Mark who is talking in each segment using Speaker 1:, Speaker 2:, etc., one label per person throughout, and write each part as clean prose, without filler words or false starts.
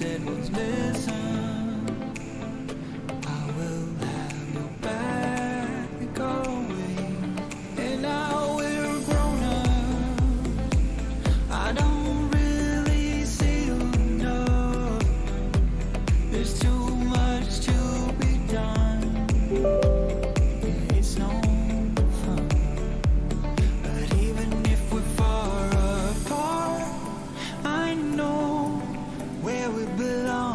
Speaker 1: said was missing. I will have your back always. And now we're grown up. I don't really see enough. There's too much to be done. It's no fun. But even if we're far apart, I know where we belong.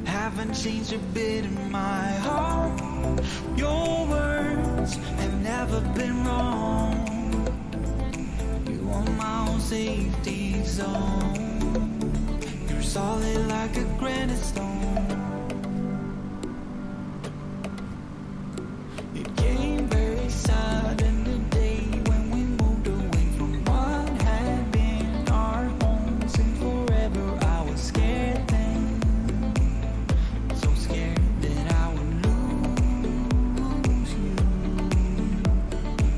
Speaker 1: Haven't changed a bit in my heart. Your words have never been wrong. You are my own safety zone. You're solid like a granite stone. It came very sudden the day when we moved away from what had been our home since forever. I was scared then, so scared that I would lose you.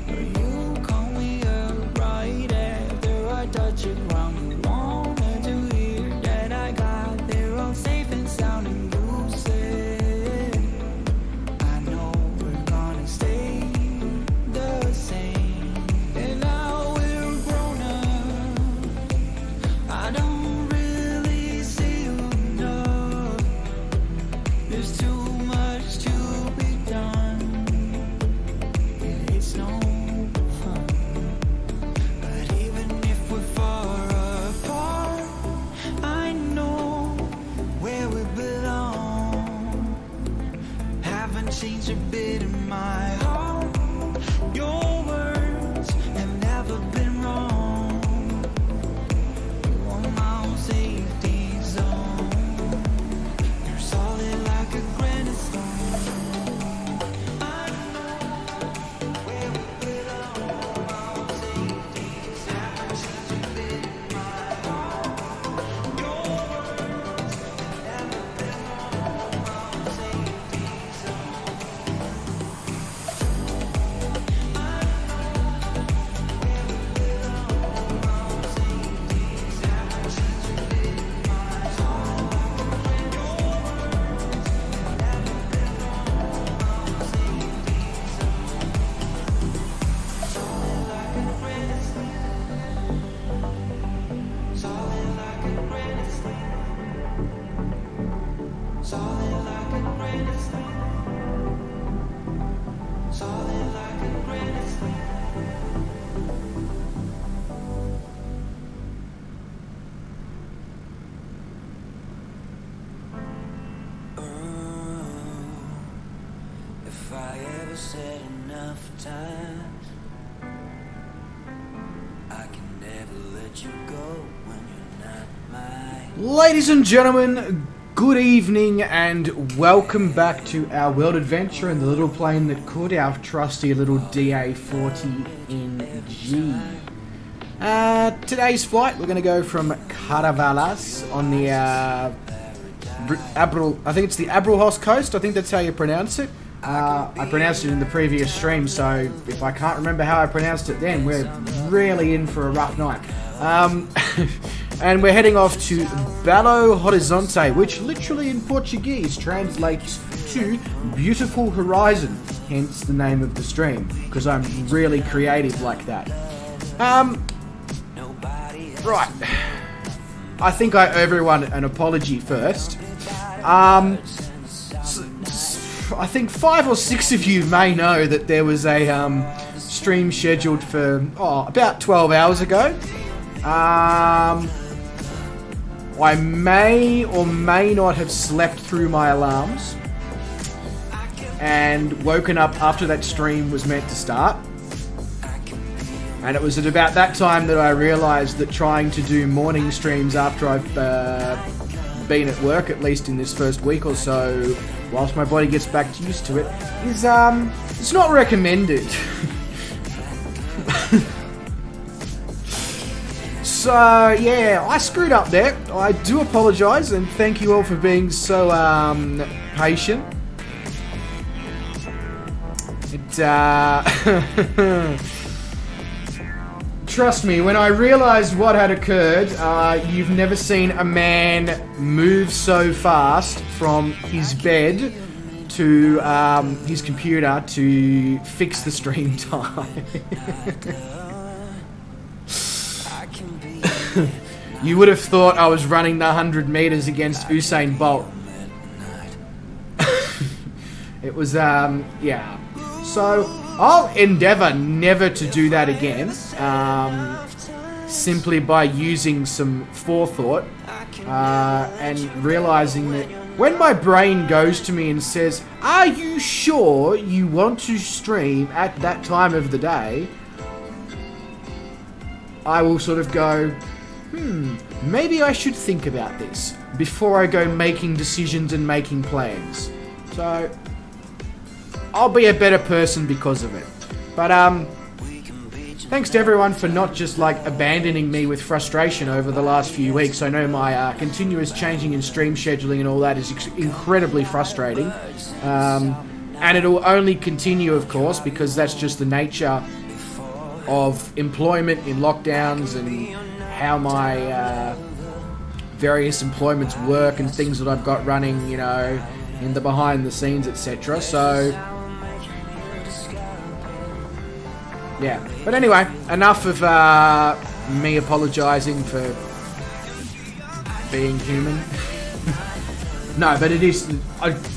Speaker 1: But you called me up right after I touched the ground. You wanted to hear that I got there all safe and sound, and you said, I know we're gonna stay the same. And now we're grown up. I don't really see enough. There's too much to be done. It's no fun. But even if we're far apart, I know where we belong. Haven't changed a bit in my heart. Your words have never been wrong. You are my own safety zone. You're solid like a granite stone. I know where we belong. My own safety zone. Haven't changed a bit in my heart. Your words have never been wrong. My own safety zone. Solid like a granite stone. Solid like a granite stone. Solid like a granite stone. If I ever said enough times, I can never let you go when you're not mine.
Speaker 2: Ladies and gentlemen, good evening and welcome back to our world adventure in the little plane that could, our trusty little DA40NG. Today's flight, we're going to go from Caravelas on the I think it's the Abrolhos coast. I think that's how you pronounce it. I pronounced it in the previous stream, so if I can't remember how I pronounced it then, we're really in for a rough night. And we're heading off to Belo Horizonte, which literally in Portuguese translates to beautiful horizon, hence the name of the stream, because I'm really creative like that. Right, I think I owe everyone an apology first. I think 5 or 6 of you may know that there was a stream scheduled for about 12 hours ago. I may or may not have slept through my alarms and woken up after that stream was meant to start. And it was at about that time that I realised that trying to do morning streams after I've been at work, at least in this first week or so, whilst my body gets back used to it, is it's not recommended. So yeah, I screwed up there. I do apologise, and thank you all for being so patient. trust me, when I realized what had occurred, you've never seen a man move so fast from his bed to his computer to fix the stream time. You would have thought I was running the 100 meters against Usain Bolt. It was, yeah. So, I'll endeavour never to do that again. Simply by using some forethought and realising that when my brain goes to me and says, "Are you sure you want to stream at that time of the day?" I will sort of go, maybe I should think about this before I go making decisions and making plans. So, I'll be a better person because of it. But, thanks to everyone for not just, like, abandoning me with frustration over the last few weeks. I know my continuous changing in stream scheduling and all that is incredibly frustrating. And it'll only continue, of course, because that's just the nature of employment in lockdowns and how my various employments work and things that I've got running, you know, in the behind the scenes, etc. So, yeah. But anyway, enough of me apologising for being human. No, but it is,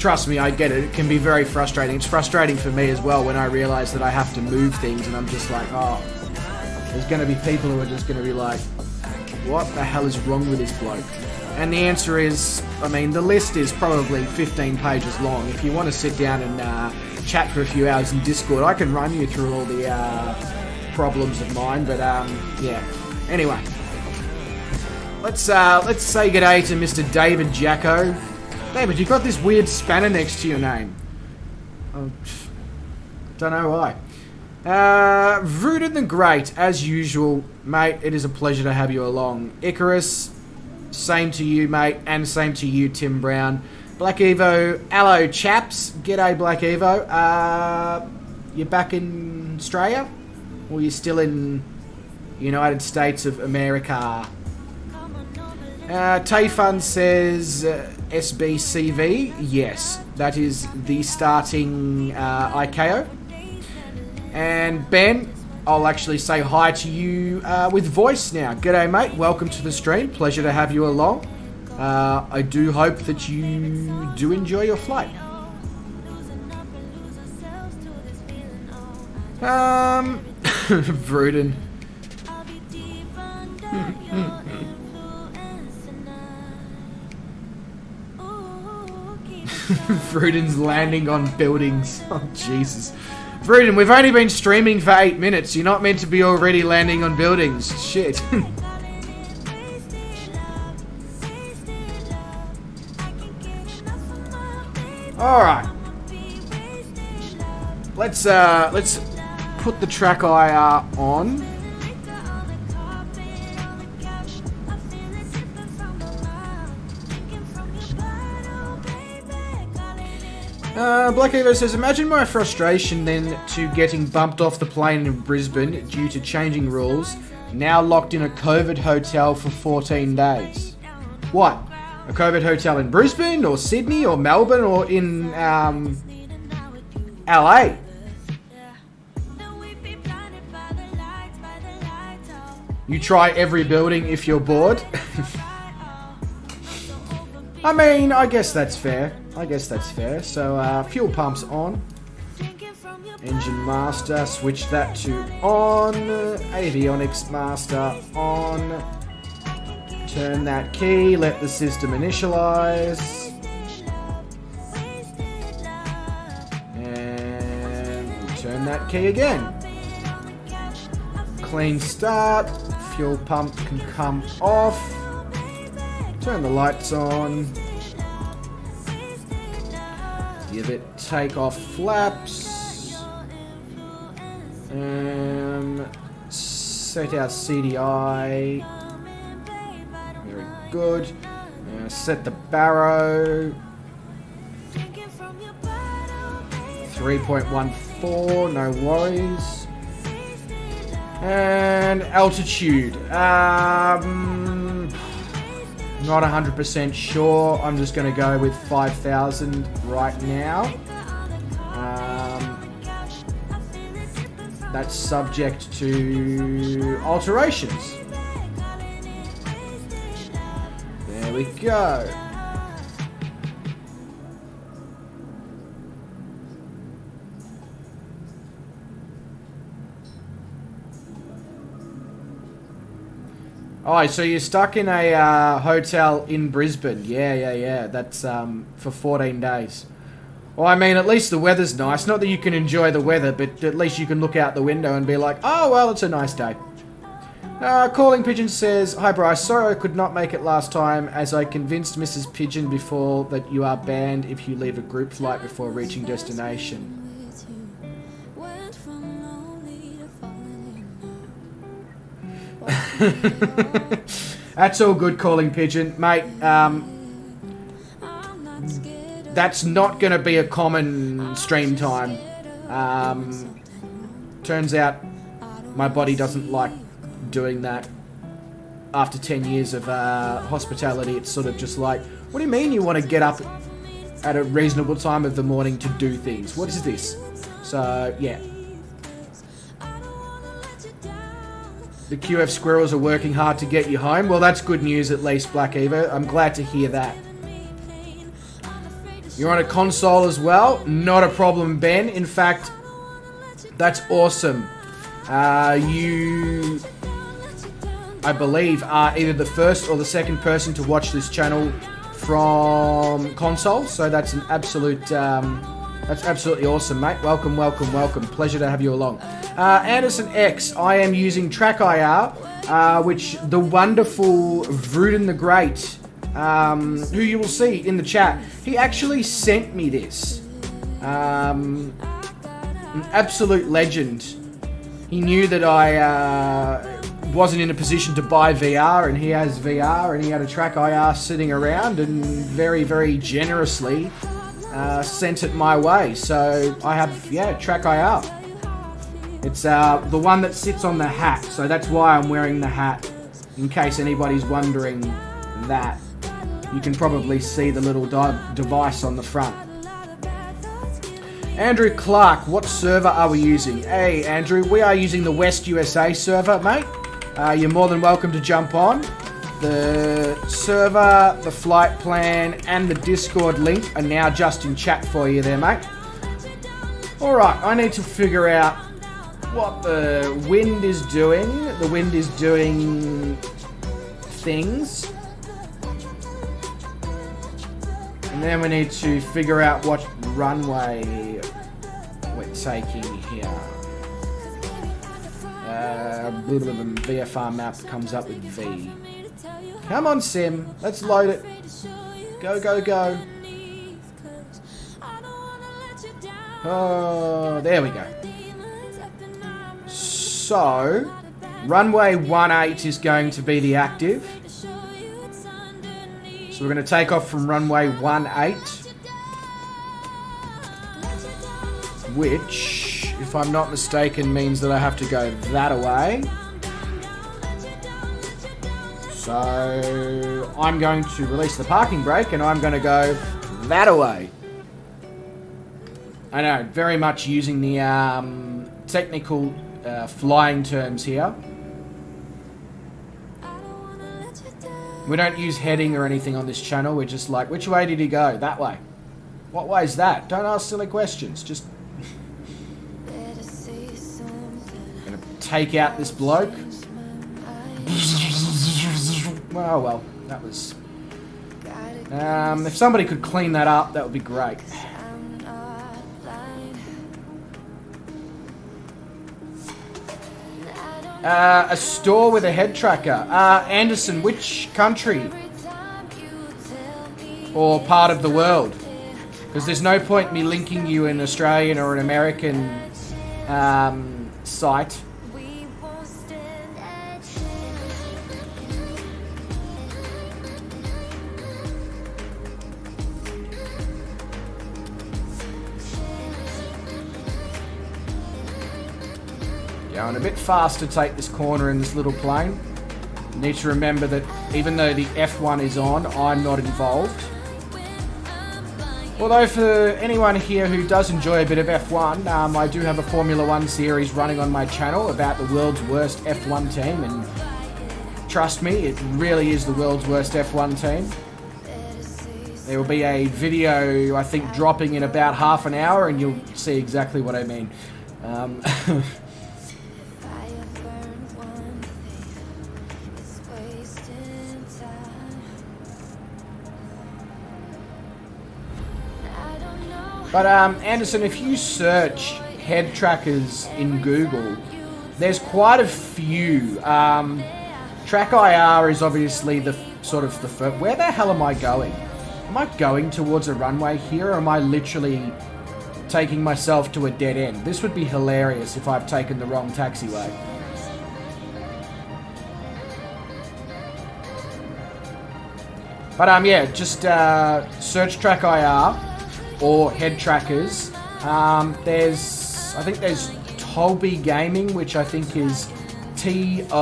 Speaker 2: trust me, I get it. It can be very frustrating. It's frustrating for me as well when I realise that I have to move things and I'm just like, oh, there's going to be people who are just going to be like, what the hell is wrong with this bloke? And the answer is, I mean, the list is probably 15 pages long. If you want to sit down and chat for a few hours in Discord, I can run you through all the problems of mine. But yeah. Anyway, let's say g'day to Mr. David Jacko. David, you got this weird spanner next to your name. Oh, don't know why. Rooted the Great, as usual, mate. It is a pleasure to have you along. Icarus, same to you, mate, and same to you, Tim Brown. Black Evo, hello, chaps. G'day, Black Evo. You back in Australia, or you still in United States of America? Tayfun says SBCV. Yes, that is the starting ICAO. And Ben, I'll actually say hi to you with voice now. G'day, mate. Welcome to the stream. Pleasure to have you along. I do hope that you do enjoy your flight. Vruden. Vruden's landing on buildings. Oh, Jesus. Vruden, we've only been streaming for 8 minutes. You're not meant to be already landing on buildings. Shit. Alright. Let's put the track IR on. Black Evo says, imagine my frustration then to getting bumped off the plane in Brisbane due to changing rules, now locked in a COVID hotel for 14 days. What? A COVID hotel in Brisbane or Sydney or Melbourne or in LA? You try every building if you're bored? I mean, I guess that's fair. So, fuel pumps on. Engine master, switch that to on. Avionics master on. Turn that key, let the system initialize. And turn that key again. Clean start. Fuel pump can come off. Turn the lights on. Give it take-off flaps. Set our CDI. Very good. Set the barrow. 3.14, no worries. And altitude. Not 100% sure. I'm just going to go with 5,000 right now. That's subject to alterations. There we go. Oh, so you're stuck in a hotel in Brisbane. Yeah. That's for 14 days. Well, I mean, at least the weather's nice. Not that you can enjoy the weather, but at least you can look out the window and be like, oh, well, it's a nice day. Calling Pigeon says, hi, Bryce. Sorry I could not make it last time, as I convinced Mrs. Pigeon before that you are banned if you leave a group flight before reaching destination. That's all good, Calling Pigeon. Mate, that's not going to be a common stream time. Turns out my body doesn't like doing that. After 10 years of hospitality, it's sort of just like, what do you mean you want to get up at a reasonable time of the morning to do things? What is this? So, yeah. The QF squirrels are working hard to get you home. Well, that's good news at least, Black Eva. I'm glad to hear that. You're on a console as well? Not a problem, Ben. In fact, that's awesome. You, I believe, are either the first or the second person to watch this channel from console. So that's an absolute, that's absolutely awesome, mate. Welcome. Pleasure to have you along. Anderson X, I am using TrackIR, which the wonderful Vruden the Great, who you will see in the chat, he actually sent me this. An absolute legend. He knew that I wasn't in a position to buy VR, and he has VR, and he had a TrackIR sitting around, and very, very generously sent it my way. So I have, yeah, TrackIR. It's the one that sits on the hat, so that's why I'm wearing the hat, in case anybody's wondering that. You can probably see the little device on the front. Andrew Clark, what server are we using? Hey, Andrew, we are using the West USA server, mate. You're more than welcome to jump on. The server, the flight plan, and the Discord link are now just in chat for you there, mate. Alright, I need to figure out what the wind is doing. The wind is doing things. And then we need to figure out what runway we're taking here. VFR map comes up with V. Come on, Sim. Let's load it. Go. Oh, there we go. So, runway 18 is going to be the active. So we're going to take off from runway 18, which, if I'm not mistaken, means that I have to go that away. So I'm going to release the parking brake, and I'm going to go that away. I know, very much using the technical flying terms here. We don't use heading or anything on this channel. We're just like, which way did he go? That way. What way is that? Don't ask silly questions. Just gonna take out this bloke. Well, that was... if somebody could clean that up, that would be great. A store with a head tracker. Anderson, which country? Or part of the world? Because there's no point me linking you an Australian or an American site. Going a bit fast to take this corner in this little plane. Need to remember that even though the F1 is on, I'm not involved. Although for anyone here who does enjoy a bit of F1, I do have a Formula 1 series running on my channel about the world's worst F1 team, and trust me, it really is the world's worst F1 team. There will be a video, I think, dropping in about half an hour, and you'll see exactly what I mean. But Anderson, if you search head trackers in Google, there's quite a few. Track IR is obviously the sort of the first. Where the hell am I going? Am I going towards a runway here, or am I literally taking myself to a dead end? This would be hilarious if I've taken the wrong taxiway. But yeah, just search Track IR or head trackers. I think there's Tolby Gaming, which I think is TOBII.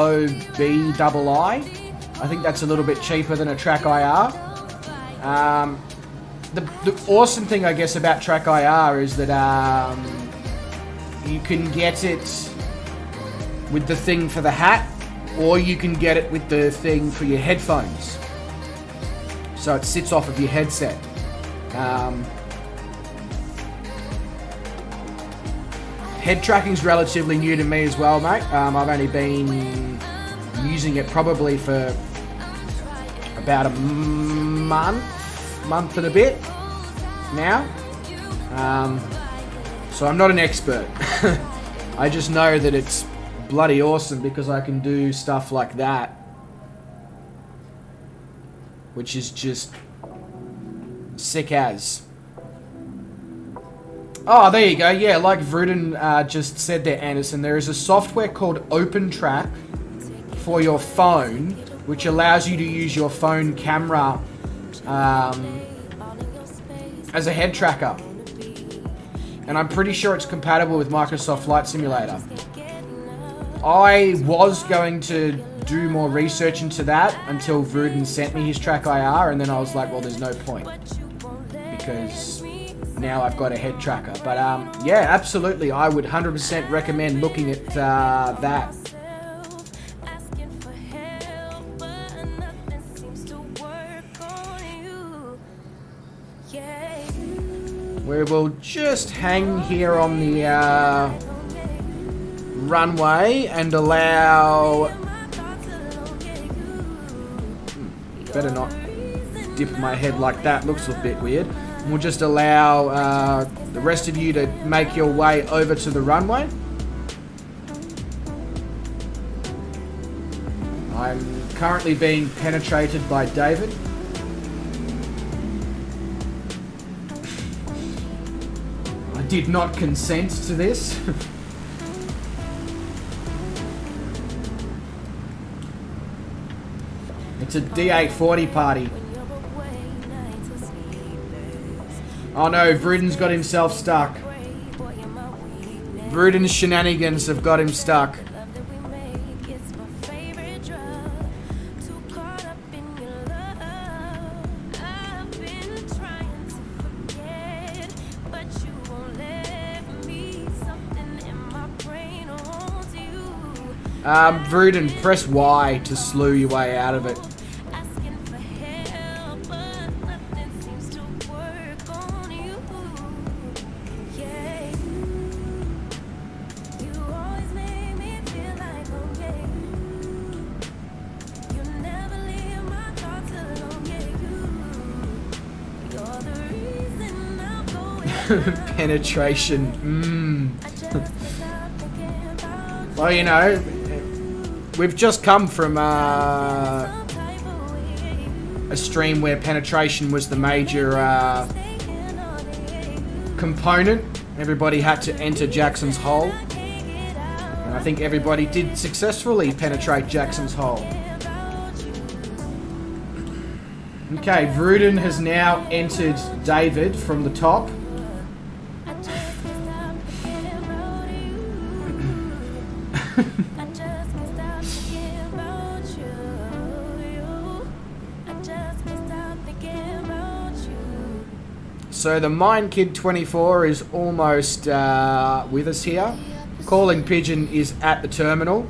Speaker 2: I think that's a little bit cheaper than a Track IR. The awesome thing, I guess, about Track IR is that you can get it with the thing for the hat, or you can get it with the thing for your headphones. So it sits off of your headset. Head tracking's relatively new to me as well, mate. I've only been using it probably for about a month and a bit now. So I'm not an expert. I just know that it's bloody awesome because I can do stuff like that, which is just sick as. Oh, there you go. Yeah, like Vruden just said there, Anderson, there is a software called OpenTrack for your phone, which allows you to use your phone camera as a head tracker. And I'm pretty sure it's compatible with Microsoft Flight Simulator. I was going to do more research into that until Vruden sent me his Track IR, and then I was like, well, there's no point, because now I've got a head tracker. But yeah, absolutely, I would 100% recommend looking at that. We will just hang here on the runway and allow... Better not dip my head like that, looks a bit weird. We'll just allow the rest of you to make your way over to the runway. I'm currently being penetrated by David. I did not consent to this. It's a D840 party. Oh no, Vruden's got himself stuck. Vruden's shenanigans have got him stuck. Vruden, press Y to slew your way out of it. Penetration. Well, you know, we've just come from a stream where penetration was the major component. Everybody had to enter Jackson's hole. And I think everybody did successfully penetrate Jackson's hole. Okay, Vruden has now entered David from the top. So the Mine Kid 24 is almost with us here. Calling Pigeon is at the terminal.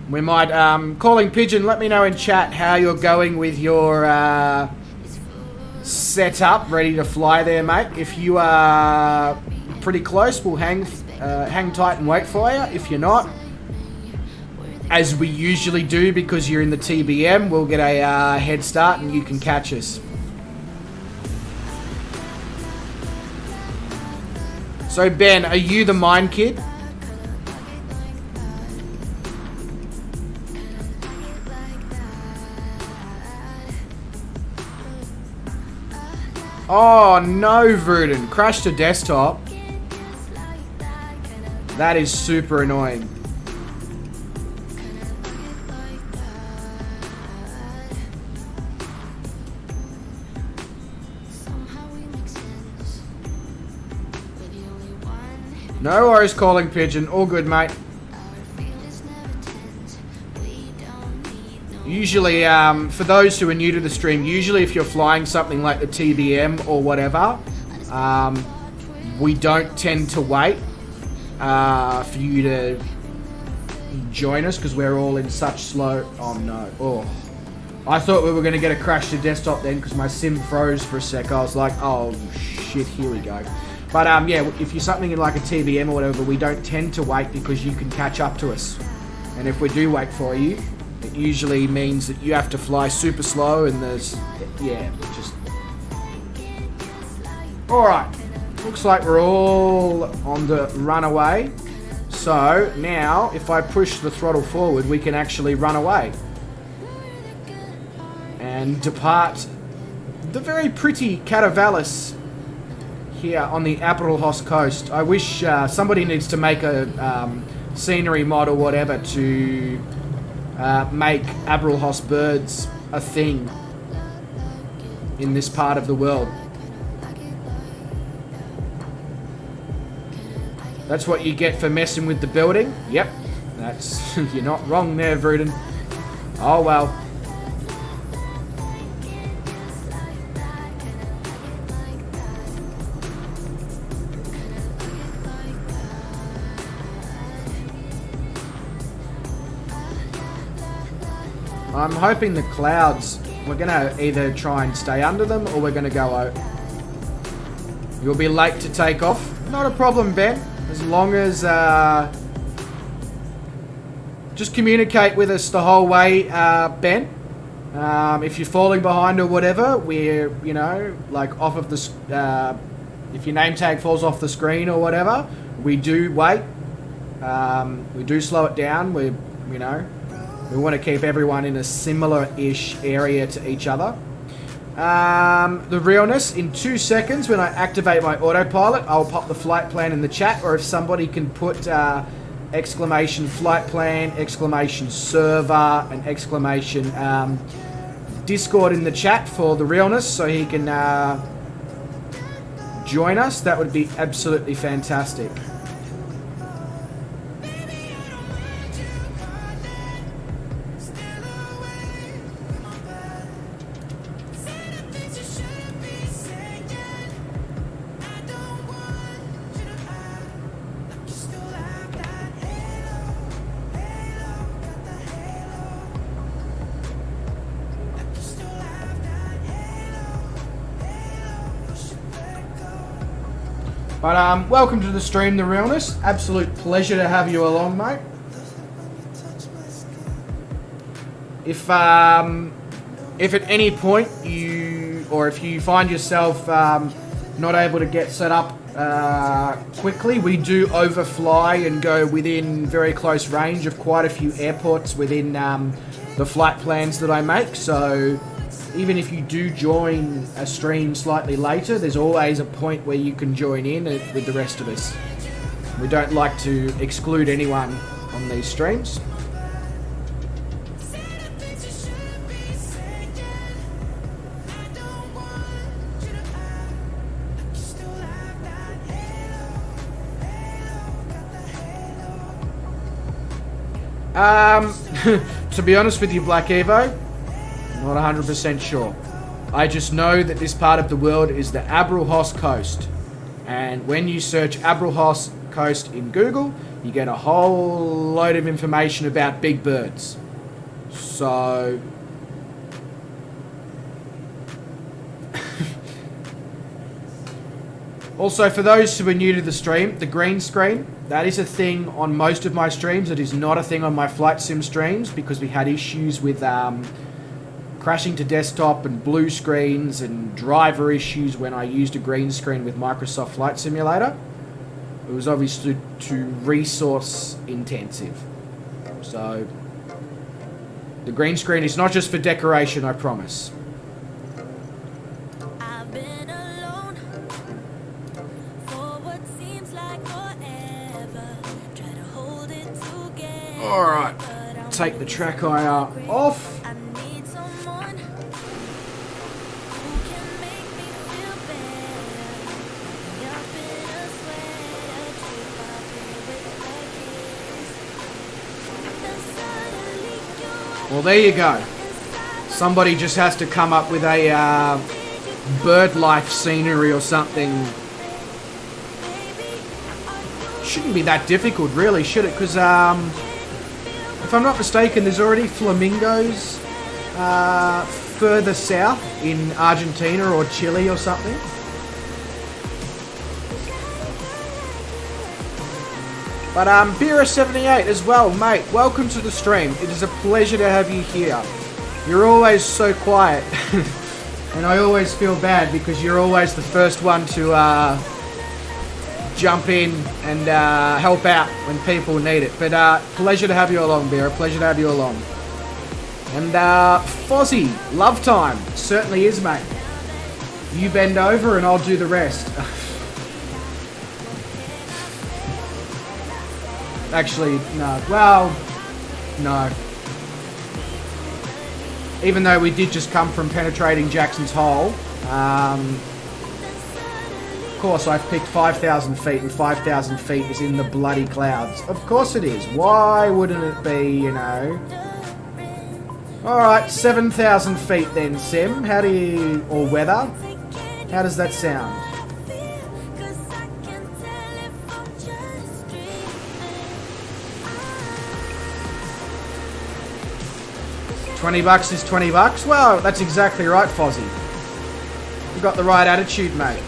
Speaker 2: We might, Calling Pigeon, let me know in chat how you're going with your setup, ready to fly there, mate. If you are pretty close, we'll hang tight and wait for you. If you're not, as we usually do because you're in the TBM, we'll get a head start and you can catch us. So Ben, are you the Mine Kid? Oh no, Vruden. Crashed a desktop. That is super annoying. No worries, Calling Pigeon. All good, mate. Usually, for those who are new to the stream, usually if you're flying something like the TBM or whatever, we don't tend to wait for you to join us because we're all in such slow... Oh, no. Oh. I thought we were going to get a crash to desktop then because my sim froze for a sec. I was like, oh, shit, here we go. But, yeah, if you're something in like a TBM or whatever, we don't tend to wait because you can catch up to us. And if we do wait for you, it usually means that you have to fly super slow and there's... Yeah, just... Alright. Looks like we're all on the runaway. So, now, if I push the throttle forward, we can actually run away. And depart the very pretty Caravelas here on the Abrolhos coast. I wish somebody needs to make a scenery mod or whatever to make Abrolhos birds a thing in this part of the world. That's what you get for messing with the building. Yep, that's you're not wrong there, Vruden. Oh well. I'm hoping the clouds, we're going to either try and stay under them or we're going to go out. You'll be late to take off. Not a problem, Ben. As long as... just communicate with us the whole way, Ben. If you're falling behind or whatever, we're, you know, like off of the... if your name tag falls off the screen or whatever, we do wait. We do slow it down. We, you know... We want to keep everyone in a similar-ish area to each other. The realness, in 2 seconds when I activate my autopilot, I'll pop the flight plan in the chat, or if somebody can put exclamation flight plan, exclamation server, and exclamation Discord in the chat for the realness so he can join us, that would be absolutely fantastic. But welcome to the stream, The Realness. Absolute pleasure to have you along, mate. If at any point you, or if you find yourself not able to get set up quickly, we do overfly and go within very close range of quite a few airports within the flight plans that I make. So even if you do join a stream slightly later, there's always a point where you can join in with the rest of us. We don't like to exclude anyone on these streams. To be honest with you, Black Evo, not 100% sure. I just know that this part of the world is the Abrolhos Coast. And when you search Abrolhos Coast in Google, you get a whole load of information about big birds. So... Also, for those who are new to the stream, the green screen, that is a thing on most of my streams. It is not a thing on my flight sim streams because we had issues with crashing to desktop and blue screens and driver issues when I used a green screen with Microsoft Flight Simulator. It was obviously too resource intensive. So, the green screen is not just for decoration, I promise. Alright, take the track IR off. Well, there you go. Somebody just has to come up with a bird life scenery or something. Shouldn't be that difficult, really, should it? Because, if I'm not mistaken, there's already flamingos further south in Argentina or Chile or something. But Bira78 as well, mate, welcome to the stream. It is a pleasure to have you here. You're always so quiet. And I always feel bad because you're always the first one to jump in and help out when people need it. But pleasure to have you along, Bira. Pleasure to have you along. And Fozzie, love time. Certainly is, mate. You bend over and I'll do the rest. Actually, no. Well, no. Even though we did just come from penetrating Jackson's Hole, of course I've picked 5,000 feet, and 5,000 feet is in the bloody clouds. Of course it is. Why wouldn't it be, you know? Alright, 7,000 feet then, Sim. How do you... or weather? How does that sound? $20 is $20. Well, that's exactly right, Fozzie. You've got the right attitude, mate.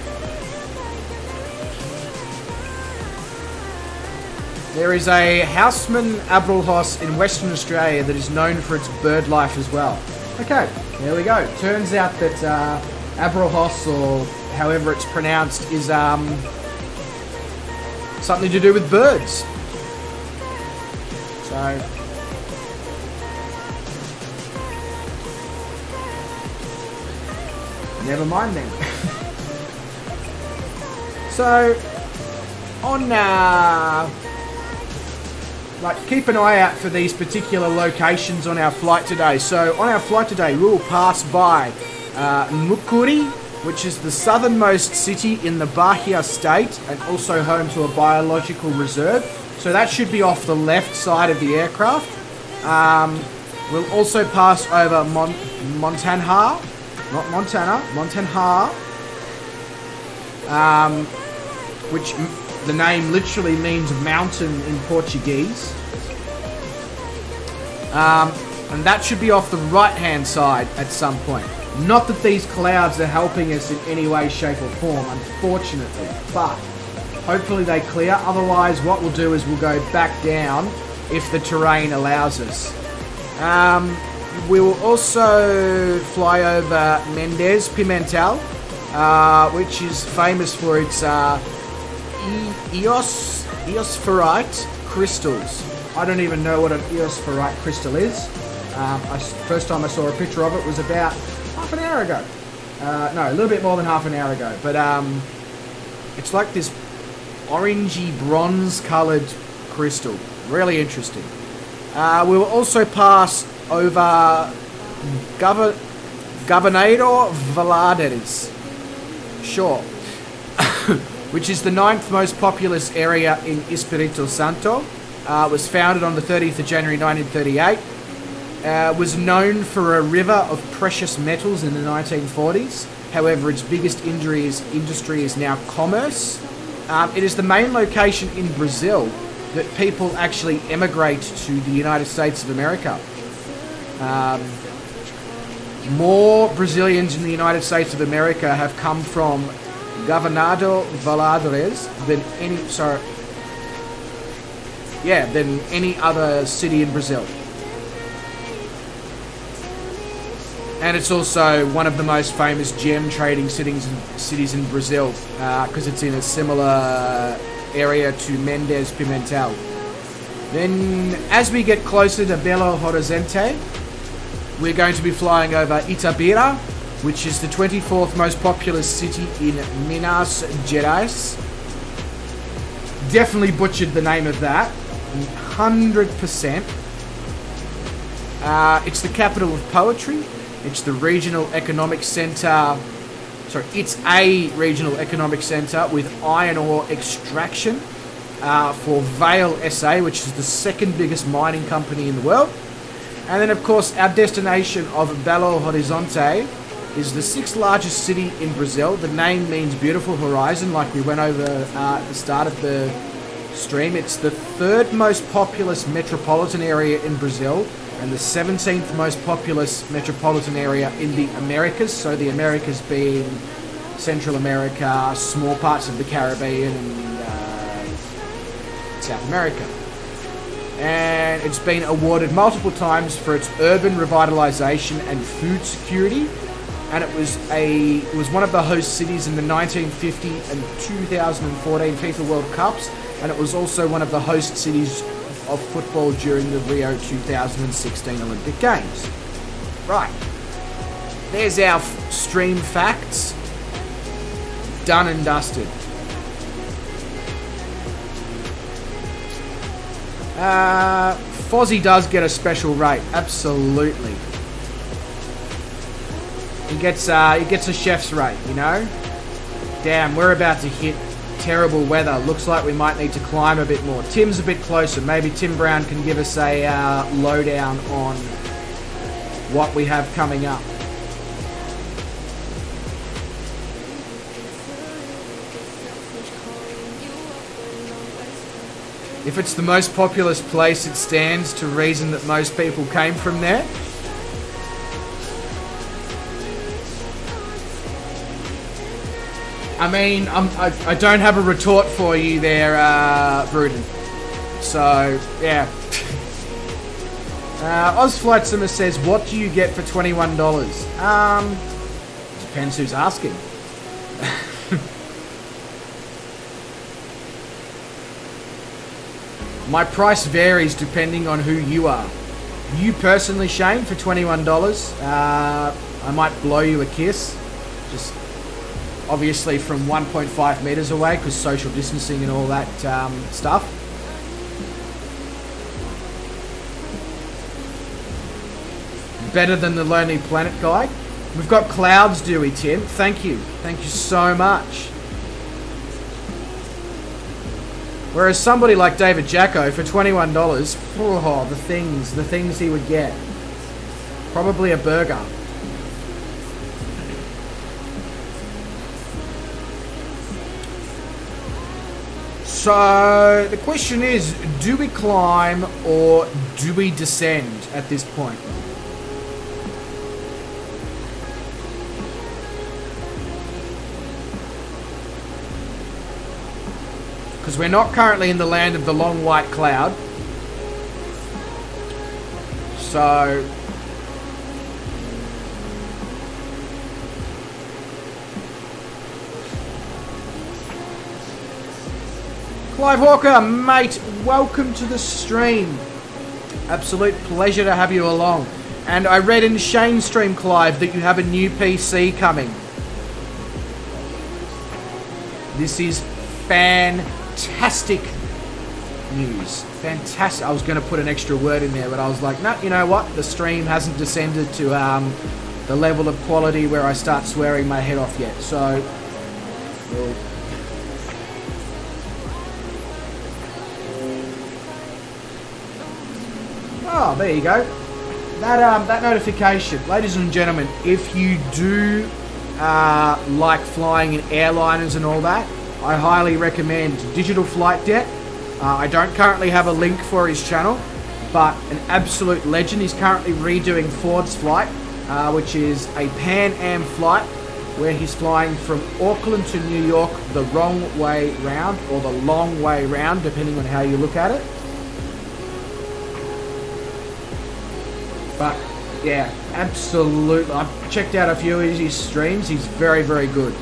Speaker 2: There is a Houseman Abrolhos in Western Australia that is known for its bird life as well. Okay, there we go. Turns out that Abrolhos, or however it's pronounced, is something to do with birds. So... never mind then. So, on like, keep an eye out for these particular locations on our flight today. So, on our flight today, we will pass by Mukuri, which is the southernmost city in the Bahia state and also home to a biological reserve. So that should be off the left side of the aircraft. We'll also pass over Montanha. Not Montana, Montanha, which the name literally means mountain in Portuguese. And that should be off the right-hand side at some point. Not that these clouds are helping us in any way, shape or form, unfortunately, but hopefully they clear. Otherwise, what we'll do is we'll go back down if the terrain allows us. We will also fly over Mendes Pimentel, which is famous for its eosphorite crystals. I don't even know what an eosphorite crystal is. First time I saw a picture of it was about half an hour ago. No, a little bit more than half an hour ago. But it's like this orangey bronze-coloured crystal. Really interesting. We will also pass over Governador Valadares, sure, which is the 9th most populous area in Espírito Santo. Was founded on the 30th of January 1938. was known for a river of precious metals in the 1940s. However, its biggest industry is now commerce. It is the main location in Brazil that people actually emigrate to the United States of America. More Brazilians in the United States of America have come from Governador Valadares than any other city in Brazil. And it's also one of the most famous gem trading cities in Brazil, because it's in a similar area to Mendes Pimentel. Then, as we get closer to Belo Horizonte, we're going to be flying over Itabira, which is the 24th most populous city in Minas Gerais. Definitely butchered the name of that, 100%. It's the capital of poetry. It's the regional economic centre. It's a regional economic centre with iron ore extraction for Vale SA, which is the second biggest mining company in the world. And then, of course, our destination of Belo Horizonte is the 6th largest city in Brazil. The name means beautiful horizon, like we went over at the start of the stream. It's the 3rd most populous metropolitan area in Brazil and the 17th most populous metropolitan area in the Americas. So the Americas being Central America, small parts of the Caribbean, and South America. And it's been awarded multiple times for its urban revitalization and food security. And it was one of the host cities in the 1950 and 2014 FIFA World Cups, and it was also one of the host cities of football during the Rio 2016 Olympic Games. Right, there's our stream facts, done and dusted. Fozzie does get a special rate, absolutely. He gets a chef's rate, you know. Damn, we're about to hit terrible weather. Looks like we might need to climb a bit more. Tim's a bit closer. Maybe Tim Brown can give us a lowdown on what we have coming up. If it's the most populous place, it stands to reason that most people came from there. I mean, I don't have a retort for you there, Bruton. So, yeah. Ozflightsummer says, what do you get for $21? Depends who's asking. My price varies depending on who you are. You personally, Shane, for $21, I might blow you a kiss. Just obviously from 1.5 meters away, because social distancing and all that stuff. Better than the Lonely Planet guide. We've got clouds, Dewey, Tim. Thank you. Thank you so much. Whereas somebody like David Jacko for $21, oh, the things he would get. Probably a burger. So the question is, do we climb or do we descend at this point? Because we're not currently in the land of the long white cloud. So Clive Hawker, mate, welcome to the stream. Absolute pleasure to have you along. And I read in Shane's stream, Clive, that you have a new PC coming. This is fantastic news. Fantastic. I was going to put an extra word in there, but I was like, no, you know what? The stream hasn't descended to the level of quality where I start swearing my head off yet. So, we'll... Oh, there you go. that notification, ladies and gentlemen, if you do like flying in airliners and all that, I highly recommend Digital Flight Deck. I don't currently have a link for his channel, but an absolute legend. He's currently redoing Ford's flight, which is a Pan Am flight where he's flying from Auckland to New York the wrong way round, or the long way round, depending on how you look at it. But yeah, absolutely. I've checked out a few of his streams. He's very, very good.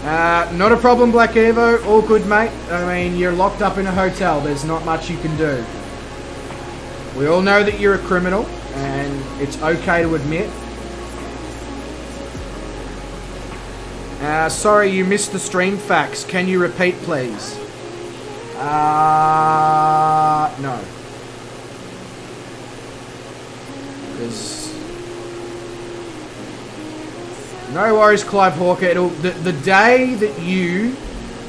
Speaker 2: Not a problem, Black Evo. All good, mate. I mean, you're locked up in a hotel. There's not much you can do. We all know that you're a criminal, and it's okay to admit. Sorry, you missed the stream facts. Can you repeat, please? No. No worries, Clive Hawker. The day that you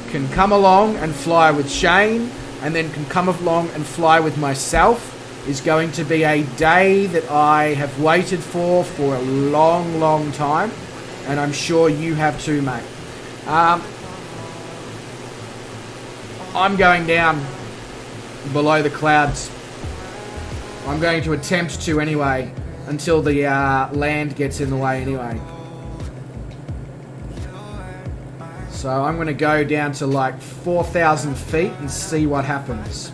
Speaker 2: can come along and fly with Shane, and then can come along and fly with myself, is going to be a day that I have waited for a long, long time, and I'm sure you have too, mate. I'm going down below the clouds. I'm going to attempt to anyway, until the land gets in the way anyway. So I'm going to go down to like 4,000 feet and see what happens.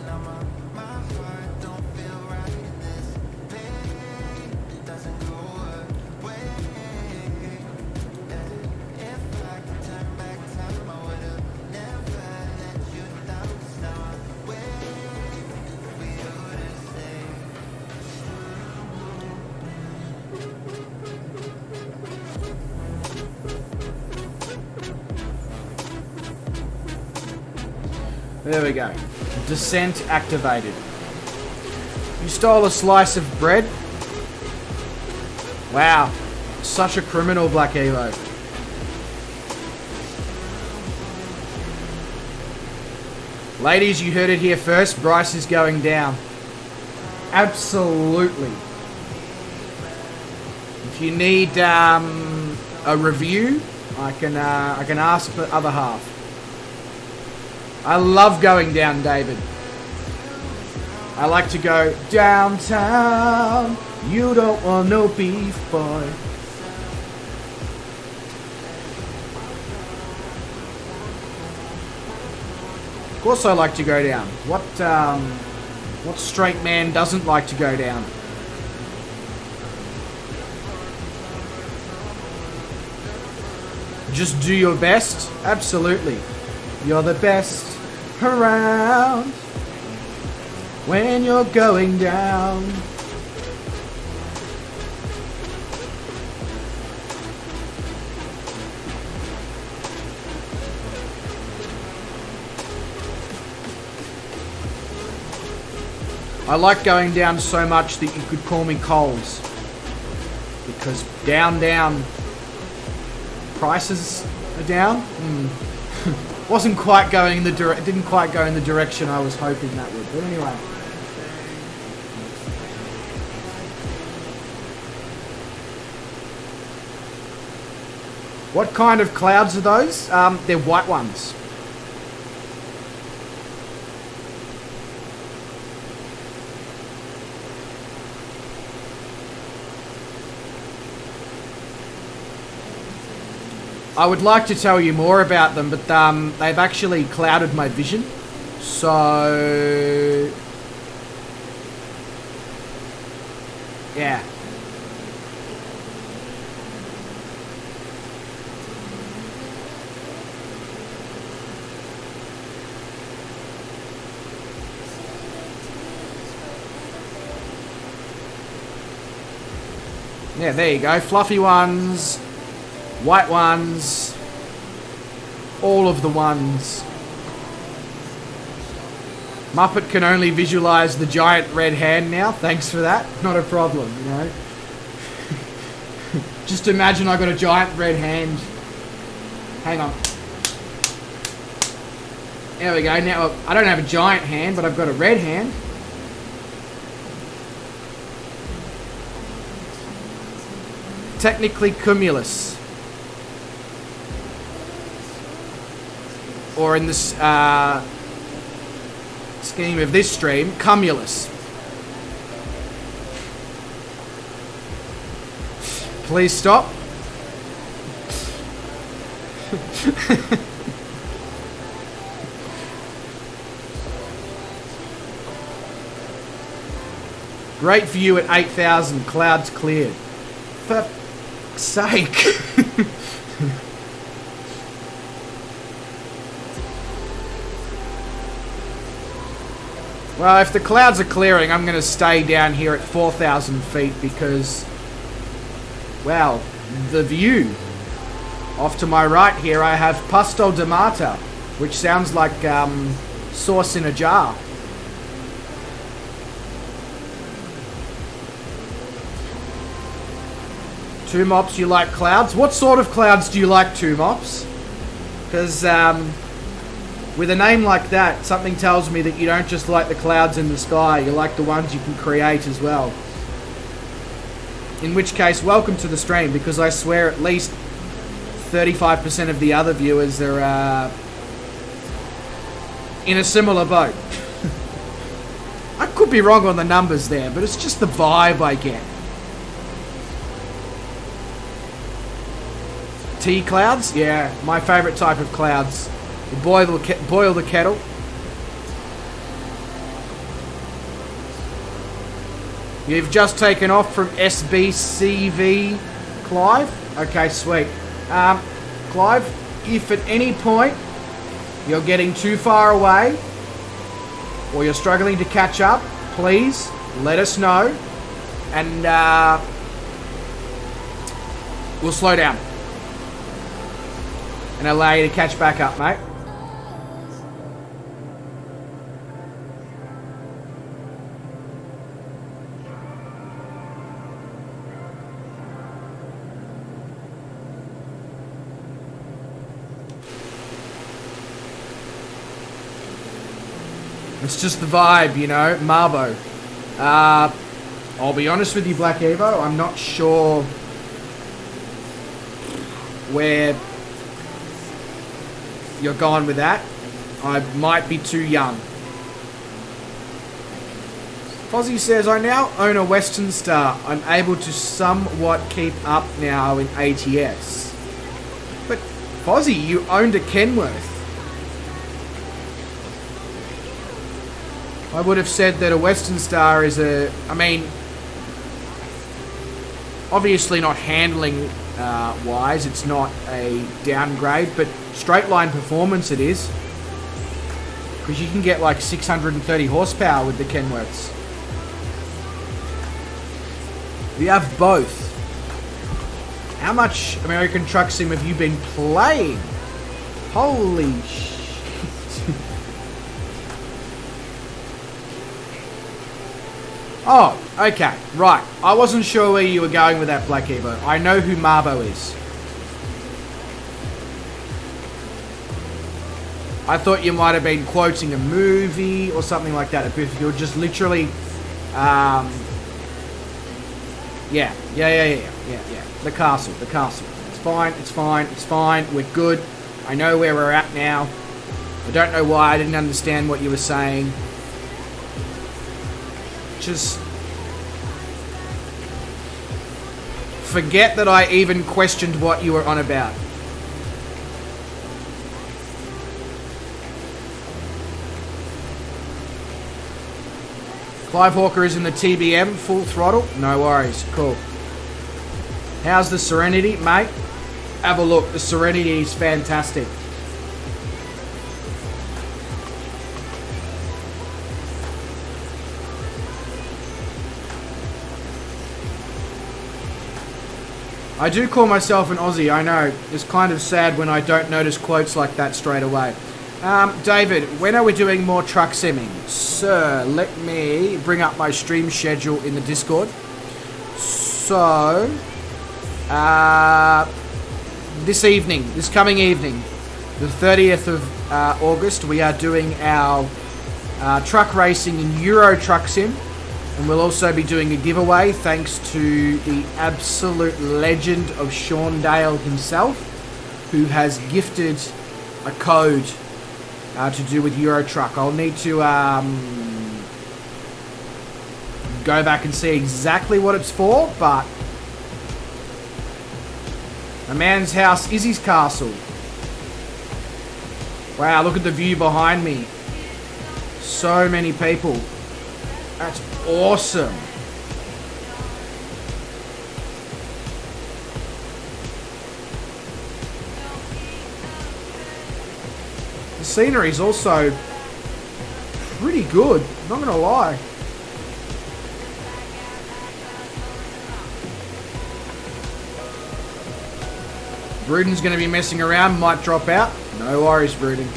Speaker 2: There we go. Descent activated. You stole a slice of bread? Wow. Such a criminal, Black Evo. Ladies, you heard it here first. Bryce is going down. Absolutely. If you need a review, I can ask the other half. I love going down, David. I like to go downtown. You don't want no beef, boy. Of course I like to go down. What straight man doesn't like to go down? Just do your best? Absolutely. You're the best around when you're going down. I like going down so much that you could call me Coles, because down prices are down. Wasn't quite going in the didn't quite go in the direction I was hoping that would. But anyway. What kind of clouds are those? They're white ones. I would like to tell you more about them, but they've actually clouded my vision. So yeah. Yeah, there you go. Fluffy ones. White ones, all of the ones. Muppet can only visualize the giant red hand now. Thanks for that. Not a problem, you know. Just imagine I got a giant red hand. Hang on. There we go. Now, I don't have a giant hand, but I've got a red hand. Technically cumulus. Or in this scheme of this stream, cumulus. Please stop. Great view at 8,000, clouds cleared. For fuck's sake. Well, if the clouds are clearing, I'm going to stay down here at 4,000 feet because, well, the view. Off to my right here, I have Pasto de Mata, which sounds like sauce in a jar. Two Mops, you like clouds? What sort of clouds do you like, Two Mops? Because with a name like that, something tells me that you don't just like the clouds in the sky, you like the ones you can create as well. In which case, welcome to the stream, because I swear at least 35% of the other viewers are in a similar boat. I could be wrong on the numbers there, but it's just the vibe I get. Tea clouds? Yeah, my favourite type of clouds. You boil the kettle. You've just taken off from SBCV, Clive? Okay, sweet. Clive, if at any point you're getting too far away or you're struggling to catch up, please let us know and we'll slow down and allow you to catch back up, mate. It's just the vibe, you know, Marbo. I'll be honest with you, Black Evo, I'm not sure where you're going with that. I might be too young. Fozzie says, I now own a Western Star. I'm able to somewhat keep up now in ATS. But Fozzie, you owned a Kenworth. I would have said that a Western Star is a... I mean, obviously not handling wise, it's not a downgrade, but straight line performance it is. Because you can get like 630 horsepower with the Kenworths. We have both. How much American Truck Sim have you been playing? Holy shit. Oh, okay, right. I wasn't sure where you were going with that, Black Evo. I know who Marbo is. I thought you might have been quoting a movie or something like that. If you're just literally, yeah. The castle. It's fine. We're good. I know where we're at now. I don't know why I didn't understand what you were saying. Just forget that I even questioned what you were on about. Clive Hawker is in the TBM, full throttle. No worries, cool. How's the Serenity, mate? Have a look, the Serenity is fantastic. I do call myself an Aussie, I know. It's kind of sad when I don't notice quotes like that straight away. David, when are we doing more truck simming? Sir, let me bring up my stream schedule in the Discord. So, this coming evening, the 30th of August, we are doing our truck racing in Euro Truck Sim. And we'll also be doing a giveaway thanks to the absolute legend of Sean Dale himself, who has gifted a code to do with Euro Truck. I'll need to go back and see exactly what it's for, but a man's house is his castle. Wow, look at the view behind me. So many people. That's awesome. The scenery is also pretty good, not gonna lie. Bruden's gonna be messing around, might drop out. No worries, Bruden.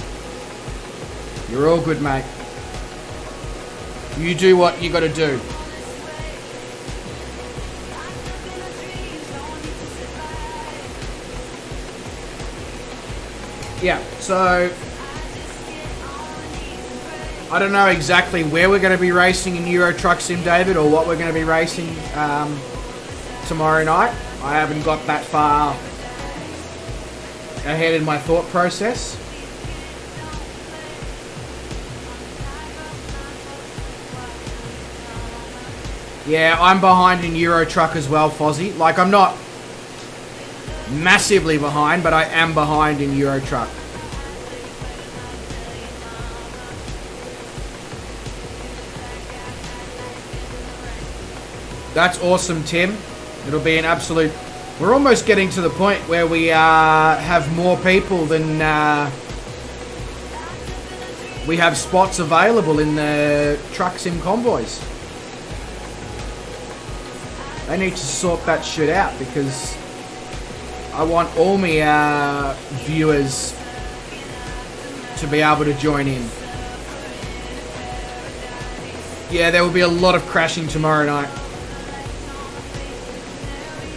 Speaker 2: You're all good, mate. You do what you gotta do. Yeah, so I don't know exactly where we're going to be racing in Euro Truck Sim, David, or what we're going to be racing tomorrow night. I haven't got that far ahead in my thought process. Yeah, I'm behind in Euro Truck as well, Fozzie. Like, I'm not massively behind, but I am behind in Euro Truck. That's awesome, Tim. It'll be an absolute... We're almost getting to the point where we have more people than we have spots available in the Truck Sim convoys. They need to sort that shit out, because I want all my viewers to be able to join in. Yeah, there will be a lot of crashing tomorrow night.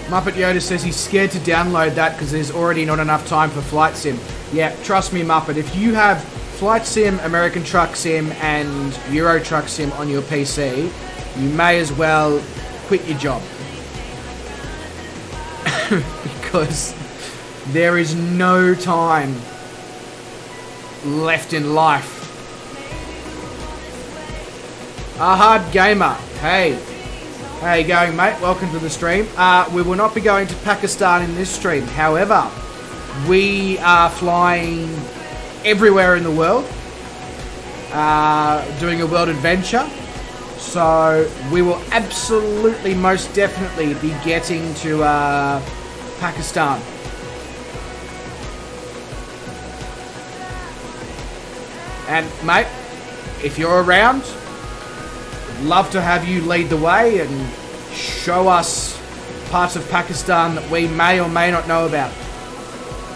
Speaker 2: Muppet Yoda says he's scared to download that because there's already not enough time for Flight Sim. Yeah, trust me, Muppet, if you have Flight Sim, American Truck Sim, and Euro Truck Sim on your PC, you may as well quit your job. Because there is no time left in life. A hard gamer. Hey. How you going, mate? Welcome to the stream. We will not be going to Pakistan in this stream. However, we are flying everywhere in the world, doing a world adventure. So we will absolutely, most definitely be getting to Pakistan. And mate, if you're around, I'd love to have you lead the way and show us parts of Pakistan that we may or may not know about.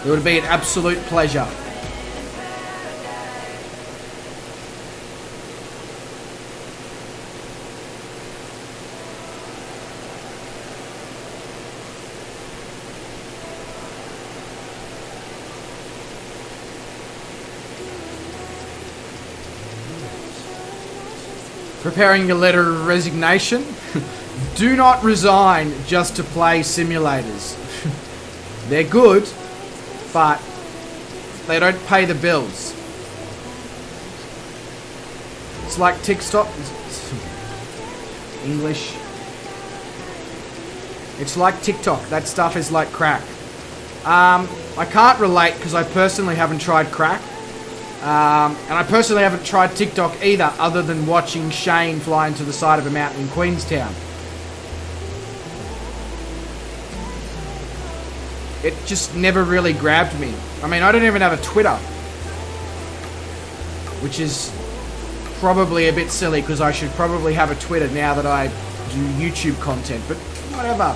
Speaker 2: It would be an absolute pleasure. Preparing a letter of resignation. Do not resign just to play simulators. They're good, but they don't pay the bills. It's like TikTok. English. It's like TikTok. That stuff is like crack. I can't relate because I personally haven't tried crack. And I personally haven't tried TikTok either, other than watching Shane fly into the side of a mountain in Queenstown. It just never really grabbed me. I mean, I don't even have a Twitter, which is probably a bit silly because I should probably have a Twitter now that I do YouTube content, but whatever.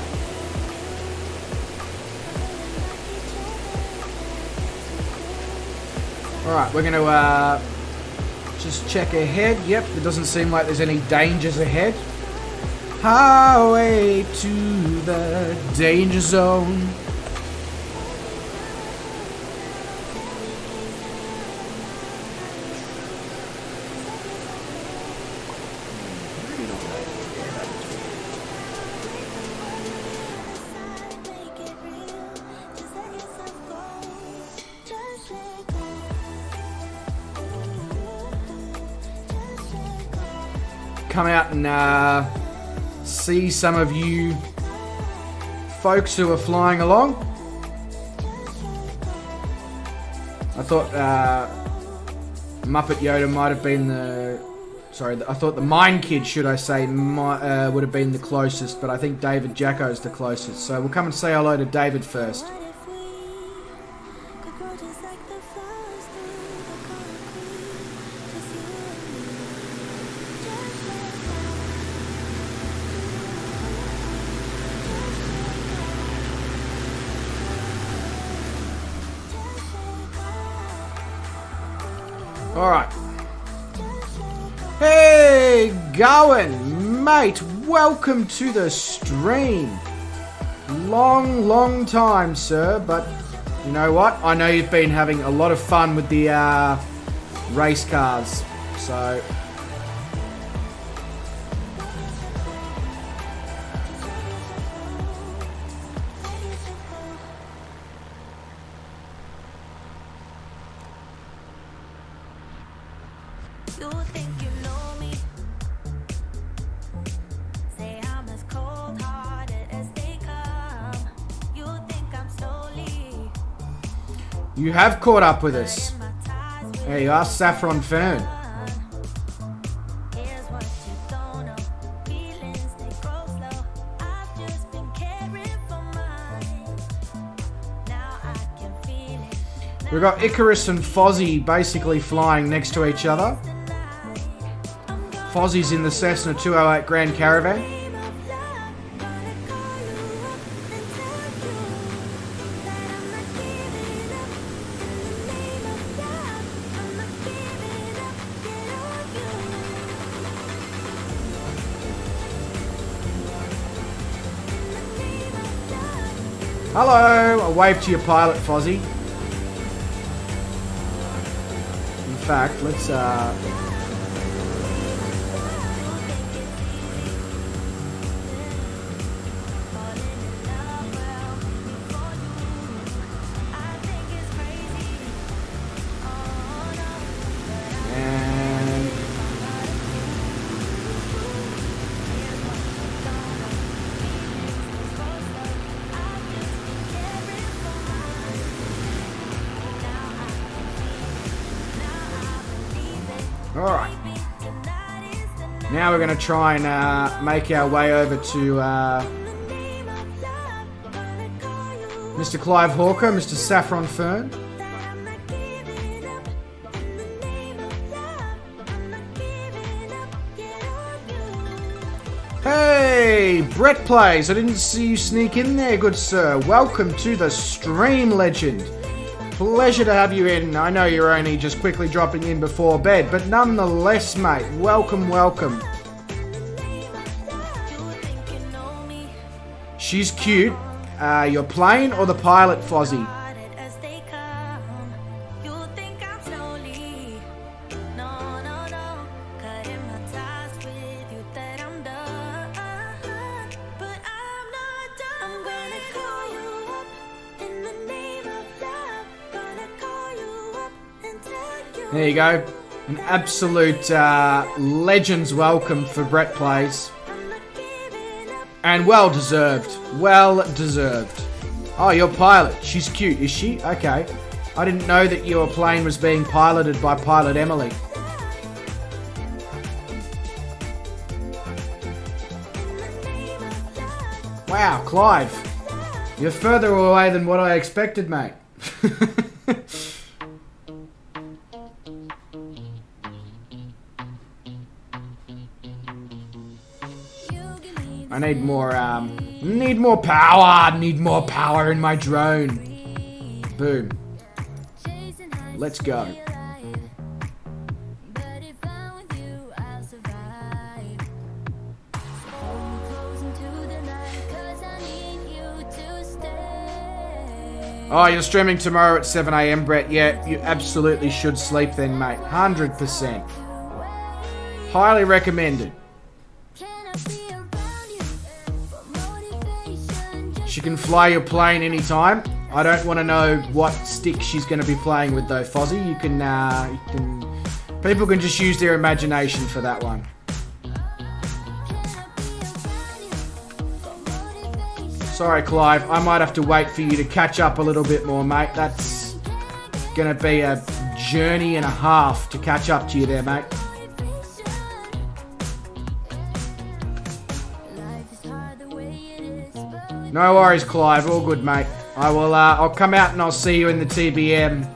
Speaker 2: Alright, we're going to just check ahead. Yep, it doesn't seem like there's any dangers ahead. Highway to the danger zone. come out and see some of you folks who are flying along. I thought Muppet Yoda might have been the... Sorry, I thought the Mine Kid, should I say, would have been the closest, but I think David Jacko's the closest. So we'll come and say hello to David first. Alright. Hey, Gowan, mate, welcome to the stream. Long time, sir, but you know what? I know you've been having a lot of fun with the race cars, so... You have caught up with us. There you are, Saffron Fern. We've got Icarus and Fozzie basically flying next to each other. Fozzie's in the Cessna 208 Grand Caravan. Hello! A wave to your pilot, Fozzie. In fact, let's Alright. Now we're going to try and make our way over to Mr. Clive Hawker, Mr. Saffron Fern. Hey, Brett Plays. I didn't see you sneak in there, good sir. Welcome to the stream, legend. Pleasure to have you in. I know you're only just quickly dropping in before bed, but nonetheless, mate, welcome, welcome. She's cute. Your plane or the pilot, Fozzie? There you go. An absolute legend's welcome for Brett Plays. And well deserved. Well deserved. Oh, your pilot. She's cute, is she? Okay. I didn't know that your plane was being piloted by Pilot Emily. Wow, Clive. You're further away than what I expected, mate. I need more power! Need more power in my drone. Boom. Let's go. Oh, you're streaming tomorrow at 7 AM, Brett? Yeah, you absolutely should sleep then, mate. 100%. Highly recommended. She can fly your plane anytime. I don't want to know what stick she's going to be playing with though, Fozzie. You can, people can just use their imagination for that one. Sorry, Clive. I might have to wait for you to catch up a little bit more, mate. That's gonna be a journey and a half to catch up to you there, mate. No worries, Clive. All good, mate. I will. I'll come out and I'll see you in the TBM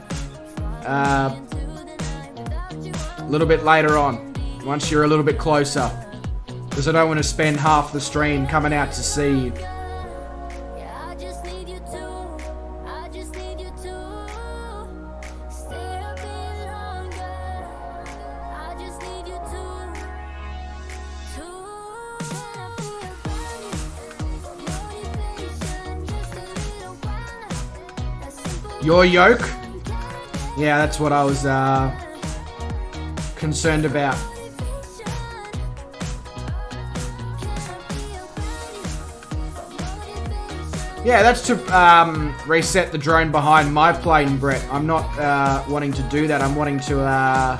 Speaker 2: a little bit later on, once you're a little bit closer, because I don't want to spend half the stream coming out to see you. Your yoke? Yeah, that's what I was concerned about. Yeah, that's to reset the drone behind my plane, Brett. I'm not wanting to do that. I'm wanting to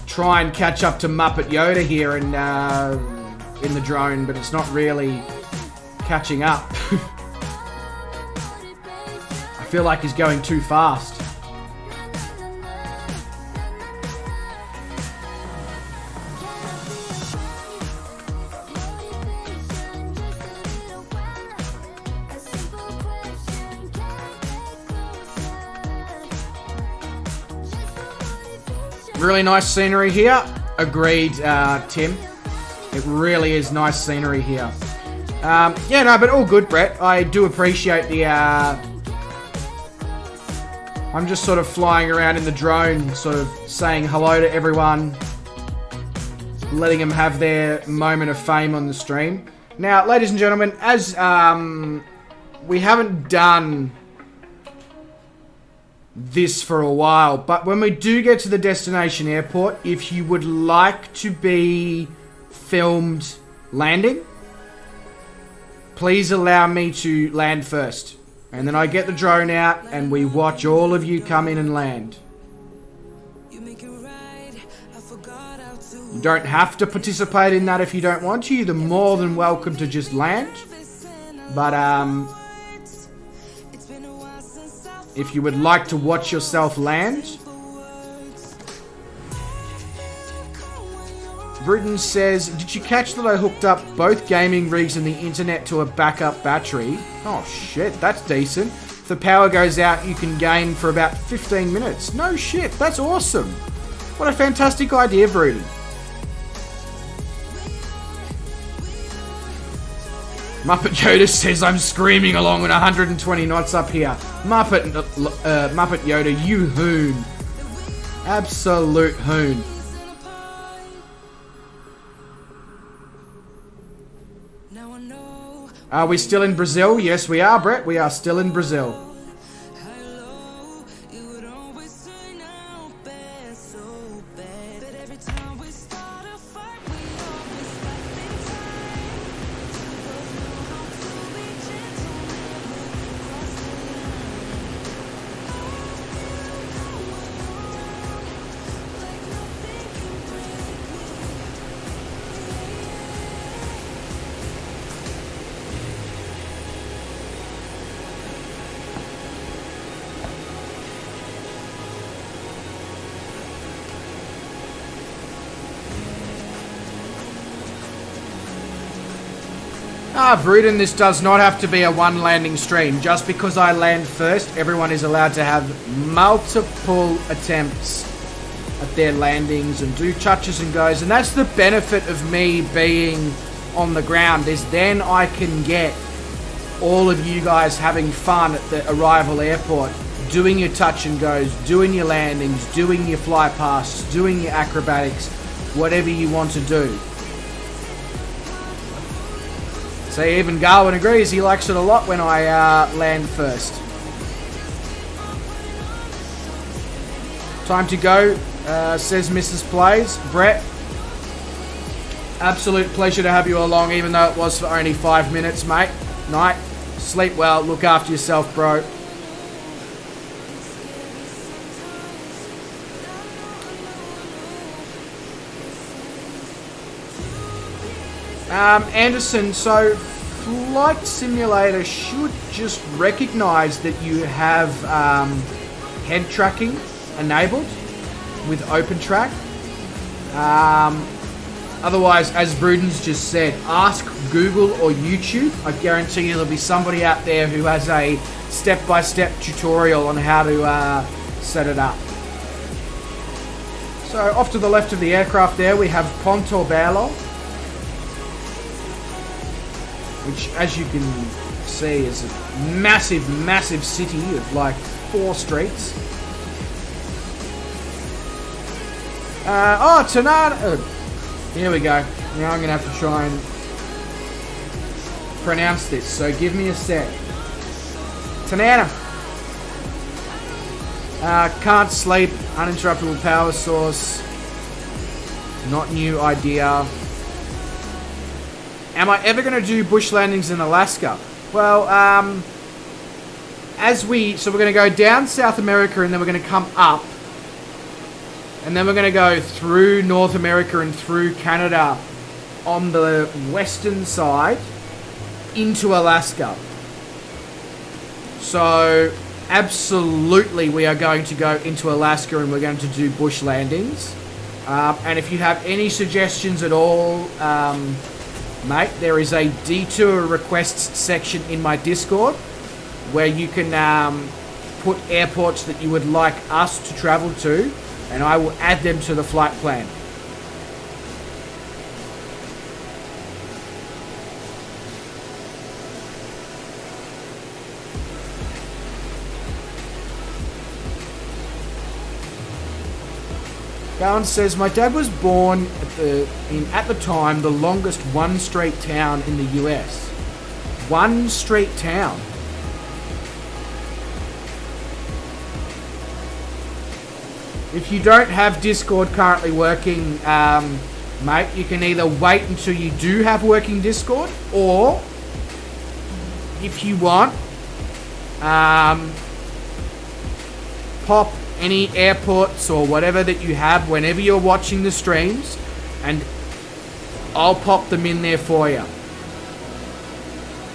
Speaker 2: try and catch up to Muppet Yoda here in the drone, but it's not really catching up. I feel like he's going too fast. Really nice scenery here. Agreed, Tim. It really is nice scenery here. Yeah, no, but all good, Brett. I do appreciate the... I'm just sort of flying around in the drone, sort of saying hello to everyone, letting them have their moment of fame on the stream. Now, ladies and gentlemen, as we haven't done this for a while, but when we do get to the destination airport, if you would like to be filmed landing, please allow me to land first. And then I get the drone out and we watch all of you come in and land. You don't have to participate in that if you don't want to. You're more than welcome to just land. But if you would like to watch yourself land. Britain says, did you catch that I hooked up both gaming rigs and the internet to a backup battery? Oh shit, that's decent. If the power goes out, you can game for about 15 minutes. No shit, that's awesome. What a fantastic idea, Bruton. Muppet Yoda says I'm screaming along at 120 knots up here. Muppet Yoda, you hoon. Absolute hoon. Are we still in Brazil? Yes, we are, Brett. We are still in Brazil. Bruton, this does not have to be a one landing stream. Just because I land first, everyone is allowed to have multiple attempts at their landings and do touches and goes. And that's the benefit of me being on the ground, is then I can get all of you guys having fun at the arrival airport, doing your touch and goes, doing your landings, doing your fly pasts, doing your acrobatics, whatever you want to do. So even Garwin agrees, he likes it a lot when I land first. Time to go, says Mrs. Plays. Brett, absolute pleasure to have you along, even though it was for only 5 minutes, mate. Night, sleep well, look after yourself, bro. Anderson, so Flight Simulator should just recognize that you have head tracking enabled with OpenTrack. Otherwise, as Bruden's just said, ask Google or YouTube. I guarantee you there'll be somebody out there who has a step-by-step tutorial on how to set it up. So off to the left of the aircraft there we have Ponto Belo, which as you can see is a massive, massive city of like 4 streets. Tanana. Here we go. Now I'm going to have to try and pronounce this, so give me a sec. Tanana. Can't sleep, uninterruptible power source, not new idea. Am I ever going to do bush landings in Alaska? Well, so we're going to go down South America and then we're going to come up. And then we're going to go through North America and through Canada on the western side into Alaska. So absolutely we are going to go into Alaska and we're going to do bush landings. And if you have any suggestions at all, mate, there is a Detour Requests section in my Discord where you can put airports that you would like us to travel to, and I will add them to the flight plan. Gowan says, my dad was born at the time the longest one-street town in the US. One-street town. If you don't have Discord currently working, mate, you can either wait until you do have working Discord, or if you want, pop any airports or whatever that you have whenever you're watching the streams, and I'll pop them in there for you.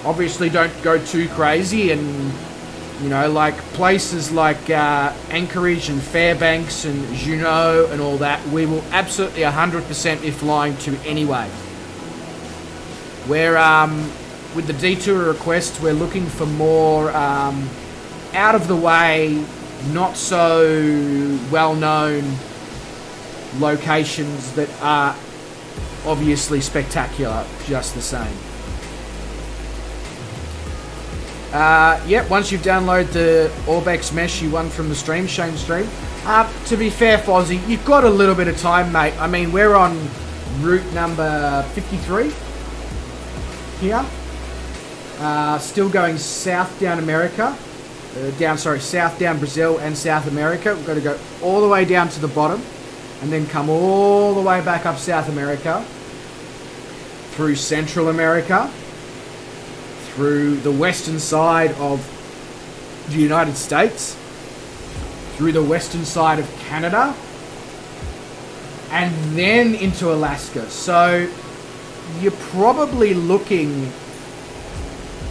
Speaker 2: Obviously don't go too crazy, and you know, like places like Anchorage and Fairbanks and Juneau and all that, we will absolutely 100% be flying to anyway. We're with the Detour Request, we're looking for more out of the way, not so well-known locations that are obviously spectacular just the same. Yep, once you've downloaded the Orbex mesh you won from the stream, Shane Stream. To be fair, Fozzie, you've got a little bit of time, mate. I mean, we're on route number 53 here. Still going south down America. South down Brazil and South America. We've got to go all the way down to the bottom and then come all the way back up South America, through Central America, through the western side of the United States, through the western side of Canada, and then into Alaska. So you're probably looking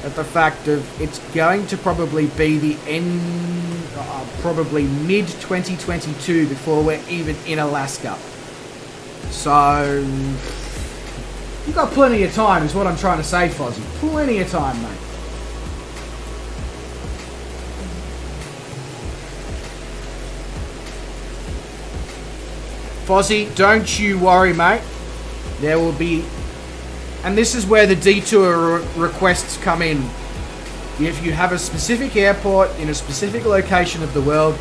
Speaker 2: at the fact of it's going to probably be the end, probably mid-2022 before we're even in Alaska. So you've got plenty of time is what I'm trying to say, Fozzie. Plenty of time, mate. Fozzie, don't you worry, mate. There will be... And this is where the detour requests come in. If you have a specific airport in a specific location of the world,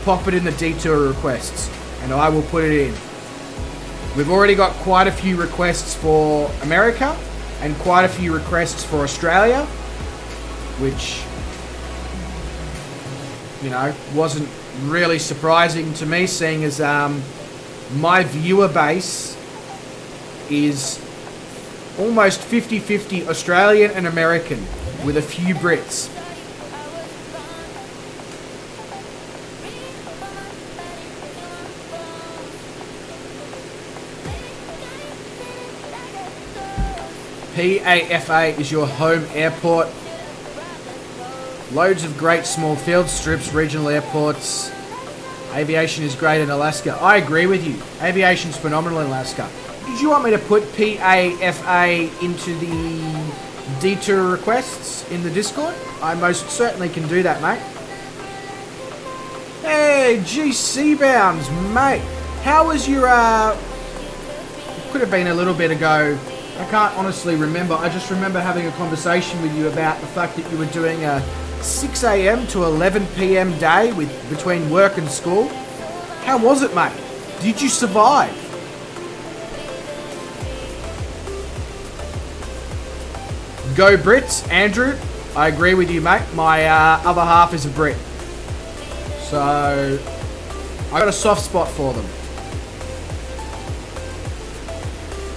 Speaker 2: pop it in the detour requests, and I will put it in. We've already got quite a few requests for America, and quite a few requests for Australia, which, you know, wasn't really surprising to me, seeing as my viewer base is almost 50-50 Australian and American, with a few Brits. PAFA is your home airport. Loads of great small field strips, regional airports. Aviation is great in Alaska. I agree with you. Aviation's phenomenal in Alaska. Did you want me to put PAFA into the Detour Requests in the Discord? I most certainly can do that, mate. Hey, GC Bounds, mate. How was your, it could have been a little bit ago. I can't honestly remember. I just remember having a conversation with you about the fact that you were doing a 6 a.m. to 11 p.m. day between work and school. How was it, mate? Did you survive? Go Brits, Andrew. I agree with you, mate. My other half is a Brit. So, I got a soft spot for them.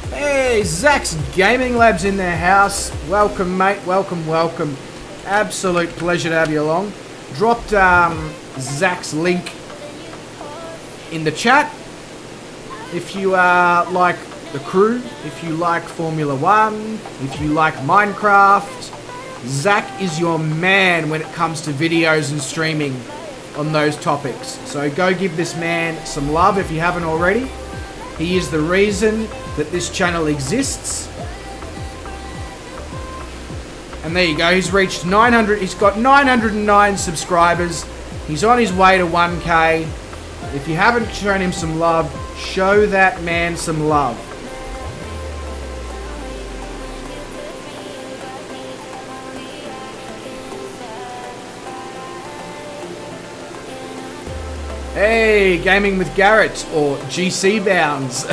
Speaker 2: Hey, Zach's Gaming Lab's in their house. Welcome, mate. Welcome, welcome. Absolute pleasure to have you along. Dropped Zach's link in the chat. If you like the crew, if you like Formula 1, if you like Minecraft, Zach is your man when it comes to videos and streaming on those topics. So go give this man some love if you haven't already. He is the reason that this channel exists. And there you go, he's reached 900, he's got 909 subscribers. He's on his way to 1K. If you haven't shown him some love, show that man some love. Hey, Gaming with Garrett, or GC Bounds.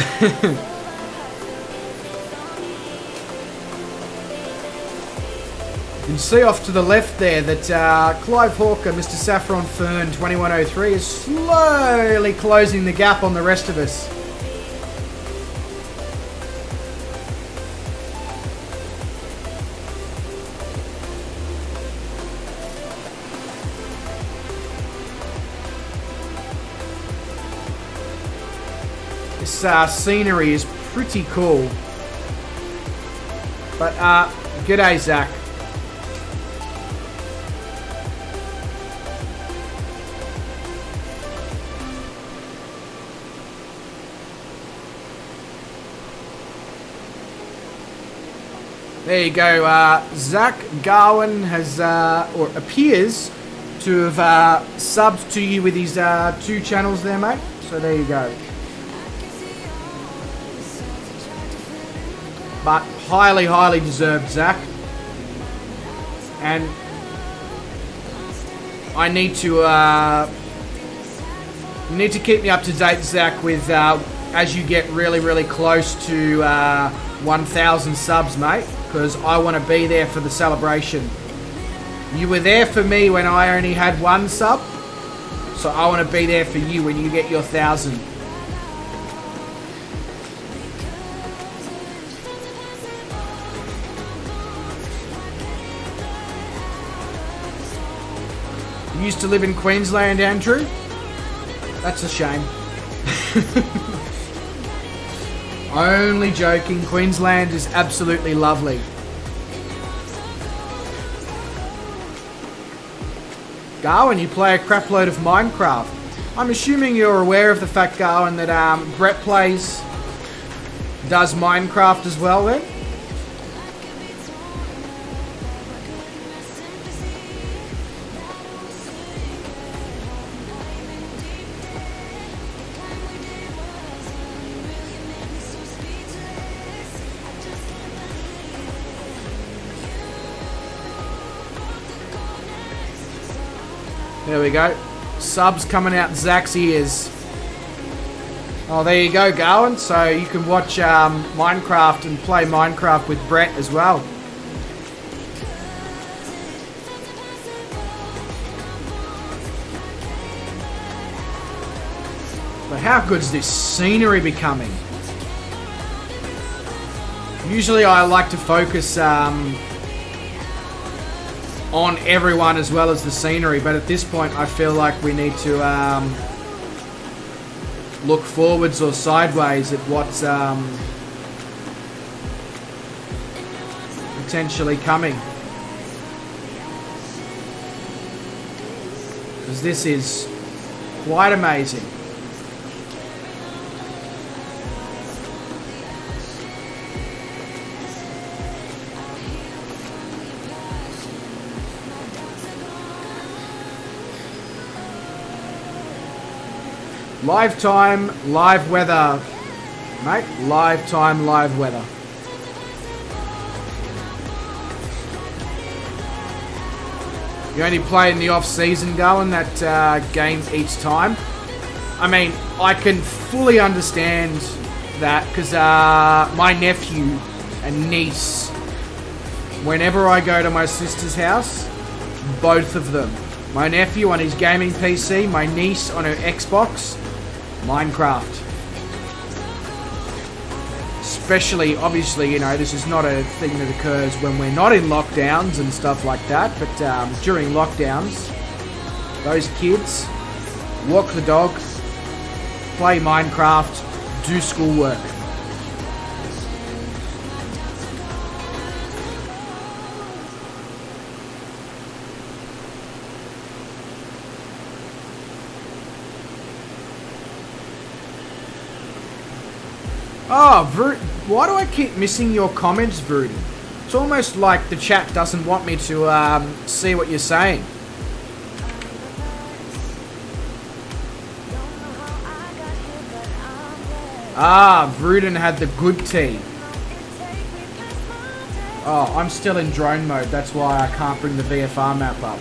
Speaker 2: You can see off to the left there that Clive Hawker, Mr. Saffron Fern 2103 is slowly closing the gap on the rest of us. This scenery is pretty cool. But, g'day, Zach. There you go. Zach Garwin has, or appears to have subbed to you with his 2 channels there, mate. So there you go. But highly, highly deserved, Zach. And I need to keep me up to date, Zach, with as you get really, really close to 1,000 subs, mate, because I want to be there for the celebration. You were there for me when I only had 1 sub, so I want to be there for you when you get your 1,000. You used to live in Queensland, Andrew? That's a shame. Only joking. Queensland is absolutely lovely. Garwin, you play a crap load of Minecraft. I'm assuming you're aware of the fact, Garwin, that Brett does Minecraft as well then? There we go. Subs coming out Zach's ears. Oh, there you go, Garwin. So you can watch Minecraft and play Minecraft with Brett as well. But how good's this scenery becoming? Usually I like to focus on everyone as well as the scenery, but at this point I feel like we need to look forwards or sideways at potentially coming. Because this is quite amazing. Live time, live weather, mate. Live time, live weather. You only play in the off-season going, that game each time. I mean, I can fully understand that because my nephew and niece, whenever I go to my sister's house, both of them, my nephew on his gaming PC, my niece on her Xbox, Minecraft. Especially, obviously, you know, this is not a thing that occurs when we're not in lockdowns and stuff like that, but during lockdowns, those kids walk the dog, play Minecraft, do schoolwork. Oh, why do I keep missing your comments, Vroody? It's almost like the chat doesn't want me to see what you're saying. Ah, Vruden had the good tea. Oh, I'm still in drone mode. That's why I can't bring the VFR map up.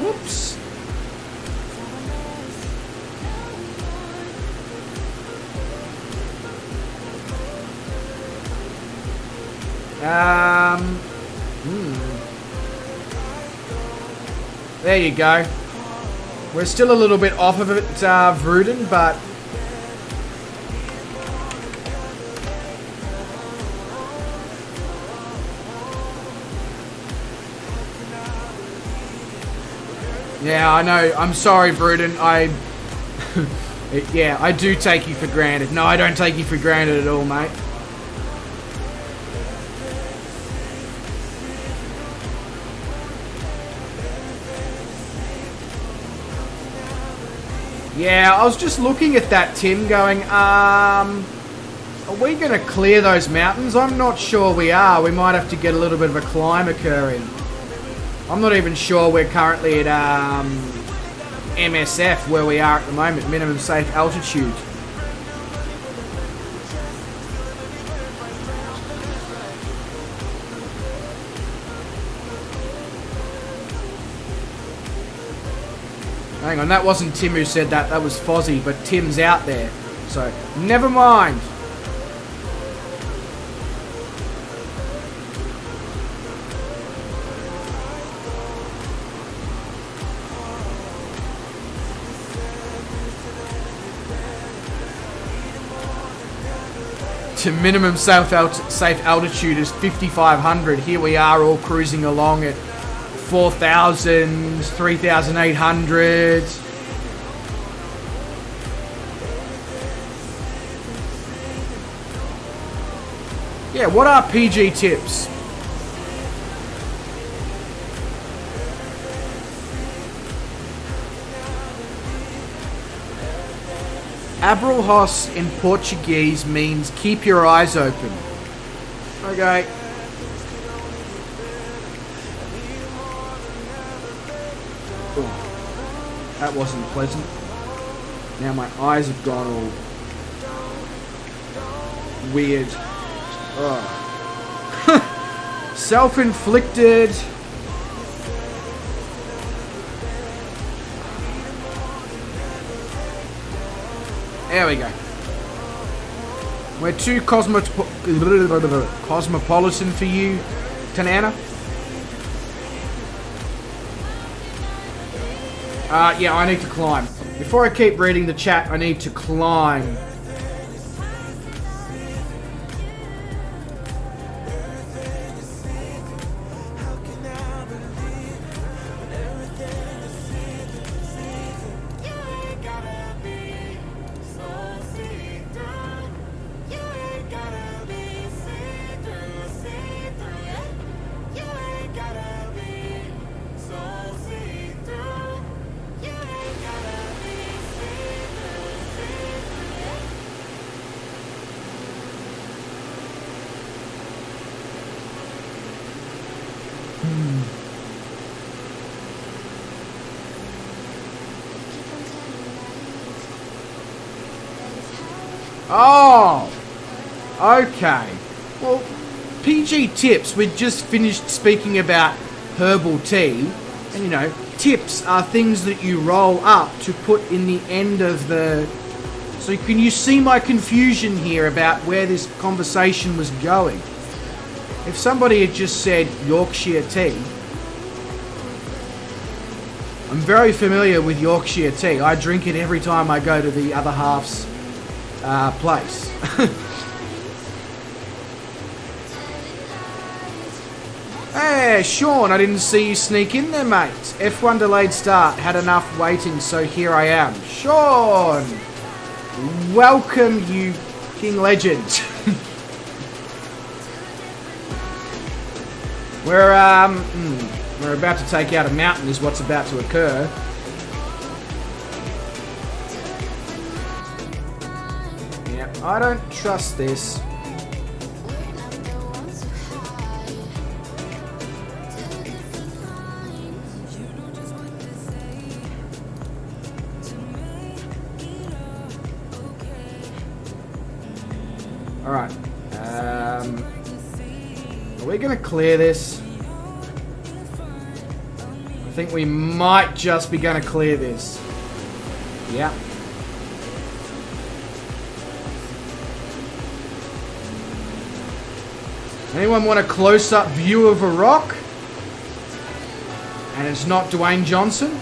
Speaker 2: Whoops. There you go. We're still a little bit off of it, Vruden, but yeah, I know. I'm sorry, Vruden. Yeah, I do take you for granted. No, I don't take you for granted at all, mate. Yeah, I was just looking at that, Tim, going, are we going to clear those mountains? I'm not sure we are. We might have to get a little bit of a climb occurring. I'm not even sure we're currently at MSF, where we are at the moment, minimum safe altitude. Hang on, that wasn't Tim who said that, that was Fozzie, but Tim's out there. So, never mind. To minimum safe altitude is 5,500. Here we are all cruising along at 4,000, 3,800. Yeah, what are PG tips? Abrolhos in Portuguese means keep your eyes open. Okay. Oh, that wasn't pleasant. Now my eyes have gone all weird. Oh. Self-inflicted. There we go. We're too cosmopolitan for you, Tanana. Yeah, I need to climb. Before I keep reading the chat, I need to climb. Oh, okay. Well, PG tips, we just finished speaking about herbal tea. And, you know, tips are things that you roll up to put in the end of the... So can you see my confusion here about where this conversation was going? If somebody had just said Yorkshire tea, I'm very familiar with Yorkshire tea. I drink it every time I go to the other half's place. Hey, Sean, I didn't see you sneak in there, mate. F1 delayed start, had enough waiting, so here I am. Sean! Welcome, you King Legend. We're about to take out a mountain is what's about to occur. Yeah, I don't trust this. Alright. Are we going to clear this? I think we might just be going to clear this. Yeah. Anyone want a close-up view of a rock? And it's not Dwayne Johnson?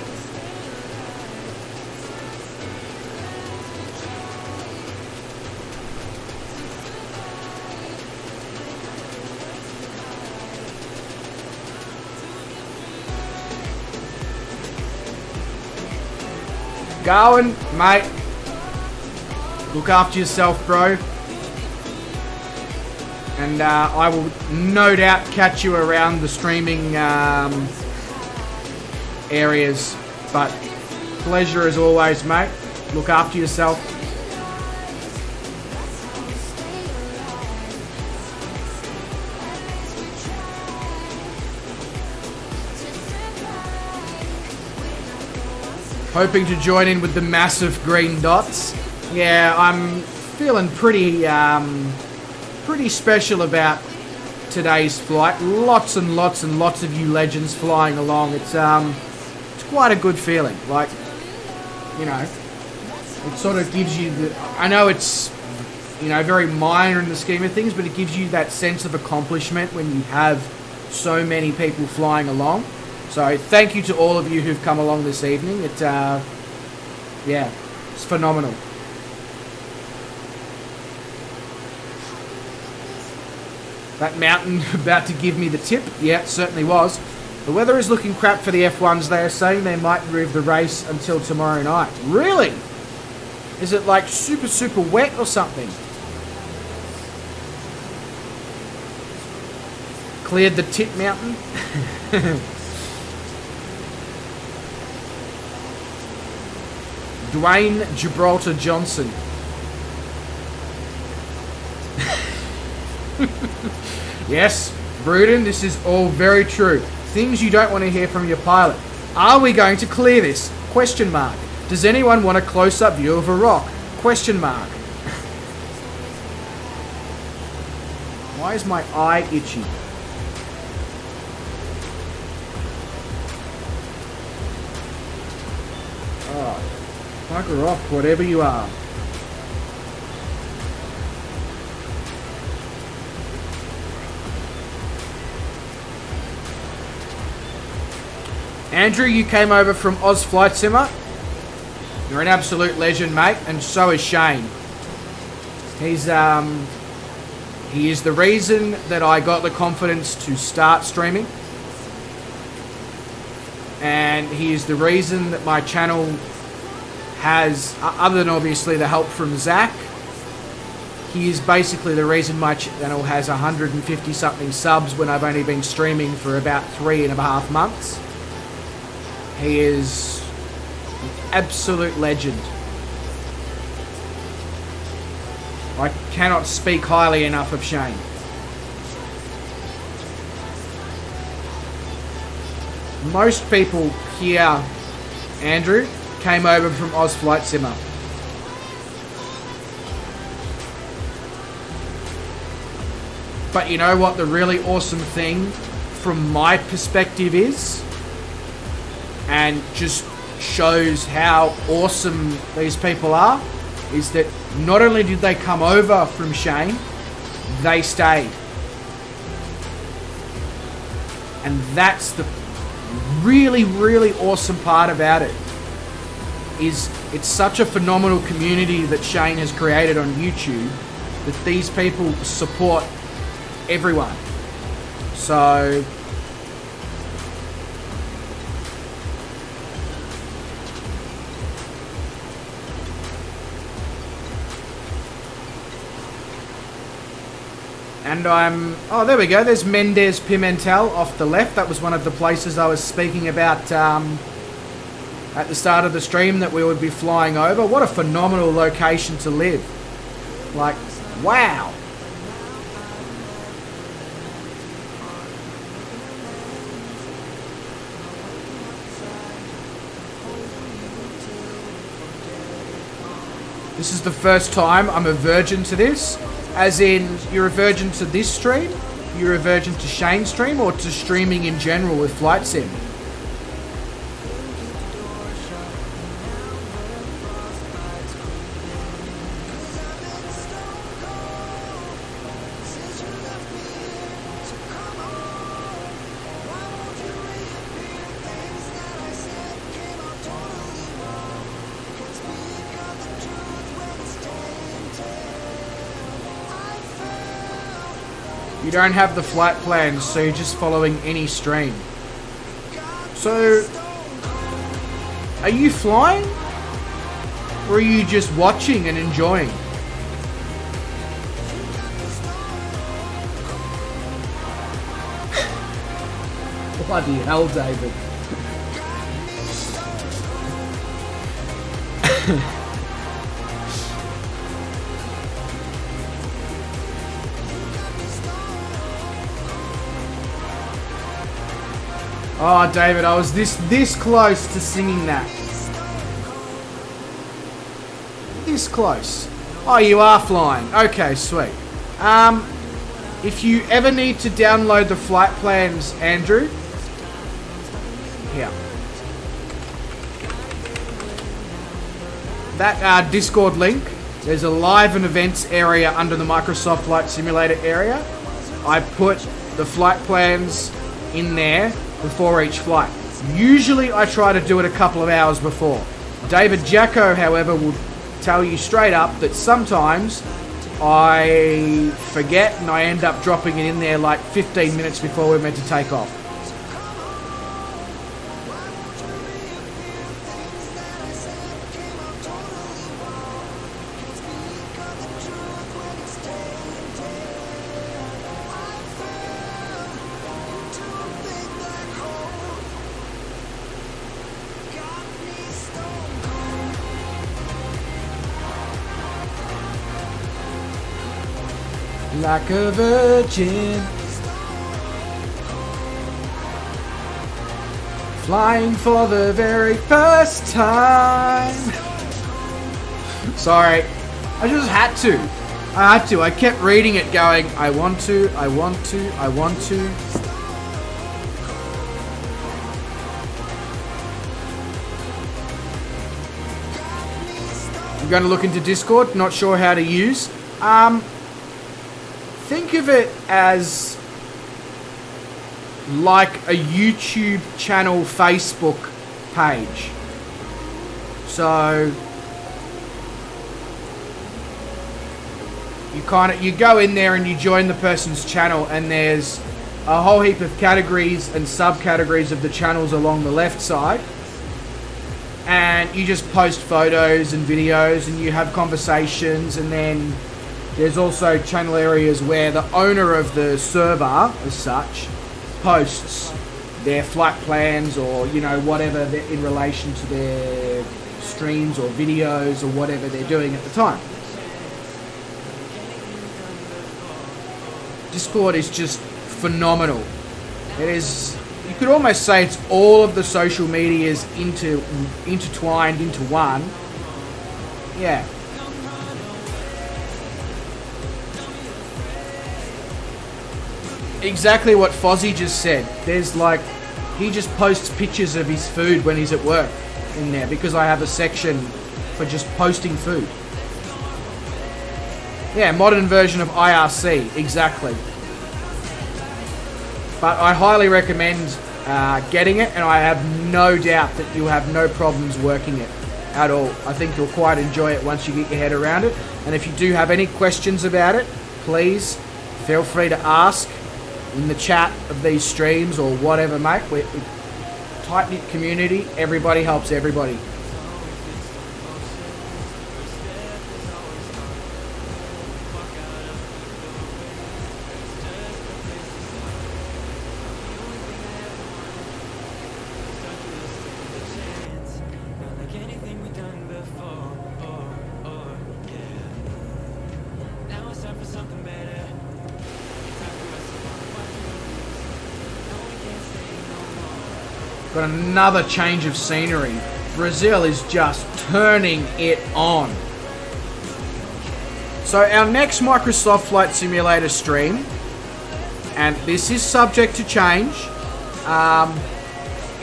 Speaker 2: Going, mate. Look after yourself, bro. And I will no doubt catch you around the streaming areas. But pleasure as always, mate. Look after yourself. Hoping to join in with the massive green dots. Yeah, I'm feeling pretty special about today's flight. Lots and lots and lots of you legends flying along. It's quite a good feeling. Like, you know, it sort of gives you the... I know it's, you know, very minor in the scheme of things, but it gives you that sense of accomplishment when you have so many people flying along. So thank you to all of you who've come along this evening. It, yeah, it's phenomenal. That mountain about to give me the tip? Yeah, it certainly was. The weather is looking crap for the F1s. They are saying they might move the race until tomorrow night. Really? Is it like super, super wet or something? Cleared the tip mountain? Dwayne Gibraltar Johnson. Yes, Bruden, this is all very true. Things you don't want to hear from your pilot. Are we going to clear this? Question mark. Does anyone want a close-up view of a rock? Question mark. Why is my eye itchy? Oh, bugger off, whatever you are. Andrew, you came over from Oz Flight Simmer. You're an absolute legend, mate, and so is Shane. He is the reason that I got the confidence to start streaming. And he is the reason that my channel has, other than obviously the help from Zach, he is basically the reason my channel has 150 something subs when I've only been streaming for about 3.5 months. He is an absolute legend. I cannot speak highly enough of Shane. most people here, Andrew, came over from Oz Flight Simmer. But you know what the really awesome thing from my perspective is? And just shows how awesome these people are, is that not only did they come over from Shane, they stayed. And that's the really, really awesome part about it, is it's such a phenomenal community that Shane has created on YouTube that these people support everyone. So and oh, there we go, there's Mendez Pimentel off the left. That was one of the places I was speaking about at the start of the stream that we would be flying over. What a phenomenal location to live. Like, wow. This is the first time I'm a virgin to this. As in, you're a virgin to this stream, you're a virgin to Shane's stream, or to streaming in general with Flight Sim? You don't have the flight plans, so you're just following any stream. So, are you flying? Or are you just watching and enjoying? Bloody hell, David. Oh, David, I was this close to singing that. This close. Oh, you are flying. Okay, sweet. If you ever need to download the flight plans, Andrew, here. That Discord link, there's a live and events area under the Microsoft Flight Simulator area. I put the flight plans in there before each flight. Usually I try to do it a couple of hours before. David Jacko, however, will tell you straight up that sometimes I forget and I end up dropping it in there like 15 minutes before we're meant to take off. Like a virgin, flying for the very first time. Sorry, I just had to. I kept reading it going, I want to. I'm going to look into Discord, not sure how to use. Think of it as like a YouTube channel Facebook page. So you go in there and you join the person's channel, and there's a whole heap of categories and subcategories of the channels along the left side. And you just post photos and videos and you have conversations, and then there's also channel areas where the owner of the server, as such, posts their flight plans or, you know, whatever in relation to their streams or videos or whatever they're doing at the time. Discord is just phenomenal. It is you could almost say it's all of the social medias intertwined into one. Yeah. Exactly what Fozzie just said. There's like, he just posts pictures of his food when he's at work in there because I have a section for just posting food. Yeah, modern version of IRC, exactly. But I highly recommend getting it, and I have no doubt that you'll have no problems working it at all. I think you'll quite enjoy it once you get your head around it. And if you do have any questions about it, please feel free to ask in the chat of these streams or whatever, mate. We're a tight-knit community. Everybody helps everybody. Got another change of scenery. Brazil is just turning it on. So our next Microsoft Flight Simulator stream, and this is subject to change,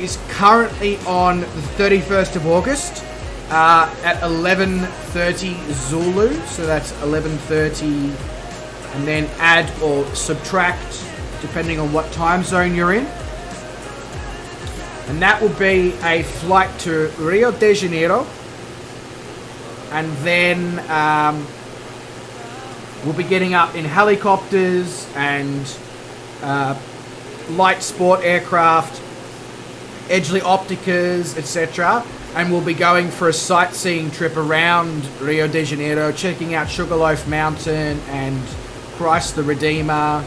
Speaker 2: is currently on the 31st of August at 11:30 Zulu. So that's 11:30, and then add or subtract depending on what time zone you're in. And that will be a flight to Rio de Janeiro. And then we'll be getting up in helicopters and light sport aircraft, Edgeley Opticas, etc. And we'll be going for a sightseeing trip around Rio de Janeiro, checking out Sugarloaf Mountain and Christ the Redeemer.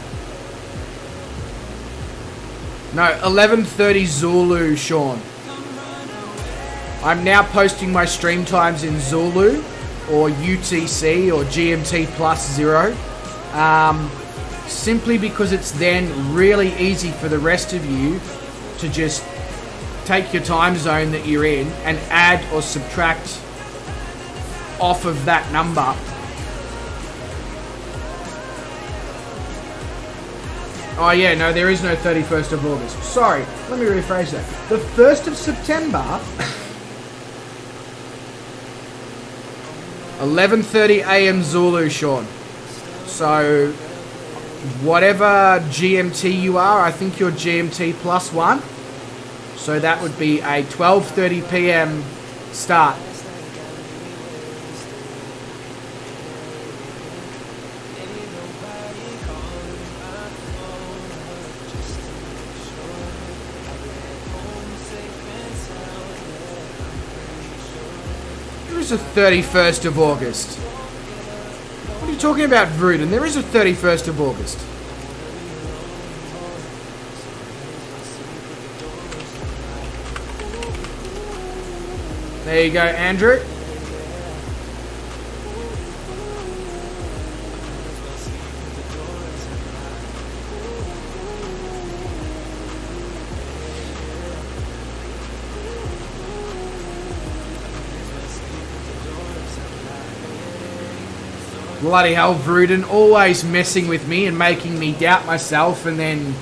Speaker 2: No, 11:30 Zulu, Sean. I'm now posting my stream times in Zulu or UTC or GMT plus 0. Simply because it's then really easy for the rest of you to just take your time zone that you're in and add or subtract off of that number. Oh yeah, no, there is no 31st of August. Sorry, let me rephrase that. The 1st of September, 11:30 AM Zulu, Sean. So, whatever GMT you are, I think you're GMT plus 1. So that would be a 12:30 PM start. There is a 31st of August. What are you talking about, Vruden? There is a 31st of August. There you go, Andrew. Bloody hell, Vruden, always messing with me and making me doubt myself and then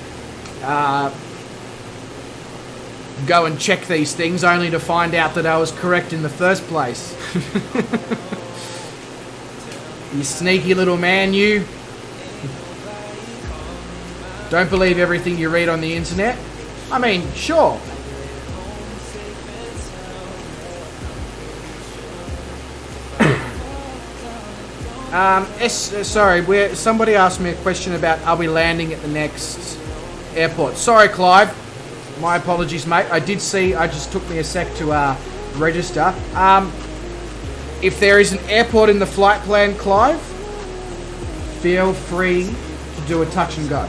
Speaker 2: go and check these things only to find out that I was correct in the first place. You sneaky little man, you. Don't believe everything you read on the internet? I mean, sure. Sorry, somebody asked me a question about are we landing at the next airport. Sorry, Clive. My apologies, mate. I just took me a sec to register. If there is an airport in the flight plan, Clive, feel free to do a touch and go.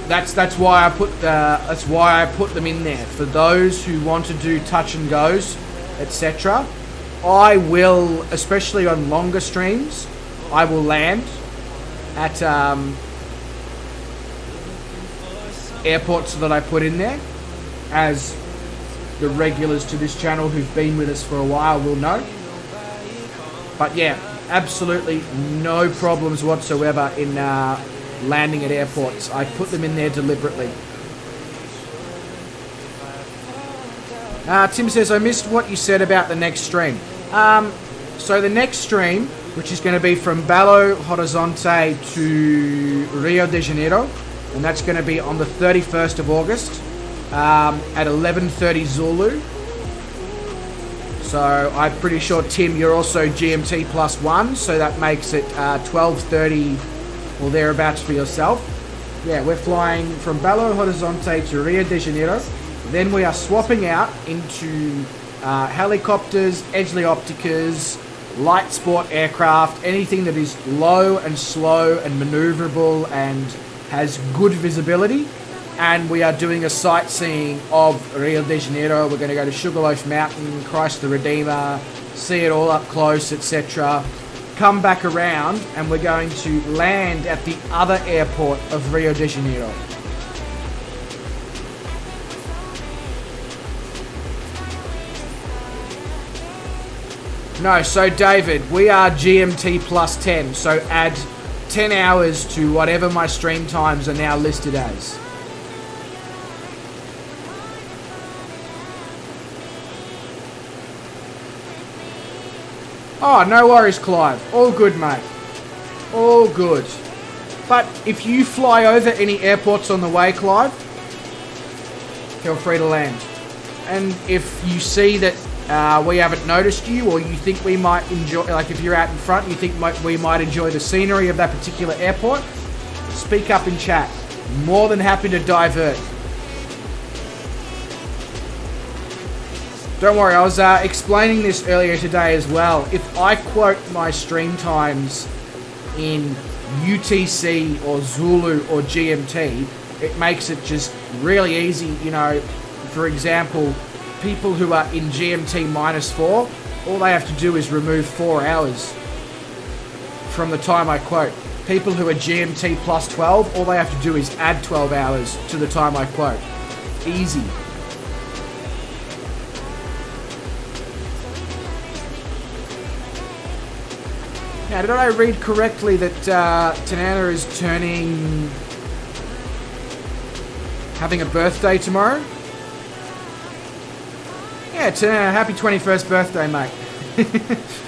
Speaker 2: That's why I put them in there for those who want to do touch and goes, etc. I will, especially on longer streams, I will land at airports that I put in there, as the regulars to this channel who've been with us for a while will know. But yeah, absolutely no problems whatsoever in landing at airports. I put them in there deliberately. Tim says, I missed what you said about the next stream. So the next stream, which is going to be from Belo Horizonte to Rio de Janeiro, and that's going to be on the 31st of August at 11:30 Zulu. So I'm pretty sure, Tim, you're also GMT +1, so that makes it 12:30 or thereabouts for yourself. Yeah, we're flying from Belo Horizonte to Rio de Janeiro. Then we are swapping out into helicopters, Edgeley-Opticas, light sport aircraft, anything that is low and slow and maneuverable and has good visibility. And we are doing a sightseeing of Rio de Janeiro. We're going to go to Sugarloaf Mountain, Christ the Redeemer, see it all up close, etc. Come back around and we're going to land at the other airport of Rio de Janeiro. No, so David, we are GMT +10, so add 10 hours to whatever my stream times are now listed as. Oh, no worries, Clive. All good, mate. All good. But if you fly over any airports on the way, Clive, feel free to land. And if you see that we haven't noticed you, or you think we might enjoy, like if you're out in front, you think we might enjoy the scenery of that particular airport, speak up in chat. More than happy to divert. Don't worry, I was explaining this earlier today as well. If I quote my stream times in UTC or Zulu or GMT, it makes it just really easy. You know, for example, people who are in GMT -4, all they have to do is remove 4 hours from the time I quote. People who are GMT +12, all they have to do is add 12 hours to the time I quote. Easy. Now, did I read correctly that Tanana is having a birthday tomorrow? Yeah, Tanana, happy 21st birthday, mate.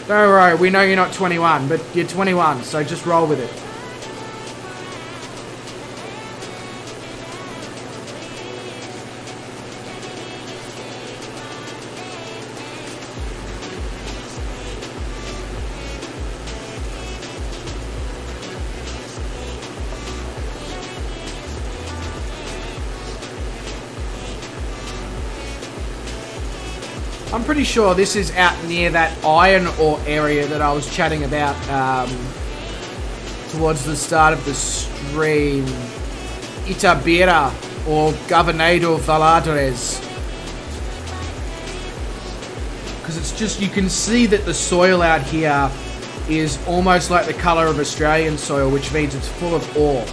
Speaker 2: Don't worry, we know you're not 21, but you're 21, so just roll with it. I'm pretty sure this is out near that iron ore area that I was chatting about towards the start of the stream. Itabira or Governador Valadares. Because it's just, you can see that the soil out here is almost like the colour of Australian soil, which means it's full of ore.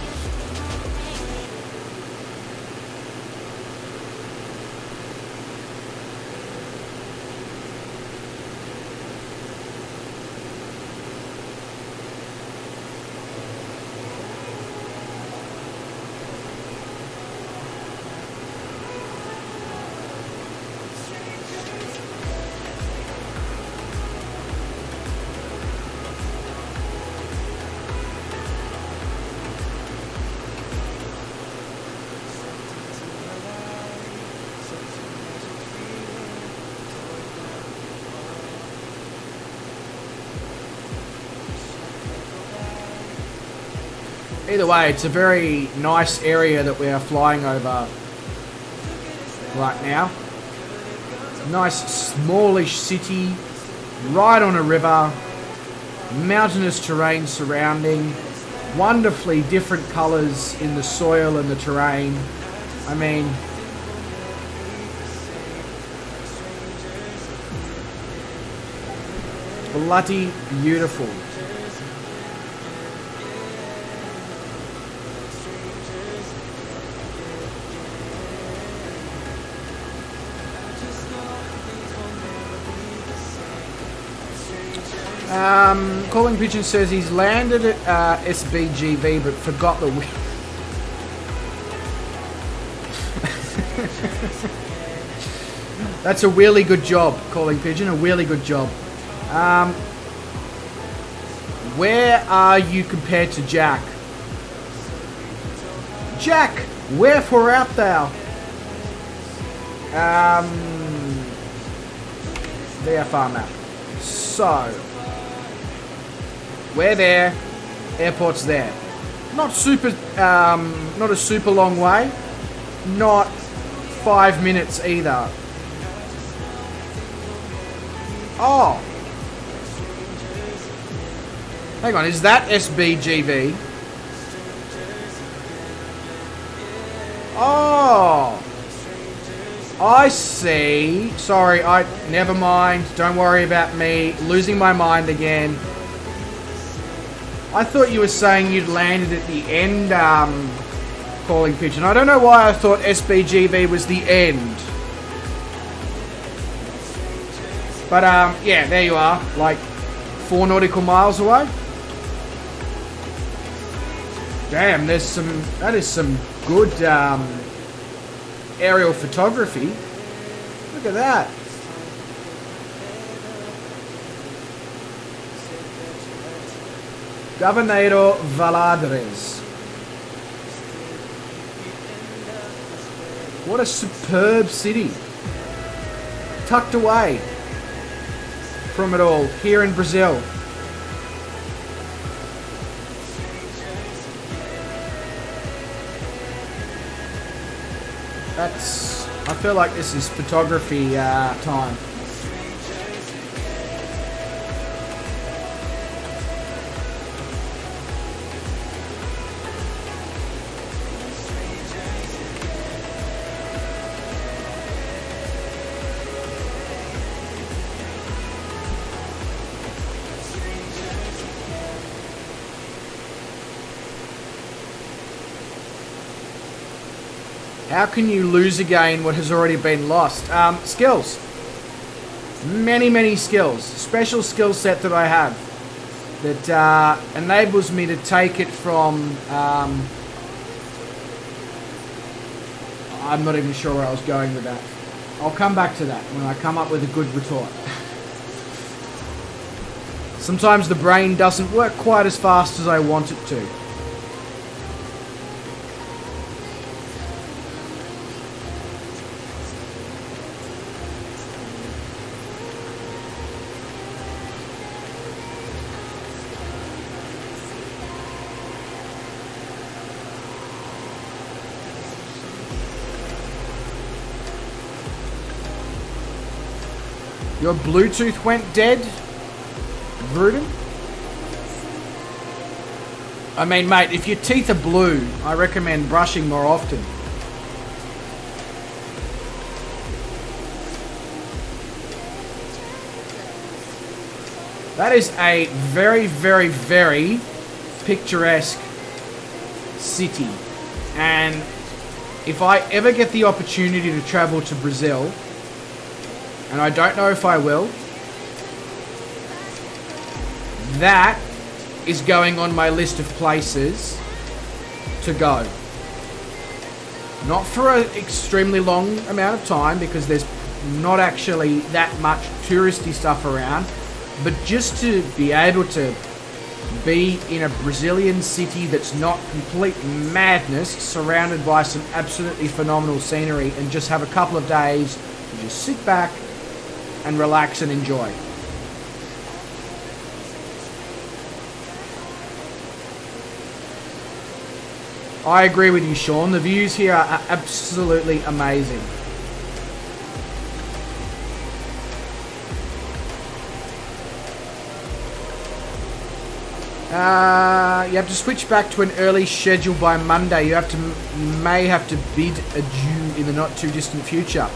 Speaker 2: Either way, it's a very nice area that we are flying over right now. Nice smallish city, right on a river, mountainous terrain surrounding, wonderfully different colours in the soil and the terrain. I mean, bloody beautiful. Calling Pigeon says he's landed at SBGV but forgot the wheel. That's a really good job, Calling Pigeon, a really good job. Where are you compared to Jack? Jack, wherefore art thou? VFR map. So, we're there, airport's there. Not super, not a super long way. Not 5 minutes either. Oh. Hang on, is that SBGV? Oh. I see. Sorry, never mind. Don't worry about me losing my mind again. I thought you were saying you'd landed at the end, Calling Pigeon. I don't know why I thought SBGV was the end. But, yeah, there you are. Like, 4 nautical miles away. Damn, that is some good, aerial photography. Look at that. Governador Valadres. What a superb city. Tucked away from it all here in Brazil. I feel like this is photography time. How can you lose again what has already been lost? Skills. Many skills. Special skill set that I have that enables me to take it from... I'm not even sure where I was going with that. I'll come back to that when I come up with a good retort. Sometimes the brain doesn't work quite as fast as I want it to. Your Bluetooth went dead, Rudin? I mean, mate, if your teeth are blue, I recommend brushing more often. That is a very picturesque city. And if I ever get the opportunity to travel to Brazil, and I don't know if I will, that is going on my list of places to go. Not for an extremely long amount of time, because there's not actually that much touristy stuff around, but just to be able to be in a Brazilian city that's not complete madness, surrounded by some absolutely phenomenal scenery, and just have a couple of days to just sit back and relax and enjoy. I agree with you, Sean. The views here are absolutely amazing. You have to switch back to an early schedule by Monday. You may have to bid adieu in the not too distant future.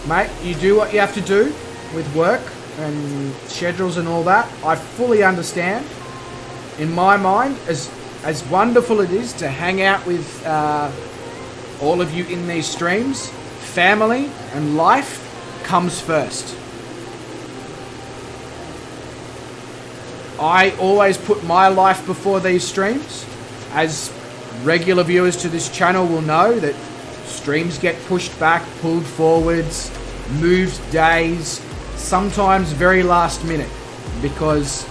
Speaker 2: Mate, you do what you have to do with work and schedules and all that. I fully understand. In my mind, as wonderful it is to hang out with all of you in these streams, family and life comes first. I always put my life before these streams. As regular viewers to this channel will know that streams get pushed back, pulled forwards, moved days, sometimes very last minute, because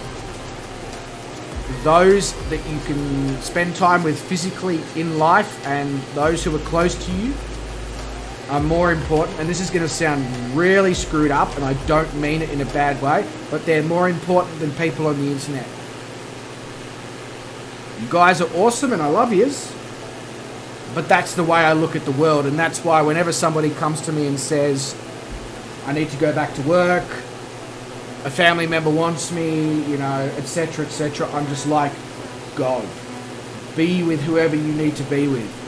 Speaker 2: those that you can spend time with physically in life and those who are close to you are more important. And this is going to sound really screwed up, and I don't mean it in a bad way, but they're more important than people on the internet. You guys are awesome and I love yous, but that's the way I look at the world. And that's why whenever somebody comes to me and says, I need to go back to work, a family member wants me, you know, etc., etc., I'm just like, go. Be with whoever you need to be with.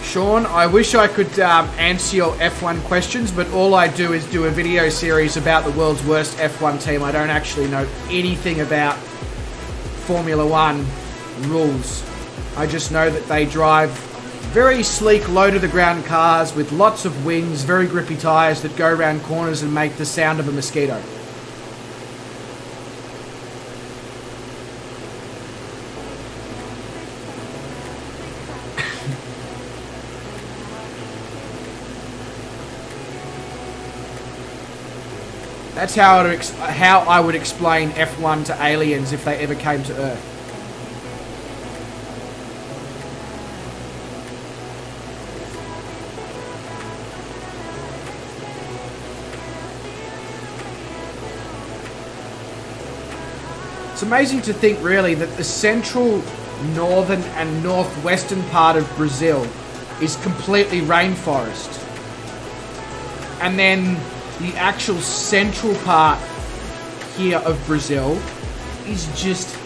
Speaker 2: Sean, I wish I could answer your F1 questions, but all I do is do a video series about the world's worst F1 team. I don't actually know anything about Formula One rules. I just know that they drive very sleek, low-to-the-ground cars with lots of wings, very grippy tyres that go around corners and make the sound of a mosquito. That's how I would explain F1 to aliens if they ever came to Earth. It's amazing to think, really, that the central, northern and northwestern part of Brazil is completely rainforest. And then the actual central part here of Brazil is just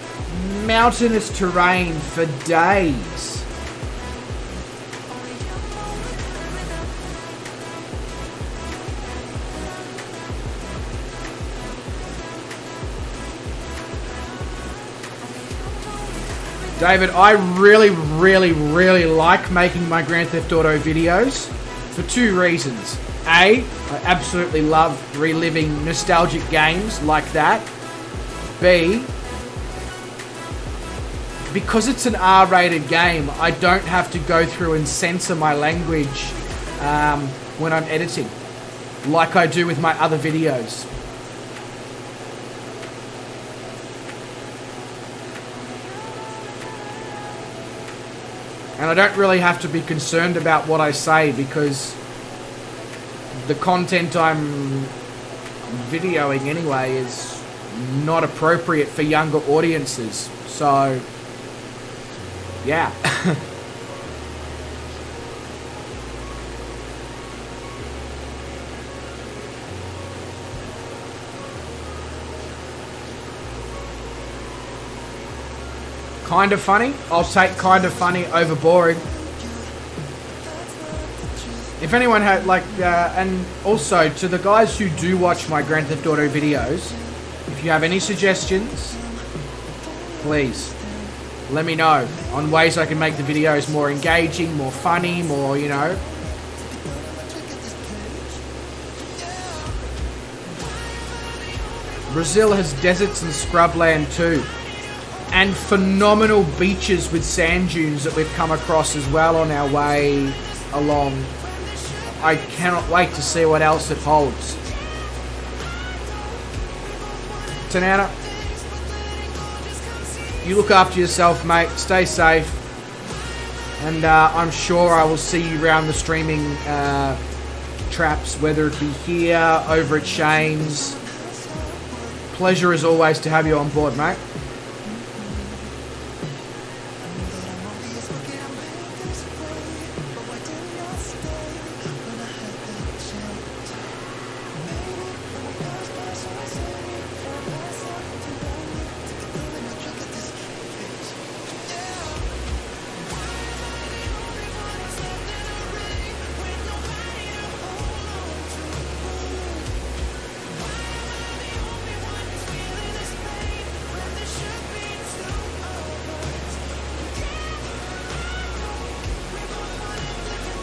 Speaker 2: mountainous terrain for days. David, I really like making my Grand Theft Auto videos for two reasons. A, I absolutely love reliving nostalgic games like that. B, because it's an R-rated game, I don't have to go through and censor my language when I'm editing, like I do with my other videos. And I don't really have to be concerned about what I say, because the content I'm videoing anyway is not appropriate for younger audiences. So, yeah. Kind of funny? I'll take kind of funny over boring. If anyone had, like, and also to the guys who do watch my Grand Theft Auto videos, if you have any suggestions, please let me know on ways I can make the videos more engaging, more funny, more, you know. Brazil has deserts and scrubland too, and phenomenal beaches with sand dunes that we've come across as well on our way along. I cannot wait to see what else it holds. Tanana, you look after yourself, mate. Stay safe. And I'm sure I will see you around the streaming traps, whether it be here, over at Shane's. Pleasure as always to have you on board, mate.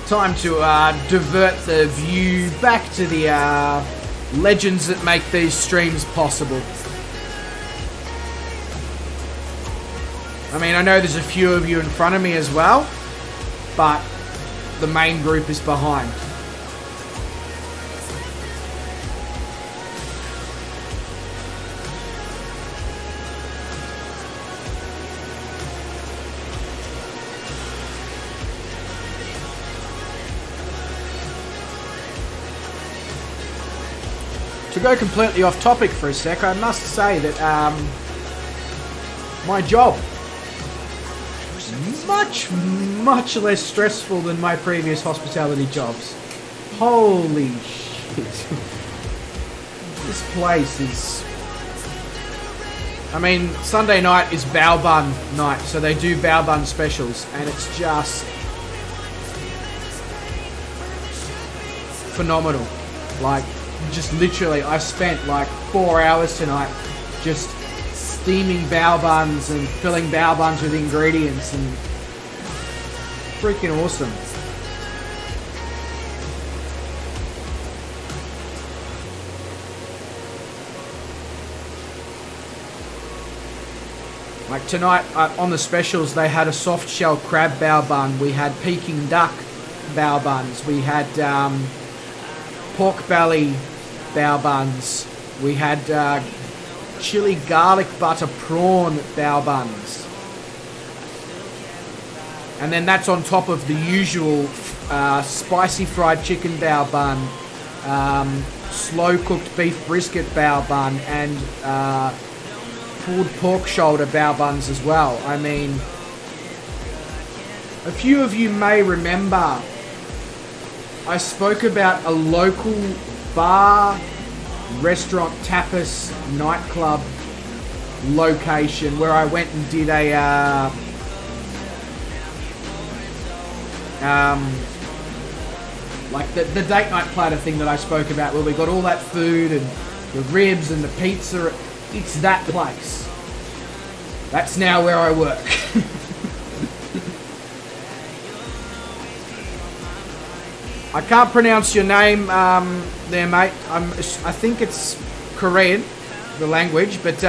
Speaker 2: time to divert the view back to the legends that make these streams possible. I mean, I know there's a few of you in front of me as well, but the main group is behind. To go completely off topic for a sec, I must say that my job much less stressful than my previous hospitality jobs. Holy shit. This place is... I mean, Sunday night is bao bun night, so they do bao bun specials, and it's just phenomenal. Like, just literally, I spent like 4 hours tonight just steaming bao buns and filling bao buns with ingredients, and freaking awesome. Like tonight on the specials, they had a soft shell crab bao bun, we had Peking duck bao buns, we had pork belly bao buns, we had chili garlic butter prawn bao buns, and then that's on top of the usual spicy fried chicken bao bun, slow cooked beef brisket bao bun, and pulled pork shoulder bao buns as well. I mean, a few of you may remember I spoke about a local bar, restaurant, tapas, nightclub location where I went and did a like the date night platter thing that I spoke about, where we got all that food and the ribs and the pizza. It's that place. That's now where I work. I can't pronounce your name there, mate. I think it's Korean, the language, but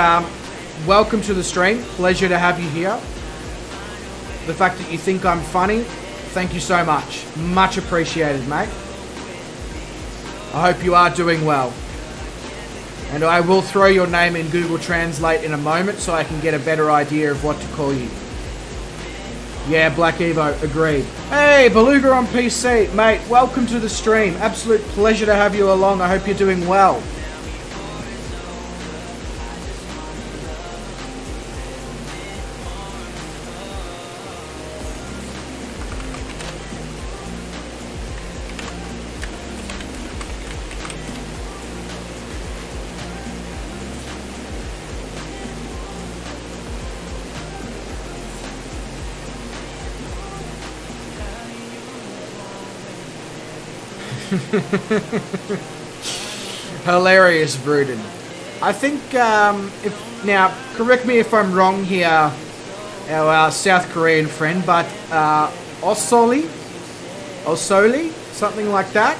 Speaker 2: welcome to the stream. Pleasure to have you here. The fact that you think I'm funny, thank you so much. Much appreciated, mate. I hope you are doing well. And I will throw your name in Google Translate in a moment so I can get a better idea of what to call you. Yeah, Black Evo, agreed. Hey, Beluga on PC. Mate, welcome to the stream. Absolute pleasure to have you along. I hope you're doing well. Hilarious, Bruden. I think, now, correct me if I'm wrong here, our South Korean friend, but Osoli, something like that.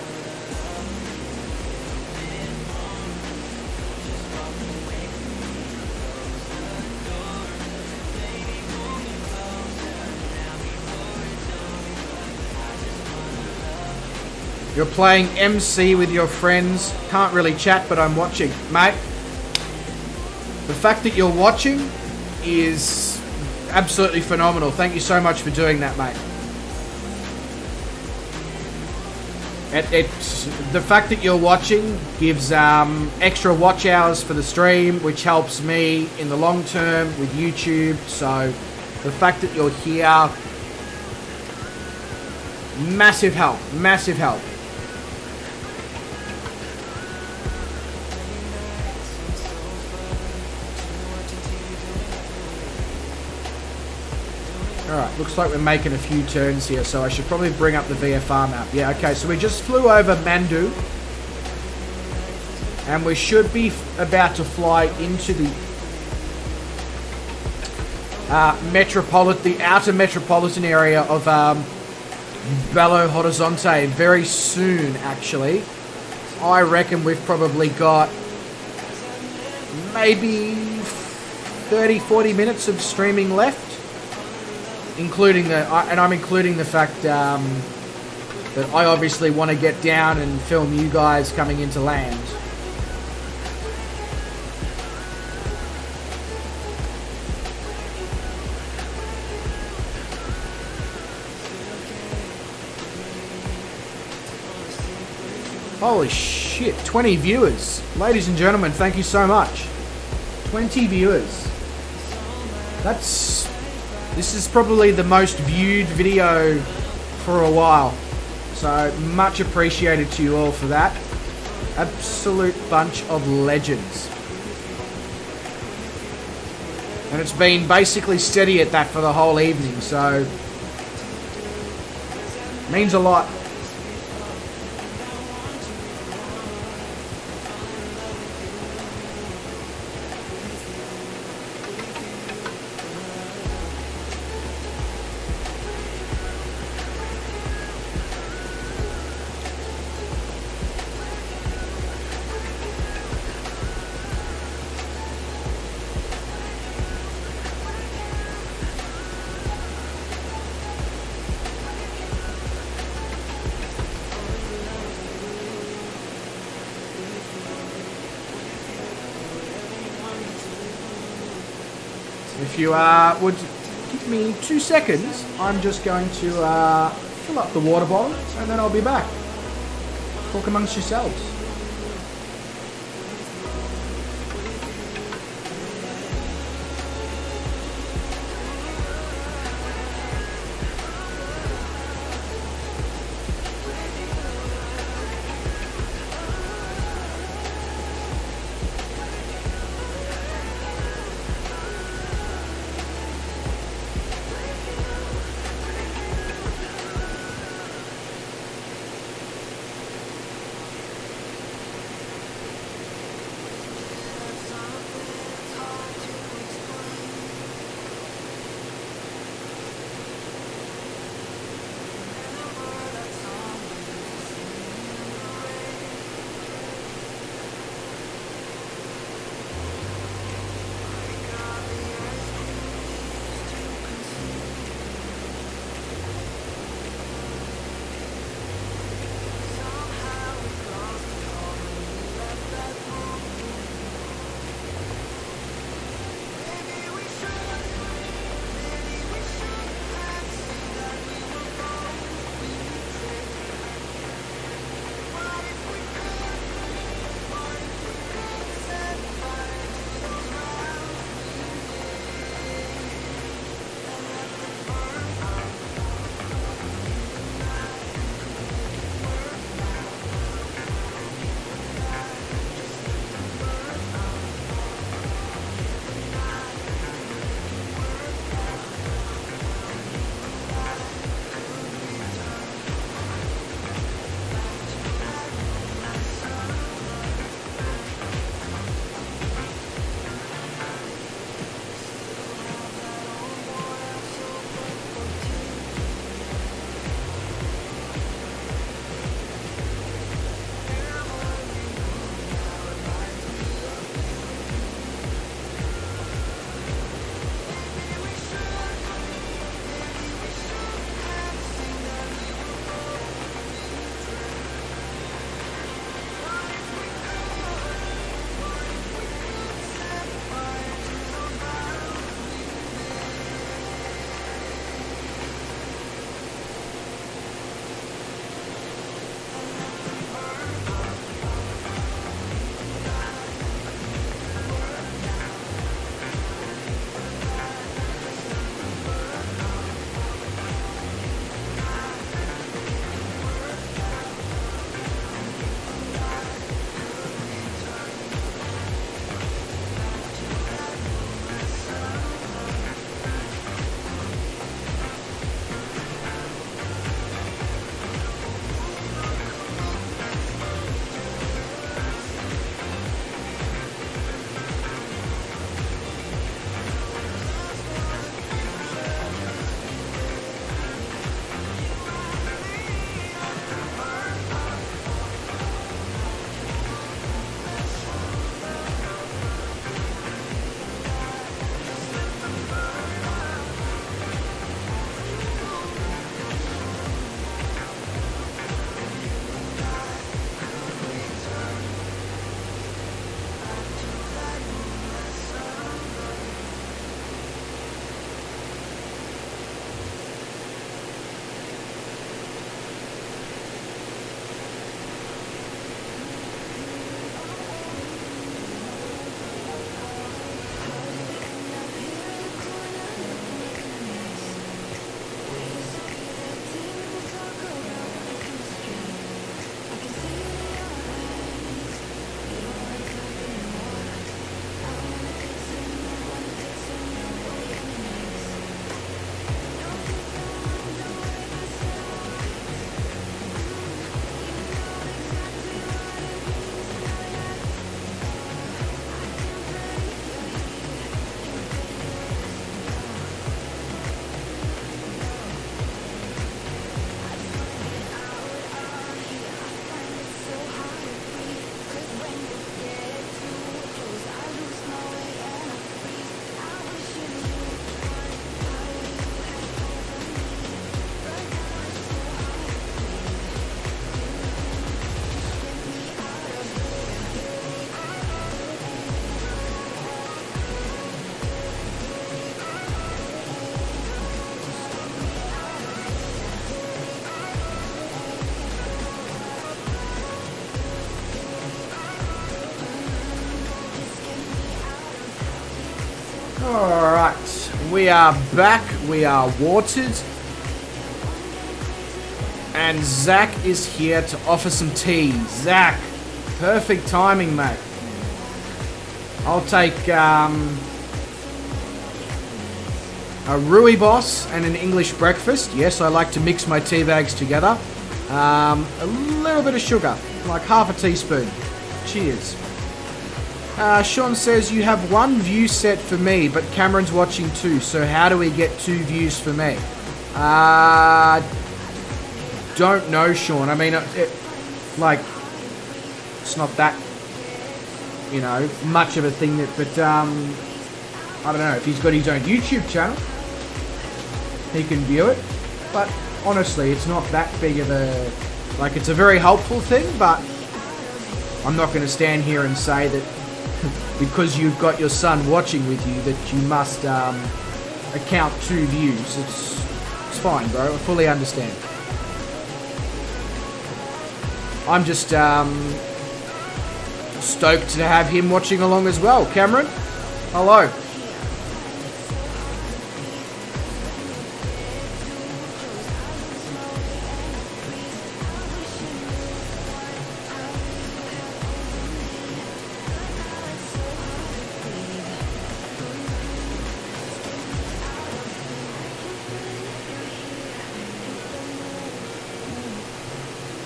Speaker 2: You're playing MC with your friends. Can't really chat, but I'm watching. Mate, the fact that you're watching is absolutely phenomenal. Thank you so much for doing that, mate. The fact that you're watching gives extra watch hours for the stream, which helps me in the long term with YouTube. So the fact that you're here, massive help, massive help. Alright, looks like we're making a few turns here, so I should probably bring up the VFR map. Yeah, okay, so we just flew over MANDU, and we should be about to fly into the outer metropolitan area of Belo Horizonte very soon, actually. I reckon we've probably got maybe 30-40 minutes of streaming left, including I'm including the fact that I obviously want to get down and film you guys coming into land. Holy shit, 20 viewers. Ladies and gentlemen, thank you so much. 20 viewers. This is probably the most viewed video for a while. So much appreciated to you all for that. Absolute bunch of legends. And it's been basically steady at that for the whole evening, so means a lot. If you would give me 2 seconds, I'm just going to fill up the water bottle and then I'll be back. Talk amongst yourselves. Alright, we are back, we are watered, and Zach is here to offer some tea. Zach, perfect timing, mate. I'll take a rooibos and an English breakfast. Yes, I like to mix my tea bags together. A little bit of sugar, like half a teaspoon. Cheers. Sean says, you have one view set for me, but Cameron's watching too, so how do we get 2 views for me? Don't know, Sean. I mean, it's not that, you know, much of a thing that, but, I don't know, if he's got his own YouTube channel, he can view it, but honestly, it's not that big of a, like, it's a very helpful thing, but I'm not going to stand here and say that because you've got your son watching with you that you must account 2 views. It's fine, bro. I fully understand. I'm just stoked to have him watching along as well. Cameron, hello.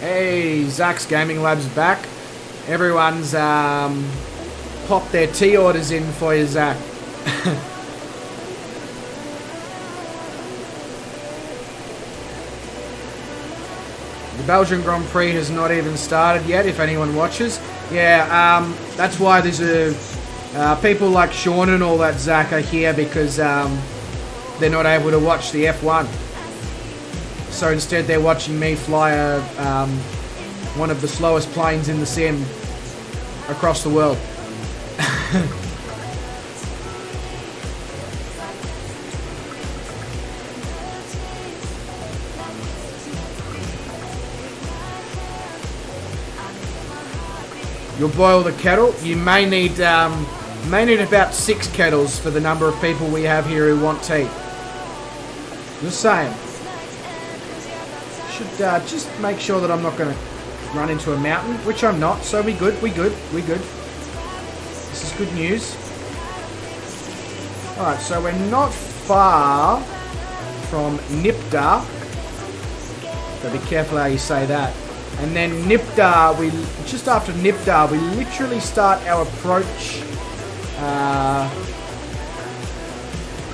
Speaker 2: Hey, Zach's Gaming Lab's back. Everyone's popped their tea orders in for you, Zach. The Belgian Grand Prix has not even started yet, if anyone watches. Yeah, that's why there's people like Sean and all that, Zach, are here because they're not able to watch the F1. So instead they're watching me fly one of the slowest planes in the sim across the world. You'll boil the kettle. You may need about 6 kettles for the number of people we have here who want tea. Just saying. Should just make sure that I'm not going to run into a mountain, which I'm not, so we good. This is good news. Alright, so we're not far from NIPDA. So be careful how you say that. And then NIPDA, just after NIPDA, we literally start our approach.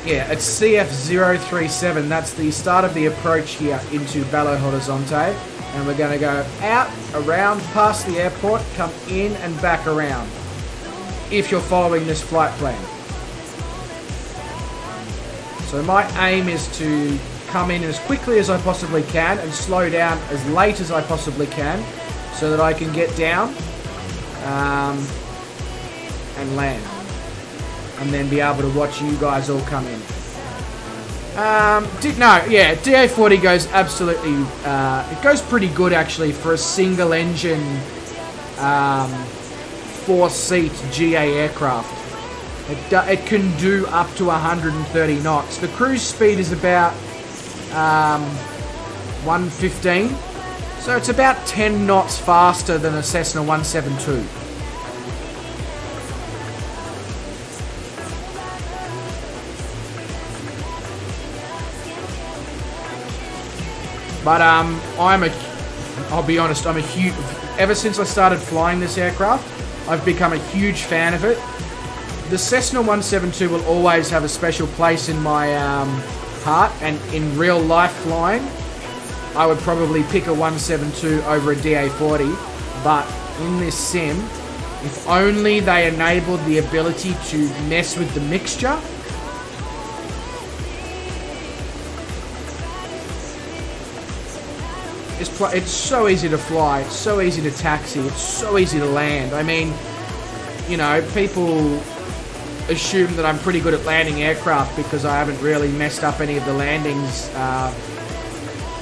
Speaker 2: Yeah, it's CF037. That's the start of the approach here into Belo Horizonte. And we're going to go out, around, past the airport, come in and back around. If you're following this flight plan. So my aim is to come in as quickly as I possibly can and slow down as late as I possibly can so that I can get down and land. And then be able to watch you guys all come in. DA40 goes absolutely, it goes pretty good actually for a single engine 4-seat GA aircraft. It can do up to 130 knots. The cruise speed is about 115, so it's about 10 knots faster than a Cessna 172. But I'll be honest, I'm a huge, ever since I started flying this aircraft, I've become a huge fan of it. The Cessna 172 will always have a special place in my heart, and in real life flying, I would probably pick a 172 over a DA40, but in this sim, if only they enabled the ability to mess with the mixture. It's so easy to fly, it's so easy to taxi, it's so easy to land. I mean, you know, people assume that I'm pretty good at landing aircraft because I haven't really messed up any of the landings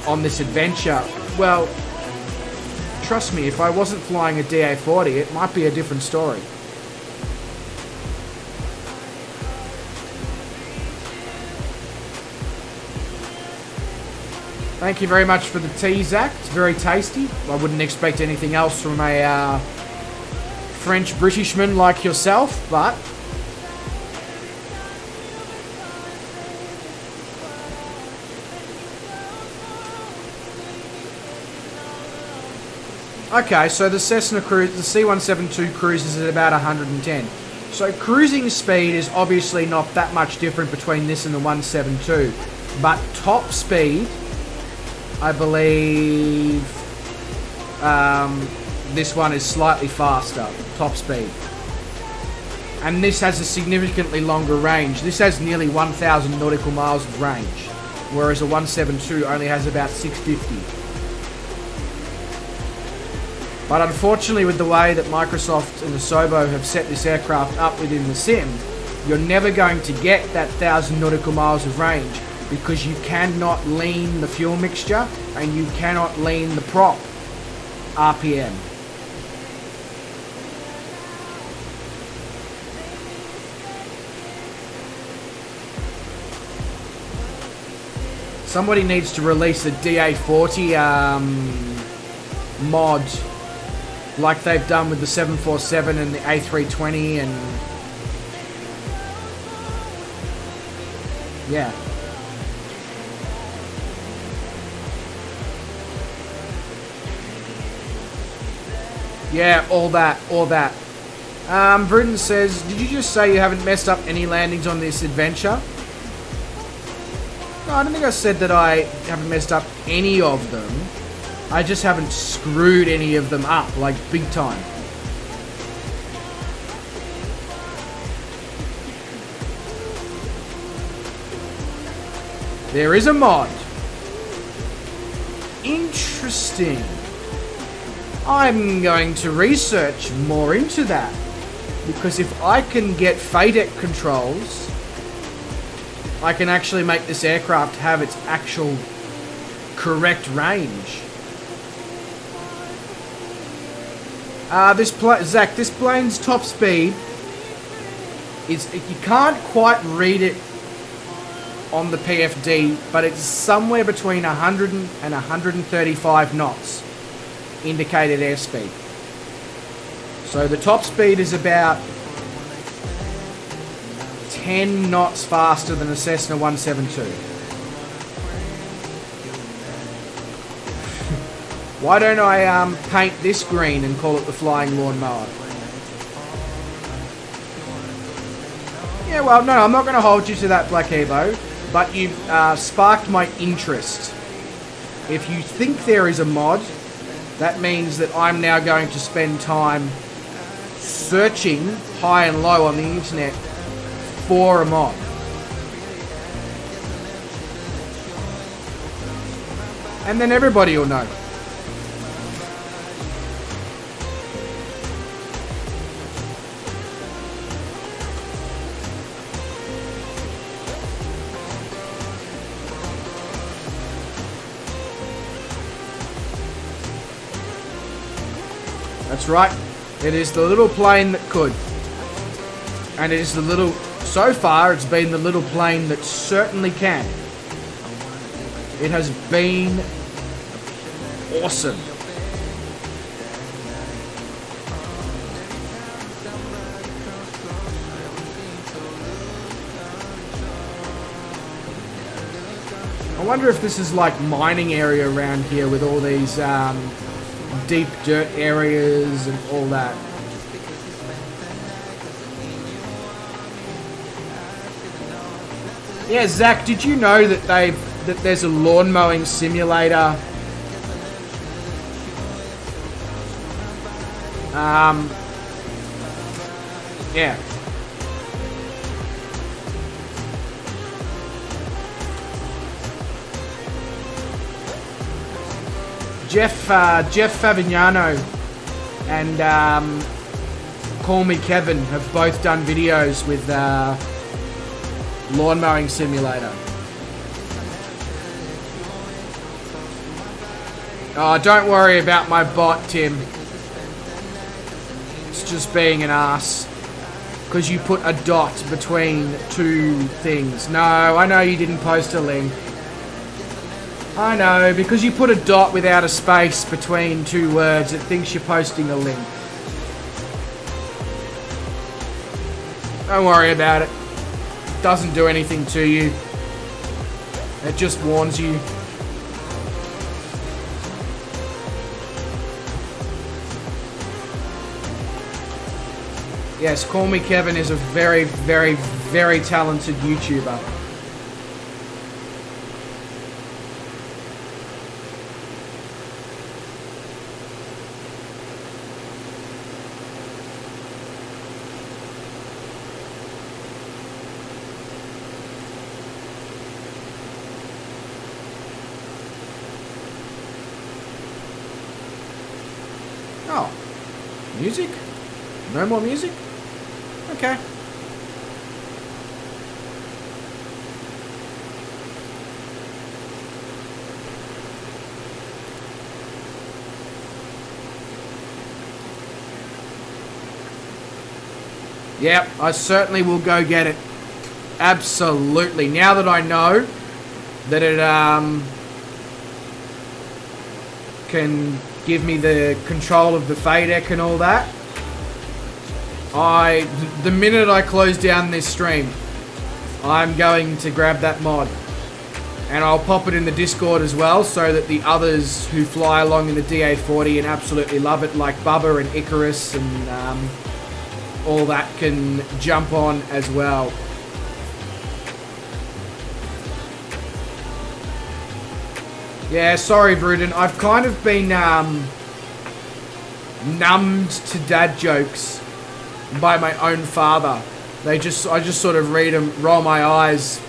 Speaker 2: on this adventure. Well, trust me, if I wasn't flying a DA40, it might be a different story. Thank you very much for the tea, Zach. It's very tasty. I wouldn't expect anything else from a French Britishman like yourself, but... Okay, so the Cessna cruise, the C-172 cruises at about 110. So cruising speed is obviously not that much different between this and the 172. But top speed, I believe this one is slightly faster, top speed. And this has a significantly longer range. This has nearly 1,000 nautical miles of range, whereas a 172 only has about 650. But unfortunately, with the way that Microsoft and Asobo have set this aircraft up within the sim, you're never going to get that 1,000 nautical miles of range because you cannot lean the fuel mixture and you cannot lean the prop RPM. Somebody needs to release a DA40 mod like they've done with the 747 and the A320 and... yeah. Yeah, all that. Bruton says, did you just say you haven't messed up any landings on this adventure? No, I don't think I said that I haven't messed up any of them. I just haven't screwed any of them up, like, big time. There is a mod. Interesting. I'm going to research more into that. Because if I can get FADEC controls, I can actually make this aircraft have its actual correct range. Zach, this plane's top speed is, you can't quite read it on the PFD, but it's somewhere between 100 and 135 knots indicated airspeed. So the top speed is about 10 knots faster than a Cessna 172. Why don't I paint this green and call it the flying lawnmower? Yeah, well, no, I'm not going to hold you to that, Black Evo, but you've sparked my interest. If you think there is a mod, that means that I'm now going to spend time searching high and low on the internet for a mod. And then everybody will know. That's right. It is the little plane that could. And it is the little... so far, it's been the little plane that certainly can. It has been awesome. I wonder if this is like mining area around here with all these deep dirt areas and all that. Yeah, Zach, did you know that there's a lawn mowing simulator? Yeah. Jeff Favignano and Call Me Kevin have both done videos with lawn mowing simulator. Oh, don't worry about my bot, Tim. It's just being an ass. Because you put a dot between two things. No, I know you didn't post a link. I know, because you put a dot without a space between two words, it thinks you're posting a link. Don't worry about it. It doesn't do anything to you. It just warns you. Yes, Call Me Kevin is a very, very, very talented YouTuber. Oh, music? No more music? Okay. Yep, I certainly will go get it. Absolutely. Now that I know that it can give me the control of the FADEC and all that, the minute I close down this stream, I'm going to grab that mod. And I'll pop it in the Discord as well, so that the others who fly along in the DA40 and absolutely love it, like Bubba and Icarus and all that, can jump on as well. Yeah, sorry, Vruden. I've kind of been numbed to dad jokes by my own father. I just sort of read them, roll my eyes,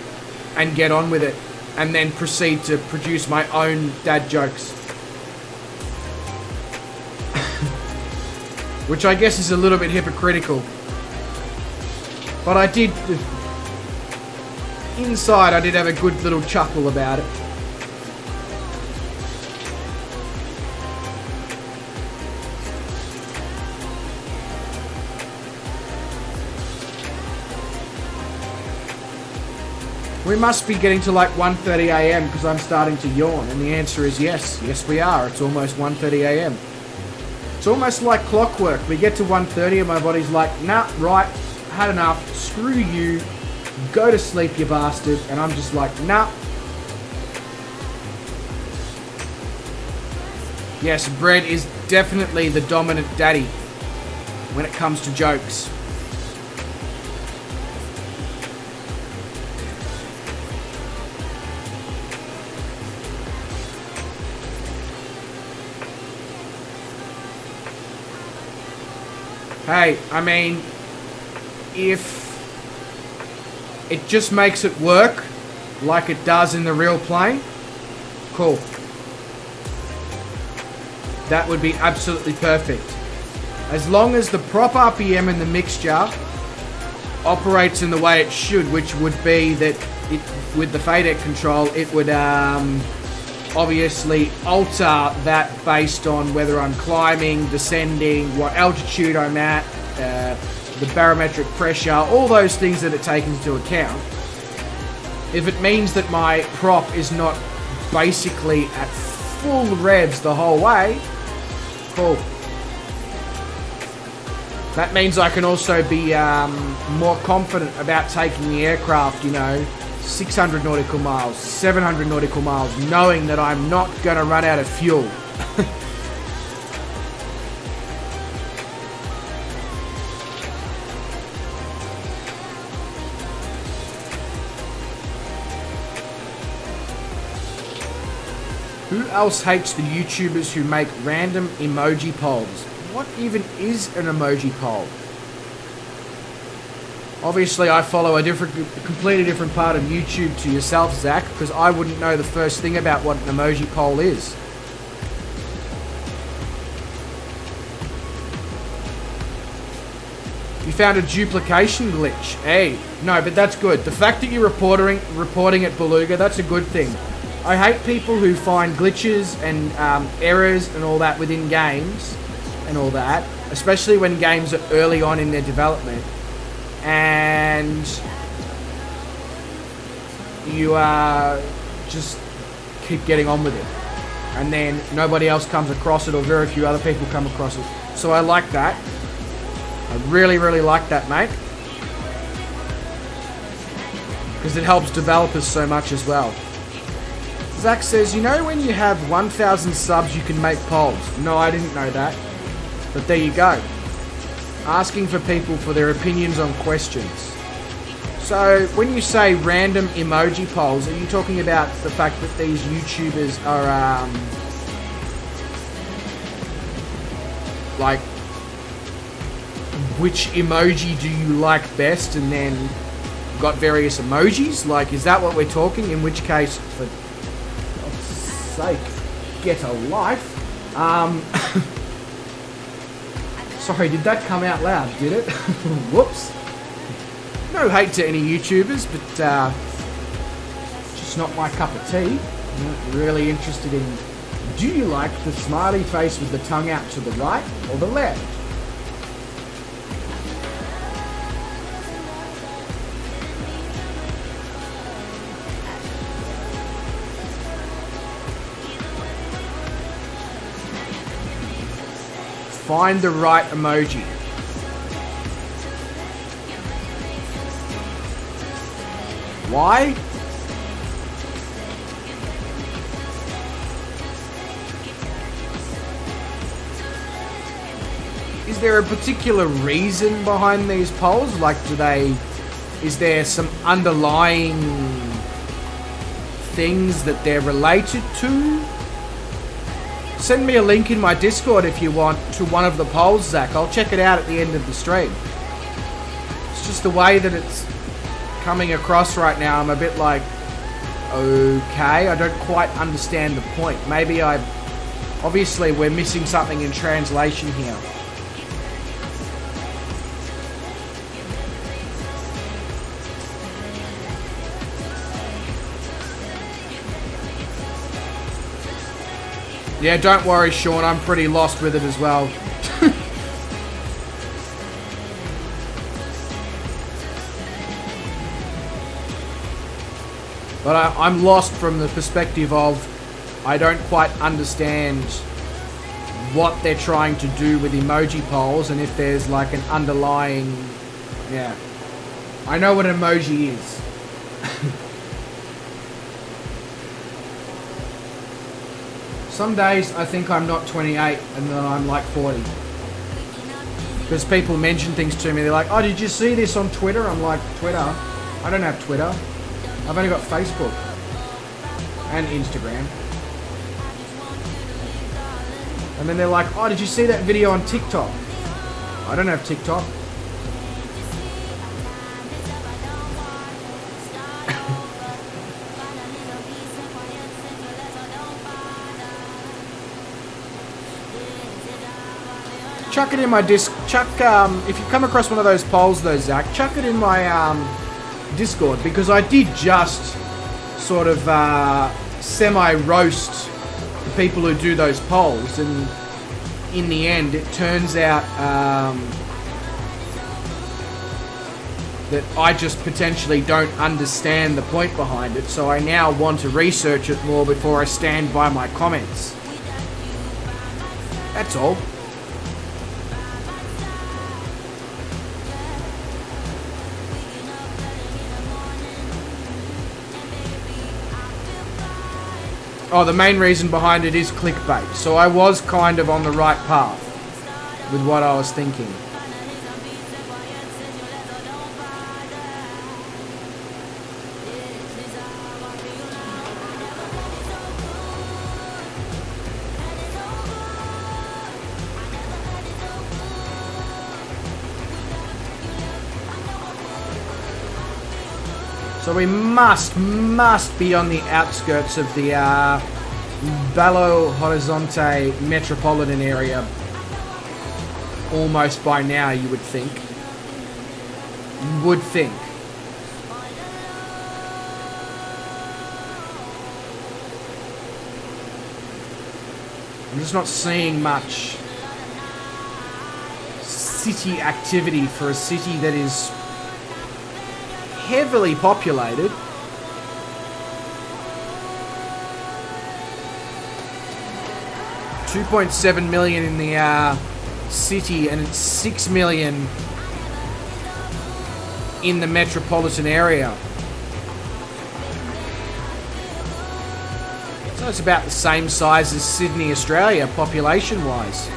Speaker 2: and get on with it, and then proceed to produce my own dad jokes. Which I guess is a little bit hypocritical. But I did... Inside, I did have a good little chuckle about it. We must be getting to like 1:30 AM because I'm starting to yawn, and the answer is yes. Yes, we are. It's almost 1:30 AM. It's almost like clockwork. We get to 1:30 and my body's like, nah, right, had enough, screw you, go to sleep, you bastard. And I'm just like, nah. Yes, Bread is definitely the dominant daddy when it comes to jokes. Hey, I mean, if it just makes it work like it does in the real plane, cool. That would be absolutely perfect. As long as the prop RPM in the mixture operates in the way it should, which would be that with the FADEC control, it would obviously alter that based on whether I'm climbing, descending, what altitude I'm at, the barometric pressure, all those things that it takes into account. If it means that my prop is not basically at full revs the whole way, cool. That means I can also be more confident about taking the aircraft, you know, 600 nautical miles, 700 nautical miles, knowing that I'm not going to run out of fuel. Who else hates the YouTubers who make random emoji polls? What even is an emoji poll? Obviously, I follow a completely different part of YouTube to yourself, Zach, because I wouldn't know the first thing about what an emoji poll is. You found a duplication glitch. Hey, no, but that's good. The fact that you're reporting at Beluga, that's a good thing. I hate people who find glitches and errors and all that within games and all that, especially when games are early on in their development. And you just keep getting on with it. And then nobody else comes across it, or very few other people come across it. So I like that. I really, really like that, mate. Because it helps developers so much as well. Zach says, you know when you have 1,000 subs you can make polls? No, I didn't know that. But there you go. Asking for people for their opinions on questions. So, when you say random emoji polls, are you talking about the fact that these YouTubers are, like, which emoji do you like best, and then got various emojis? Like, is that what we're talking? In which case, for God's sake, get a life. Sorry, did that come out loud, did it? Whoops. No hate to any YouTubers, but just not my cup of tea. I'm not really interested in, do you like the smiley face with the tongue out to the right or the left? Find the right emoji. Why? Is there a particular reason behind these polls? Like, is there some underlying things that they're related to? Send me a link in my Discord if you want to one of the polls, Zach. I'll check it out at the end of the stream. It's just the way that it's coming across right now. I'm a bit like, okay, I don't quite understand the point. Maybe obviously we're missing something in translation here. Yeah, don't worry, Sean, I'm pretty lost with it as well. But I'm lost from the perspective of I don't quite understand what they're trying to do with emoji polls, and if there's like an underlying... Yeah. I know what an emoji is. Some days I think I'm not 28 and then I'm like 40. Because people mention things to me, they're like, oh, did you see this on Twitter? I'm like, Twitter? I don't have Twitter. I've only got Facebook and Instagram. And then they're like, oh, did you see that video on TikTok? I don't have TikTok. Chuck it in my if you come across one of those polls though, Zach, chuck it in my Discord, because I did just sort of semi-roast the people who do those polls, and in the end it turns out that I just potentially don't understand the point behind it, so I now want to research it more before I stand by my comments. That's all. Oh, the main reason behind it is clickbait. So I was kind of on the right path with what I was thinking. So we must be on the outskirts of the Belo Horizonte metropolitan area almost by now, you would think. I'm just not seeing much city activity for a city that is heavily populated. 2.7 million in the city, and it's 6 million in the metropolitan area. So it's about the same size as Sydney, Australia, population-wise.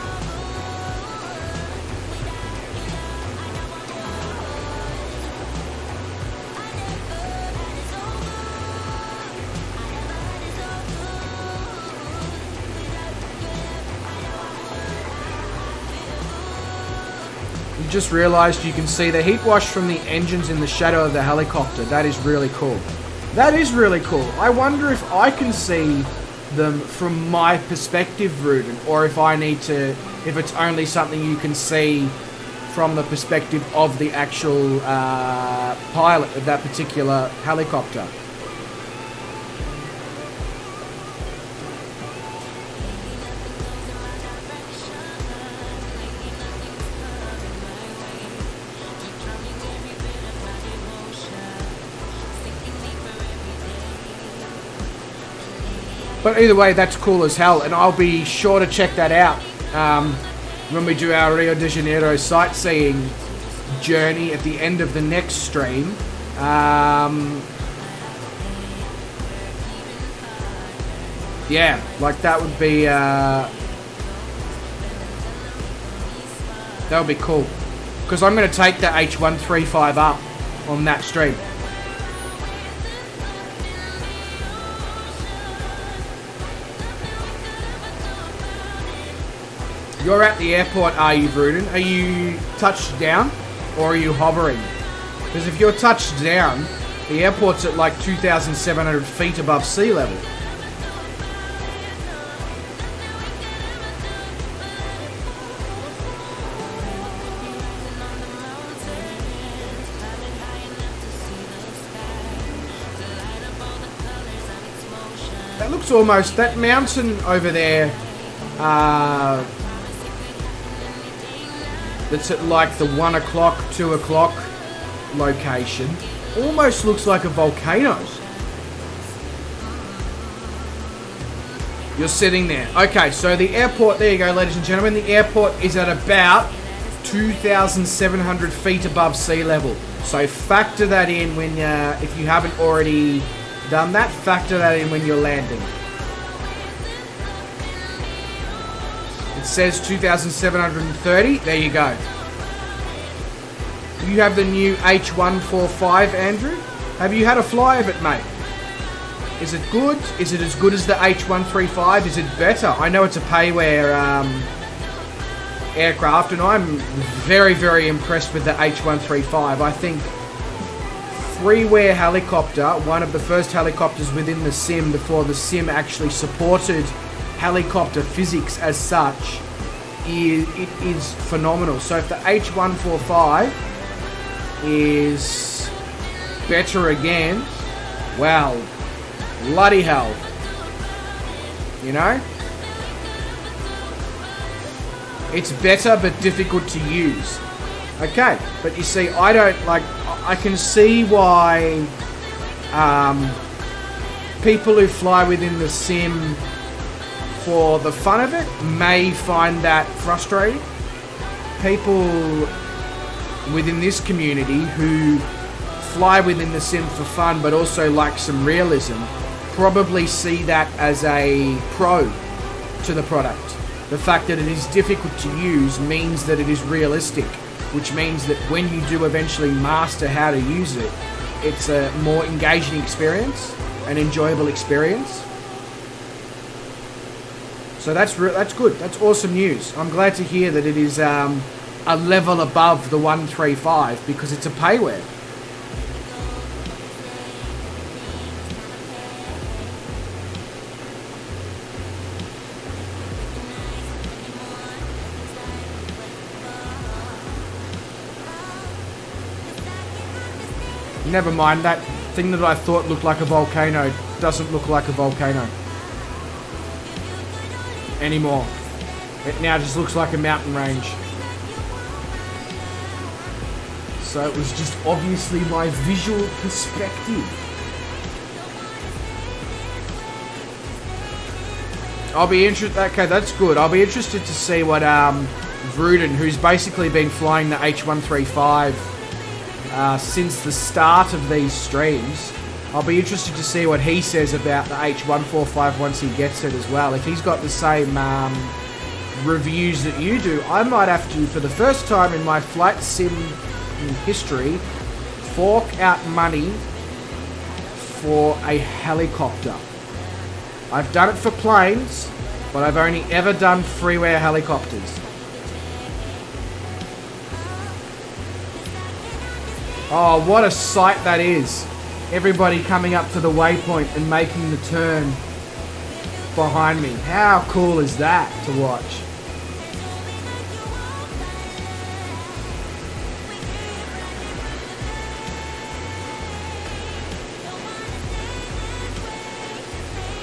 Speaker 2: Just realized you can see the heat wash from the engines in the shadow of the helicopter. That is really cool. That is really cool. I wonder if I can see them from my perspective, Rudin, or if I need to, if it's only something you can see from the perspective of the actual pilot of that particular helicopter. But either way, that's cool as hell, and I'll be sure to check that out when we do our Rio de Janeiro sightseeing journey at the end of the next stream. Yeah, like that would be cool, because I'm going to take the H135 up on that stream. You're at the airport, are you, Bruden? Are you touched down, or are you hovering? Because if you're touched down, the airport's at like 2,700 feet above sea level. That looks almost, that mountain over there, that's at like the 1 o'clock, 2 o'clock location, almost looks like a volcano. You're sitting there. Okay, so the airport, there you go, ladies and gentlemen. The airport is at about 2,700 feet above sea level. So factor that in when, if you haven't already done that, factor that in when you're landing. It says 2,730. There you go. You have the new H145, Andrew. Have you had a fly of it, mate? Is it good? Is it as good as the H135? Is it better? I know it's a payware aircraft, and I'm very, very impressed with the H135. I think freeware helicopter, one of the first helicopters within the sim before the sim actually supported helicopter physics as such, it is phenomenal. So if the H145 is better again, well, bloody hell, you know, it's better but difficult to use. Okay, but you see, I don't like, I can see why people who fly within the sim for the fun of it may find that frustrating. People within this community who fly within the sim for fun but also like some realism probably see that as a pro to the product. The fact that it is difficult to use means that it is realistic, which means that when you do eventually master how to use it, it's a more engaging experience, an enjoyable experience. So that's good. That's awesome news. I'm glad to hear that it is a level above the 135 because it's a payware. Never mind, that thing that I thought looked like a volcano doesn't look like a volcano anymore. It now just looks like a mountain range. So it was just obviously my visual perspective. I'll be interested. Okay, that's good. I'll be interested to see what Vruden, who's basically been flying the H135 since the start of these streams. I'll be interested to see what he says about the H145 once he gets it as well. If he's got the same reviews that you do, I might have to, for the first time in my flight sim history, fork out money for a helicopter. I've done it for planes, but I've only ever done freeware helicopters. Oh, what a sight that is. Everybody coming up to the waypoint and making the turn behind me. How cool is that to watch?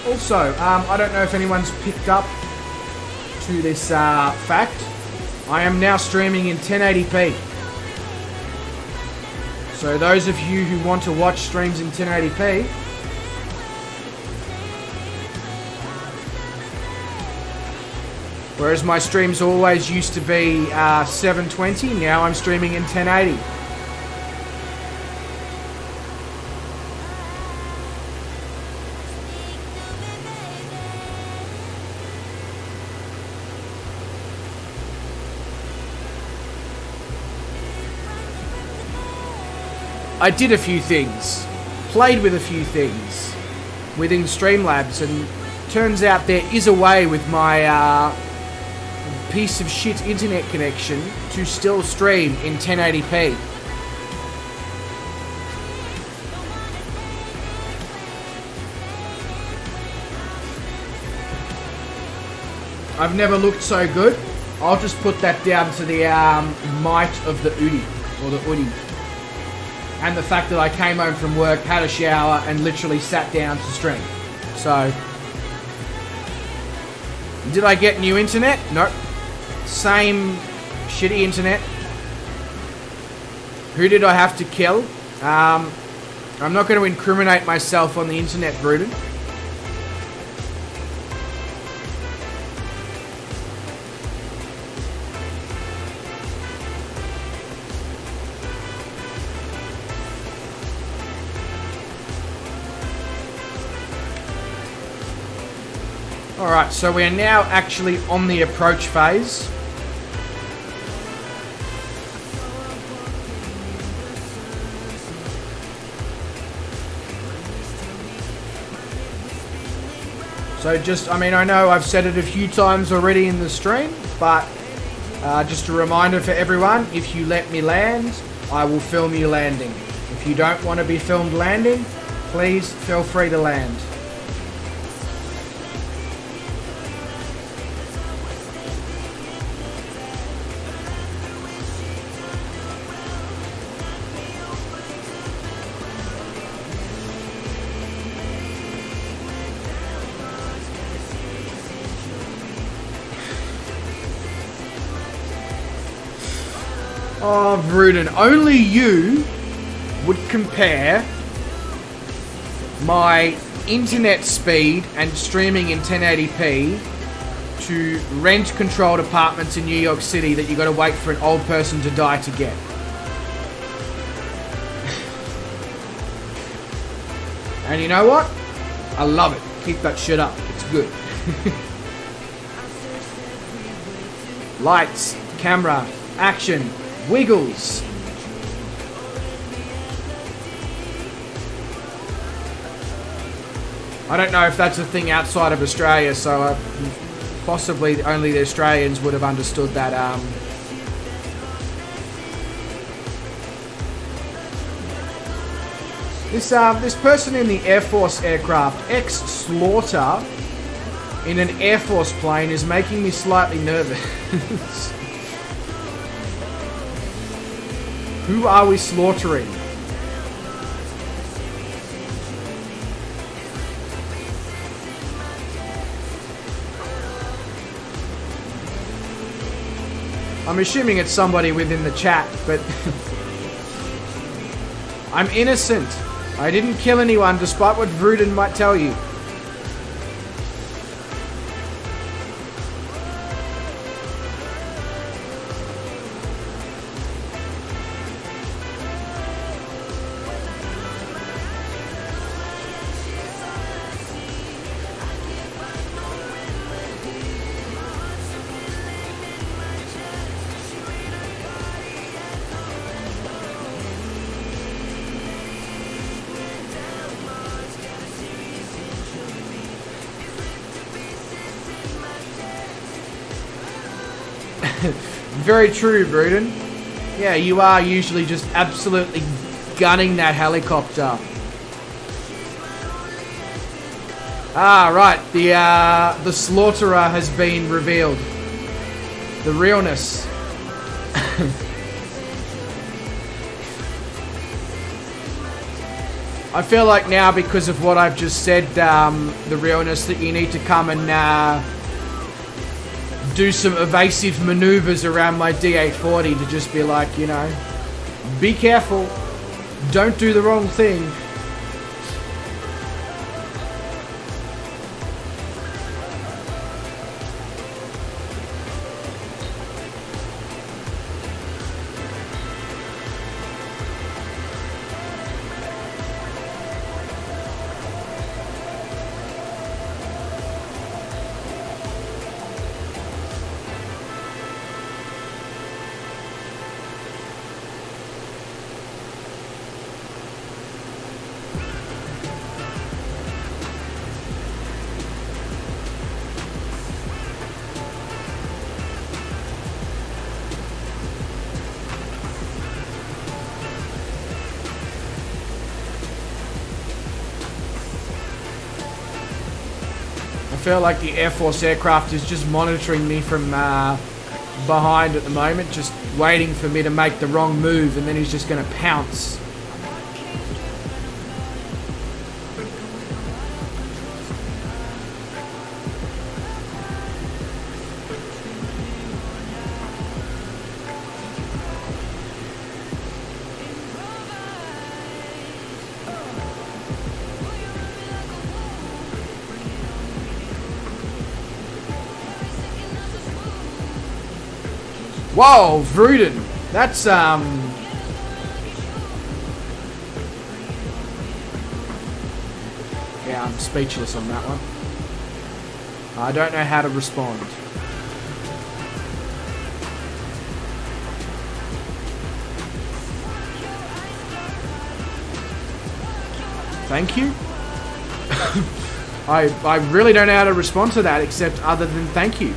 Speaker 2: Also, I don't know if anyone's picked up to this fact. I am now streaming in 1080p. So those of you who want to watch streams in 1080p, whereas my streams always used to be 720, now I'm streaming in 1080. I did a few things, played with a few things within Streamlabs, and turns out there is a way with my piece of shit internet connection to still stream in 1080p. I've never looked so good. I'll just put that down to the might of the UDI, or the UDI. And the fact that I came home from work, had a shower, and literally sat down to stream. So, did I get new internet? Nope. Same shitty internet. Who did I have to kill? I'm not going to incriminate myself on the internet, Bruden. Alright, so we are now actually on the approach phase. So just, I mean, I know I've said it a few times already in the stream, but just a reminder for everyone, if you let me land, I will film you landing. If you don't want to be filmed landing, please feel free to land. Oh, Vruden, only you would compare my internet speed and streaming in 1080p to rent-controlled apartments in New York City that you got to wait for an old person to die to get. And you know what? I love it. Keep that shit up. It's good. Lights, camera, action. Wiggles. I don't know if that's a thing outside of Australia, so possibly only the Australians would have understood that. This person in the Air Force aircraft, ex-Slaughter, in an Air Force plane, is making me slightly nervous. Who are we slaughtering? I'm assuming it's somebody within the chat, but I'm innocent. I didn't kill anyone, despite what Vruden might tell you. Very true, Bruden. Yeah, you are usually just absolutely gunning that helicopter. Ah, right. The slaughterer has been revealed. The realness. I feel like now, because of what I've just said, the realness, that you need to come and do some evasive maneuvers around my D840 to just be like, you know, be careful, don't do the wrong thing. I feel like the Air Force aircraft is just monitoring me from behind at the moment, just waiting for me to make the wrong move, and then he's just going to pounce. Whoa, Vruden. That's, yeah, I'm speechless on that one. I don't know how to respond. Thank you. I really don't know how to respond to that, except other than thank you.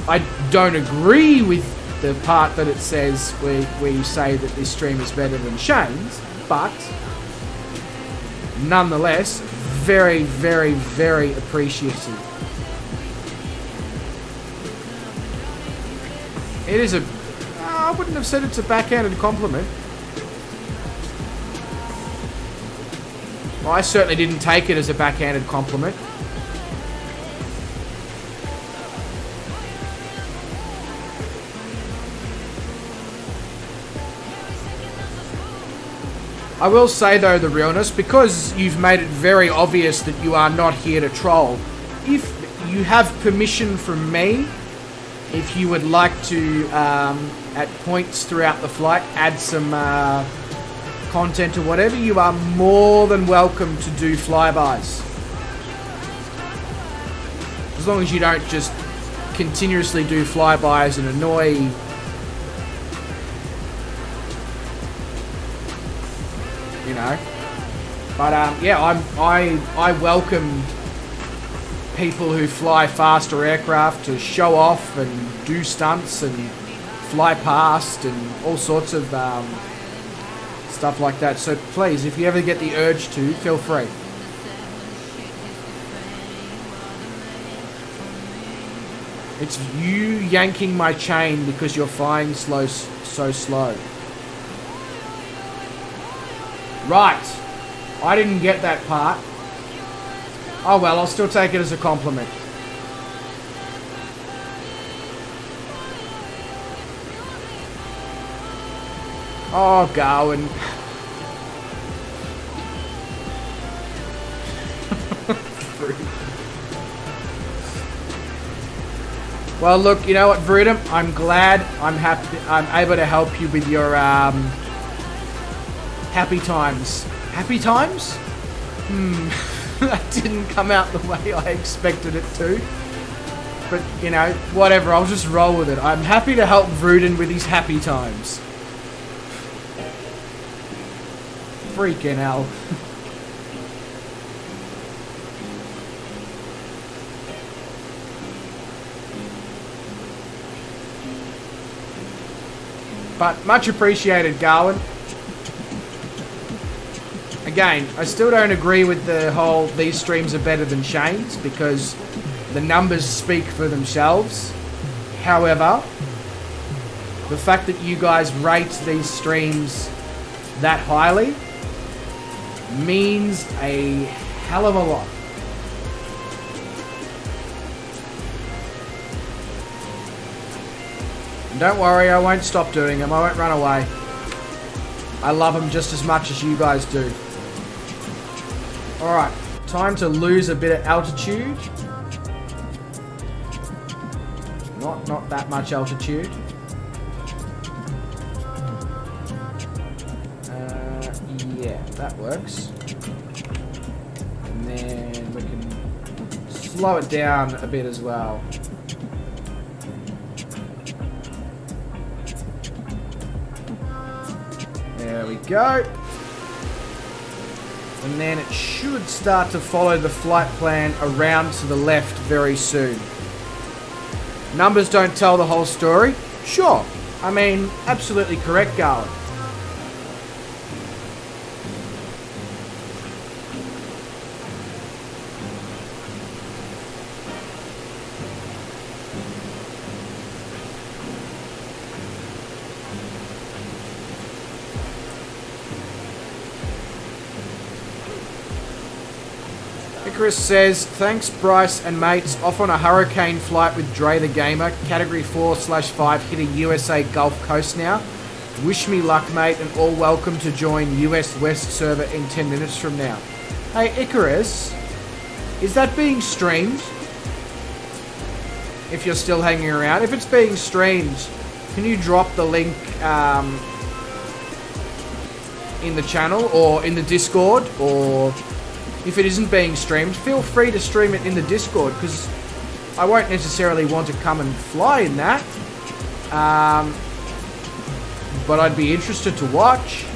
Speaker 2: I don't agree with the part that it says where you say that this stream is better than Shane's, but nonetheless, very, very, very appreciative. It is I wouldn't have said it's a backhanded compliment. Well, I certainly didn't take it as a backhanded compliment. I will say, though, the realness, because you've made it very obvious that you are not here to troll, if you have permission from me, if you would like to, at points throughout the flight, add some content or whatever, you are more than welcome to do flybys. As long as you don't just continuously do flybys and annoy know. But yeah, I welcome people who fly faster aircraft to show off and do stunts and fly past and all sorts of stuff like that. So please, if you ever get the urge to, feel free. It's you yanking my chain because you're flying so slow. Right. I didn't get that part. Oh well, I'll still take it as a compliment. Oh, Garwin. Well, look, you know what, Vrudum? I'm glad I'm able to help you with your happy times. Happy times? That didn't come out the way I expected it to. But, you know, whatever, I'll just roll with it. I'm happy to help Vruden with his happy times. Freaking hell. But much appreciated, Garwin. Again, I still don't agree with the whole these streams are better than Shane's because the numbers speak for themselves. However, the fact that you guys rate these streams that highly means a hell of a lot. And don't worry, I won't stop doing them. I won't run away. I love them just as much as you guys do. Alright, time to lose a bit of altitude. Not that much altitude. Yeah, that works. And then we can slow it down a bit as well. There we go. And then it should start to follow the flight plan around to the left very soon. Numbers don't tell the whole story. Sure. I mean, absolutely correct, Garland. Icarus says, thanks Bryce and mates, off on a hurricane flight with Dre the Gamer, category 4/5 hitting USA Gulf Coast now. Wish me luck mate and all welcome to join US West server in 10 minutes from now. Hey Icarus, is that being streamed? If you're still hanging around. If it's being streamed, can you drop the link in the channel or in the Discord, or if it isn't being streamed, feel free to stream it in the Discord, because I won't necessarily want to come and fly in that. But I'd be interested to watch.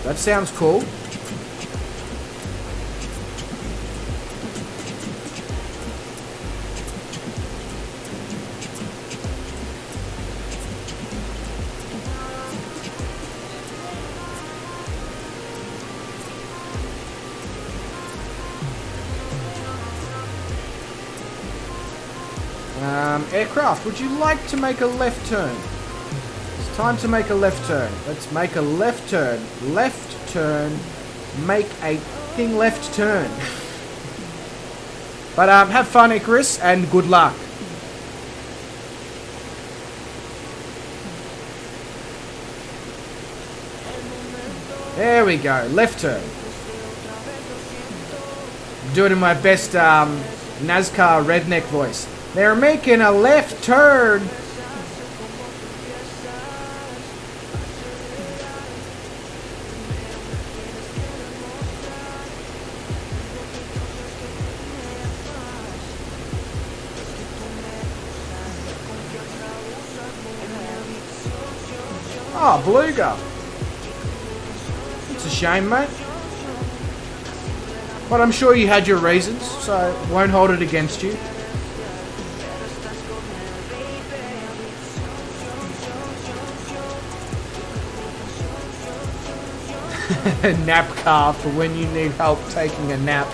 Speaker 2: That sounds cool. Aircraft, would you like to make a left turn? It's time to make a left turn. Let's make a left turn. Left turn. Make a fucking left turn. But have fun, Icarus, and good luck. There we go. Left turn. Do it in my best NASCAR redneck voice. They're making a left turn. Oh, Beluga. It's a shame, mate. But I'm sure you had your reasons, so won't hold it against you. A nap car for when you need help taking a nap.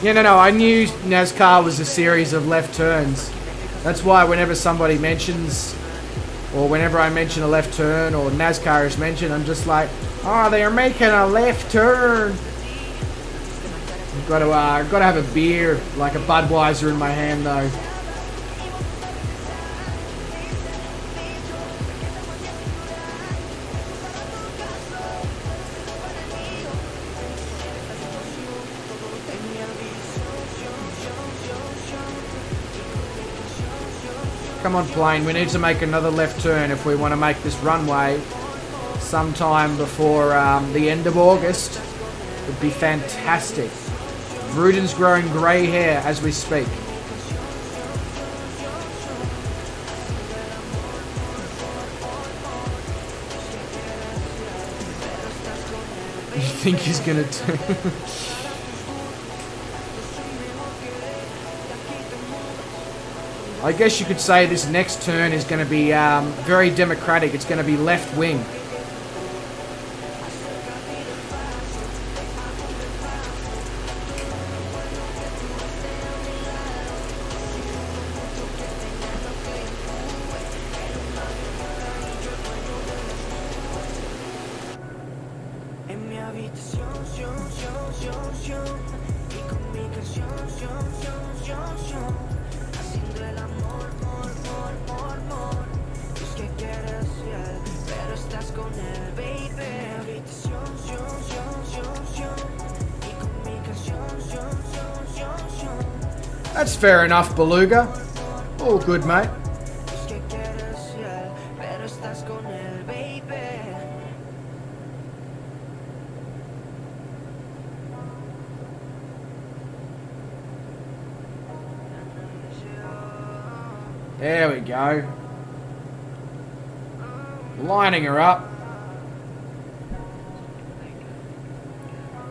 Speaker 2: Yeah, no, I knew NASCAR was a series of left turns. That's why whenever somebody mentions, or whenever I mention a left turn, or NASCAR is mentioned, I'm just like, oh, they're making a left turn. I've got to have a beer, like a Budweiser in my hand though. Come on plane, we need to make another left turn if we want to make this runway sometime before the end of August. It would be fantastic. Bruden's growing grey hair as we speak. You think he's gonna do? I guess you could say this next turn is going to be very democratic. It's going to be left wing. That's fair enough, Beluga. All good, mate. There we go. Lining her up.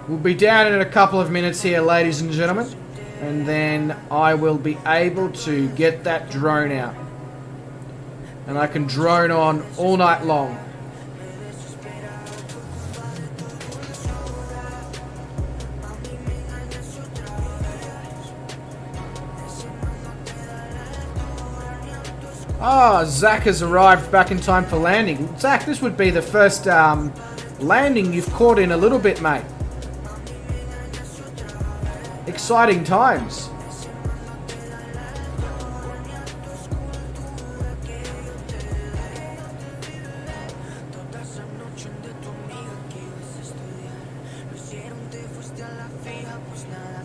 Speaker 2: We'll be down in a couple of minutes here, ladies and gentlemen. And then I will be able to get that drone out. And I can drone on all night long. Ah, Zach has arrived back in time for landing. Zach, this would be the first landing you've caught in a little bit, mate. Exciting times.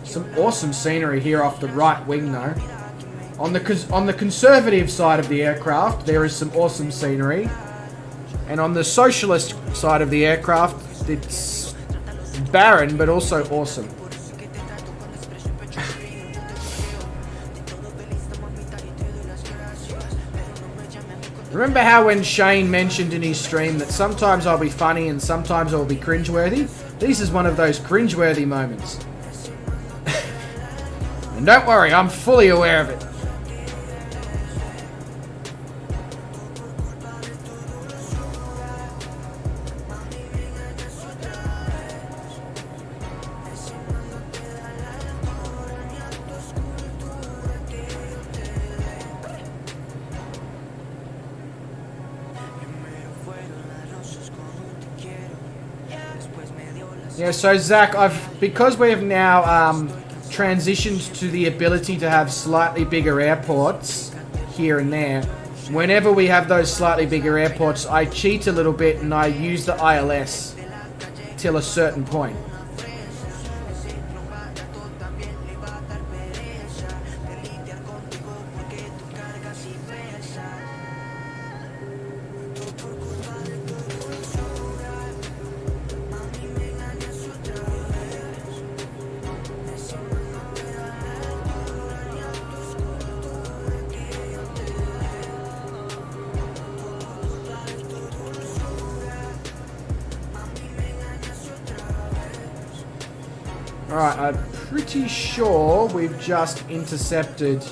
Speaker 2: Some awesome scenery here off the right wing, though. On the conservative side of the aircraft, there is some awesome scenery. And on the socialist side of the aircraft, it's barren, but also awesome. Remember how when Shane mentioned in his stream that sometimes I'll be funny and sometimes I'll be cringeworthy? This is one of those cringeworthy moments. And don't worry, I'm fully aware of it. Yeah, so Zach, because we have now transitioned to the ability to have slightly bigger airports here and there, whenever we have those slightly bigger airports, I cheat a little bit and I use the ILS till a certain point. Alright, I'm pretty sure we've just intercepted.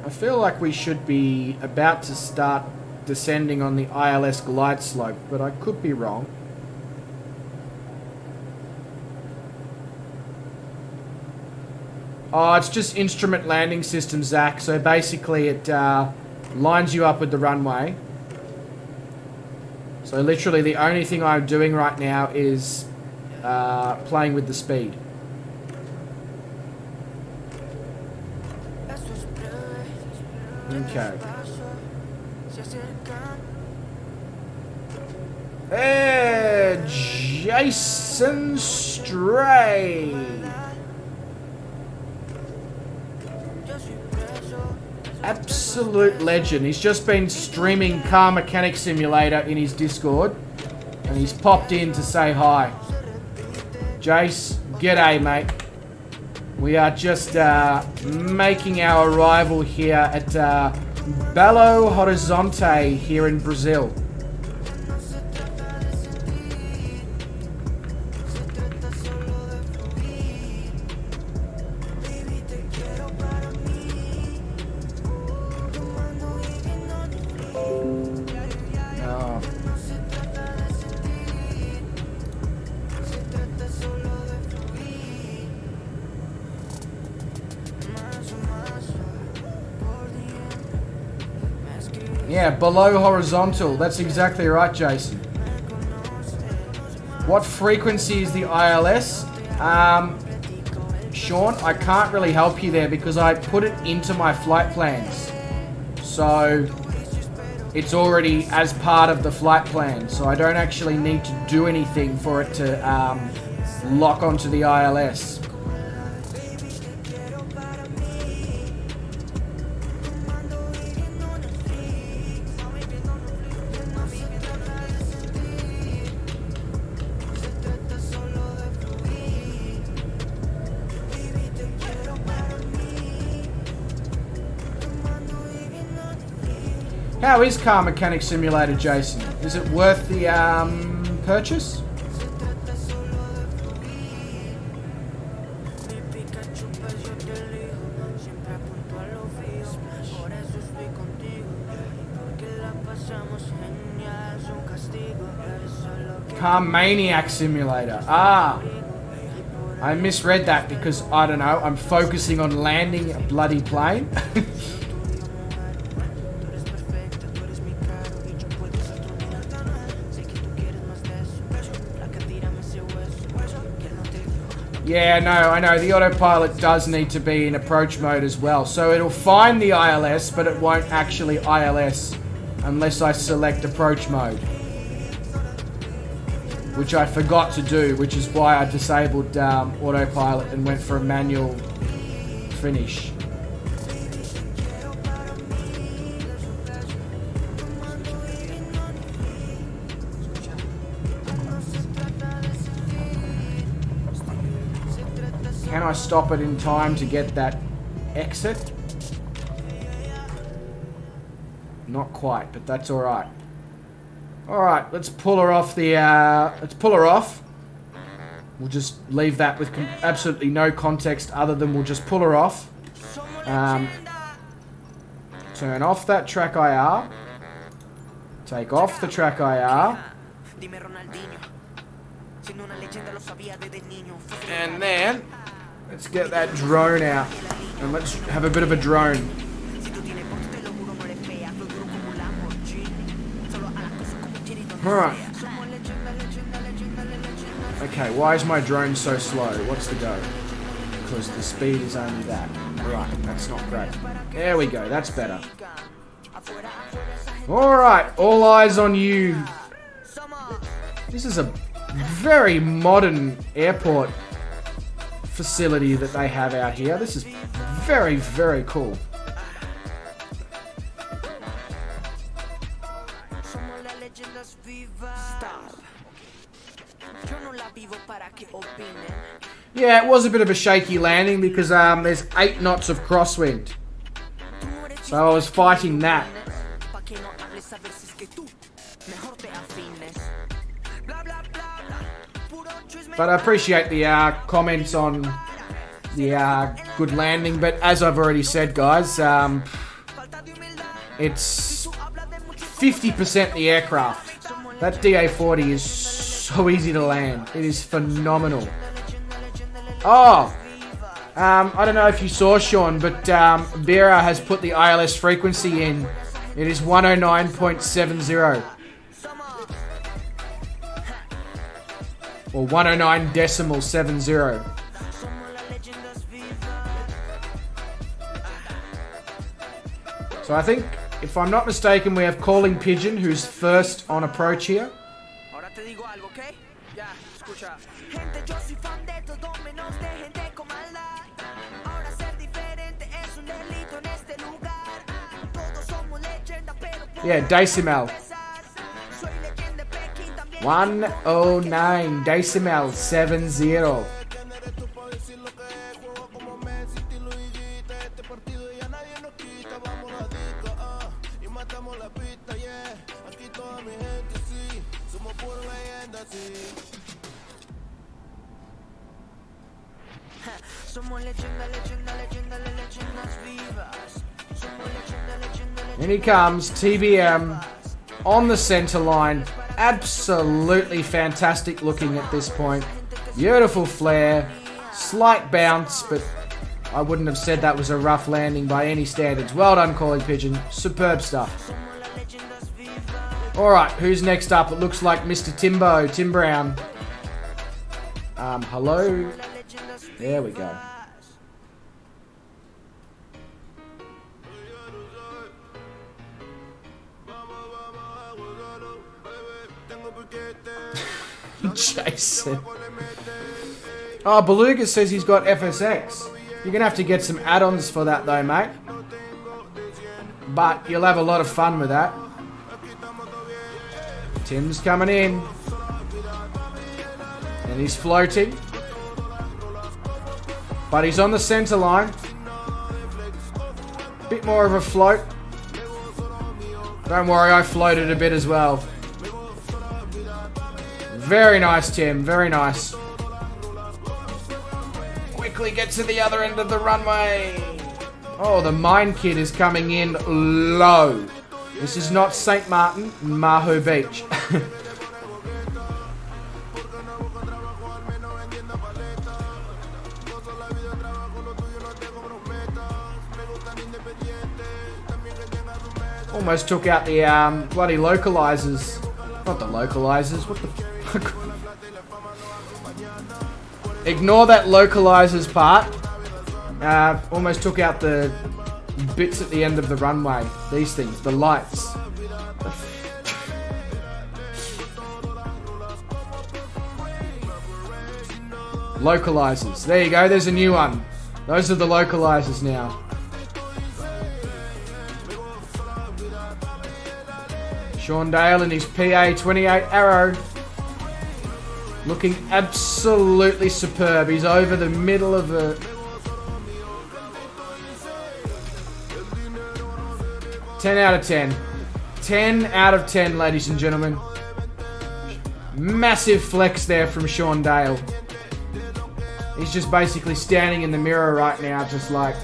Speaker 2: I feel like we should be about to start descending on the ILS glide slope, but I could be wrong. Oh, it's just instrument landing system, Zach. So basically it lines you up with the runway. So literally the only thing I'm doing right now is playing with the speed. Okay. Hey, Jason Stray. Absolute legend. He's just been streaming Car Mechanic Simulator in his Discord, and he's popped in to say hi. Jace, g'day, mate. We are just making our arrival here at Belo Horizonte here in Brazil. Yeah, below horizontal. That's exactly right, Jason. What frequency is the ILS? Sean, I can't really help you there because I put it into my flight plans. So it's already as part of the flight plan. So I don't actually need to do anything for it to lock onto the ILS. How is Car Mechanic Simulator, Jason? Is it worth the purchase? Car Maniac Simulator. Ah, I misread that because, I don't know, I'm focusing on landing a bloody plane. Yeah, no, I know. The autopilot does need to be in approach mode as well. So it'll find the ILS, but it won't actually ILS unless I select approach mode. Which I forgot to do, which is why I disabled autopilot and went for a manual finish. Can I stop it in time to get that exit? Not quite, but that's alright. Alright, let's pull her off the, let's pull her off. We'll just leave that with absolutely no context other than we'll just pull her off. Turn off that track IR. Take off the track IR. And then, let's get that drone out. And let's have a bit of a drone. Alright. Okay, why is my drone so slow? What's the go? Because the speed is only that. Right, that's not great. There we go, that's better. Alright, all eyes on you. This is a very modern airport facility that they have out here. This is very, very cool. Yeah, it was a bit of a shaky landing because there's 8 knots of crosswind. So I was fighting that. But I appreciate the comments on the good landing. But as I've already said, guys, it's 50% the aircraft. That DA40 is so easy to land. It is phenomenal. Oh, I don't know if you saw, Sean, but Vera has put the ILS frequency in. It is 109.70. Or 109.70. So I think, if I'm not mistaken, we have Calling Pigeon, who's first on approach here. Yeah, Decimal. 109 decimal 70. And he comes, TBM, on the center line. Absolutely fantastic looking at this point. Beautiful flare. Slight bounce, but I wouldn't have said that was a rough landing by any standards. Well done, Calling Pigeon. Superb stuff. Alright, who's next up? It looks like Mr. Tim Brown. Hello? There we go. Jason. Oh, Beluga says he's got FSX. You're gonna have to get some add-ons for that though, mate. But you'll have a lot of fun with that. Tim's coming in. And he's floating. But he's on the center line. Bit more of a float. Don't worry, I floated a bit as well. Very nice, Tim. Very nice. Quickly get to the other end of the runway. Oh, the mine kid is coming in low. This is not St. Martin, Mahu Beach. Almost took out the bloody localizers. Not the localizers, what the fuck? Ignore that localizers part. Almost took out the bits at the end of the runway. These things, the lights. Localizers. There you go, there's a new one. Those are the localizers now. Sean Dale in his PA28 Arrow. Looking absolutely superb. He's over the middle of the... "10 out of 10. 10 out of 10, ladies and gentlemen. Massive flex there from Sean Dale. He's just basically standing in the mirror right now, just like...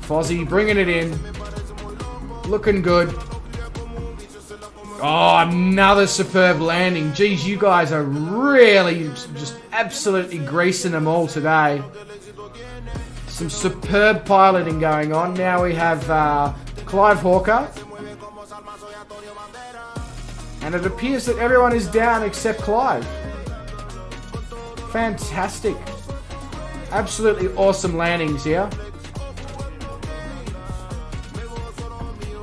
Speaker 2: Fozzie bringing it in. Looking good. Oh, another superb landing. Geez, you guys are really just absolutely greasing them all today. Some superb piloting going on. Now we have Clive Hawker. And it appears that everyone is down except Clive. Fantastic. Absolutely awesome landings here.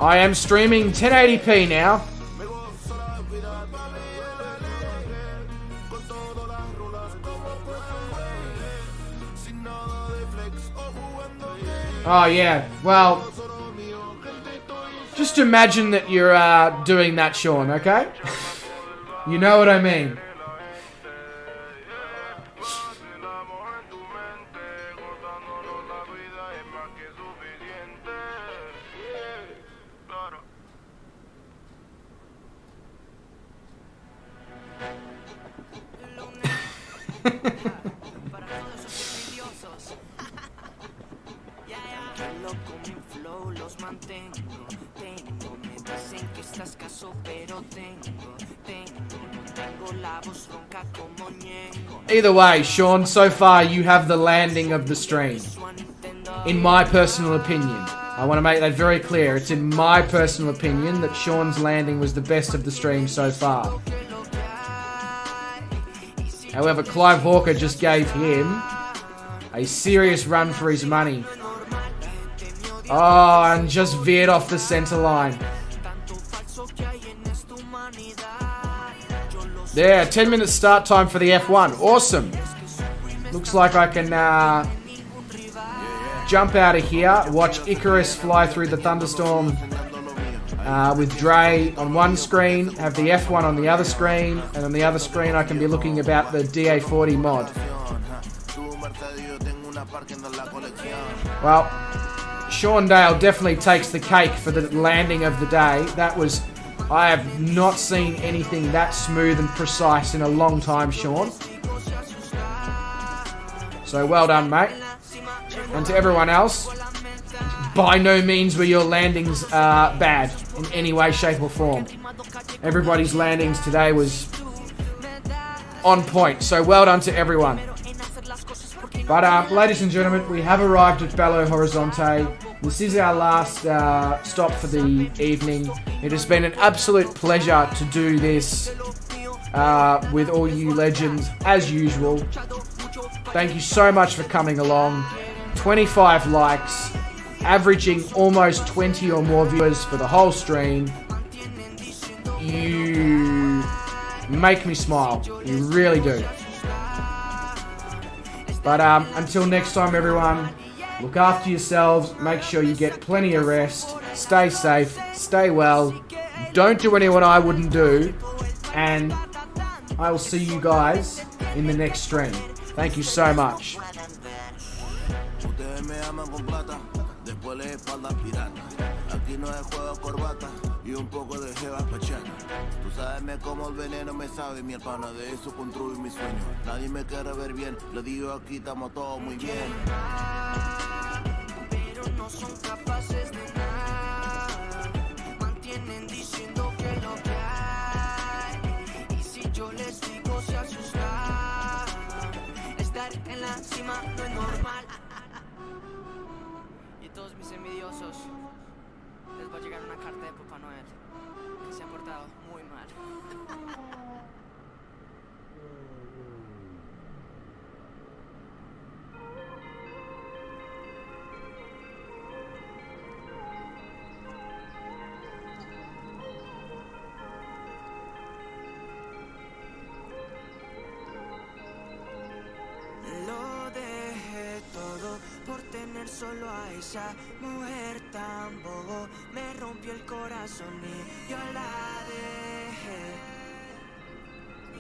Speaker 2: I am streaming 1080p now. Oh yeah, well, just imagine that you're doing that, Sean, okay? You know what I mean. Either way, Sean, so far you have the landing of the stream. In my personal opinion. I want to make that very clear. It's in my personal opinion that Sean's landing was the best of the stream so far. However, Clive Hawker just gave him a serious run for his money. Oh, and just veered off the center line. There, 10 minutes start time for the F1. Awesome. Looks like I can jump out of here, watch Icarus fly through the thunderstorm with Dre on one screen, have the F1 on the other screen, and on the other screen I can be looking about the DA40 mod. Well, Sean Dale definitely takes the cake for the landing of the day. That was... I have not seen anything that smooth and precise in a long time, Sean. So well done, mate. And to everyone else, by no means were your landings bad in any way, shape or form. Everybody's landings today was on point. So well done to everyone. But ladies and gentlemen, we have arrived at Belo Horizonte. This is our last stop for the evening. It has been an absolute pleasure to do this with all you legends, as usual. Thank you so much for coming along. 25 likes, averaging almost 20 or more viewers for the whole stream. You make me smile. You really do. But until next time, everyone, look after yourselves. Make sure you get plenty of rest. Stay safe. Stay well. Don't do anyone I wouldn't do. And I will see you guys in the next stream. Thank you so much.
Speaker 3: Aquí no es juego corbata y un poco de jeva pachana. Tú sabes cómo el veneno me sabe, mi hermana, de eso construyo mi sueño. Nadie me quiere ver bien, le digo aquí estamos todos muy bien. Pero no son capaces de nada, mantienen diciendo que lo que hay. Y si yo les digo se asustan, estar en la cima no es normal. Y todos mis envidiosos, les va a llegar una carta de Papá Noel, que se ha portado muy mal. Lo dejé todo por tener solo a esa mujer tan bobo. Me rompió el corazón y yo la dejé.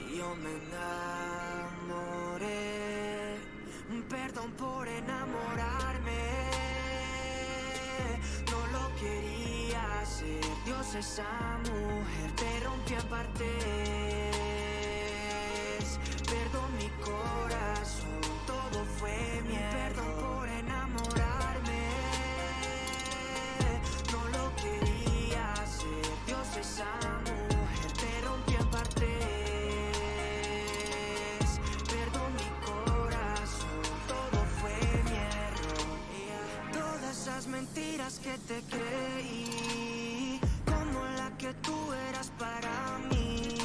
Speaker 3: Y yo me enamoré. Perdón por enamorarme. No lo quería hacer. Dios, esa mujer te rompió en partes. Perdón mi corazón, todo fue mi error. Perdón por enamorarme. No lo quería hacer. Dios, esa mujer te rompió en partes. Perdón mi corazón, todo fue mi error. Todas esas mentiras que te creí, como la que tú eras para mí.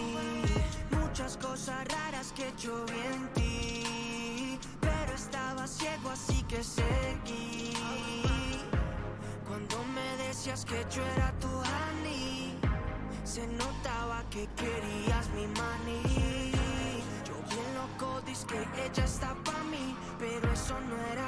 Speaker 3: Muchas cosas raras que yo vi en ti, pero estaba ciego así que seguí. Cuando me decías que yo era tu honey, se notaba que querías mi money. Yo bien loco, dice que ella está pa' mí, pero eso no era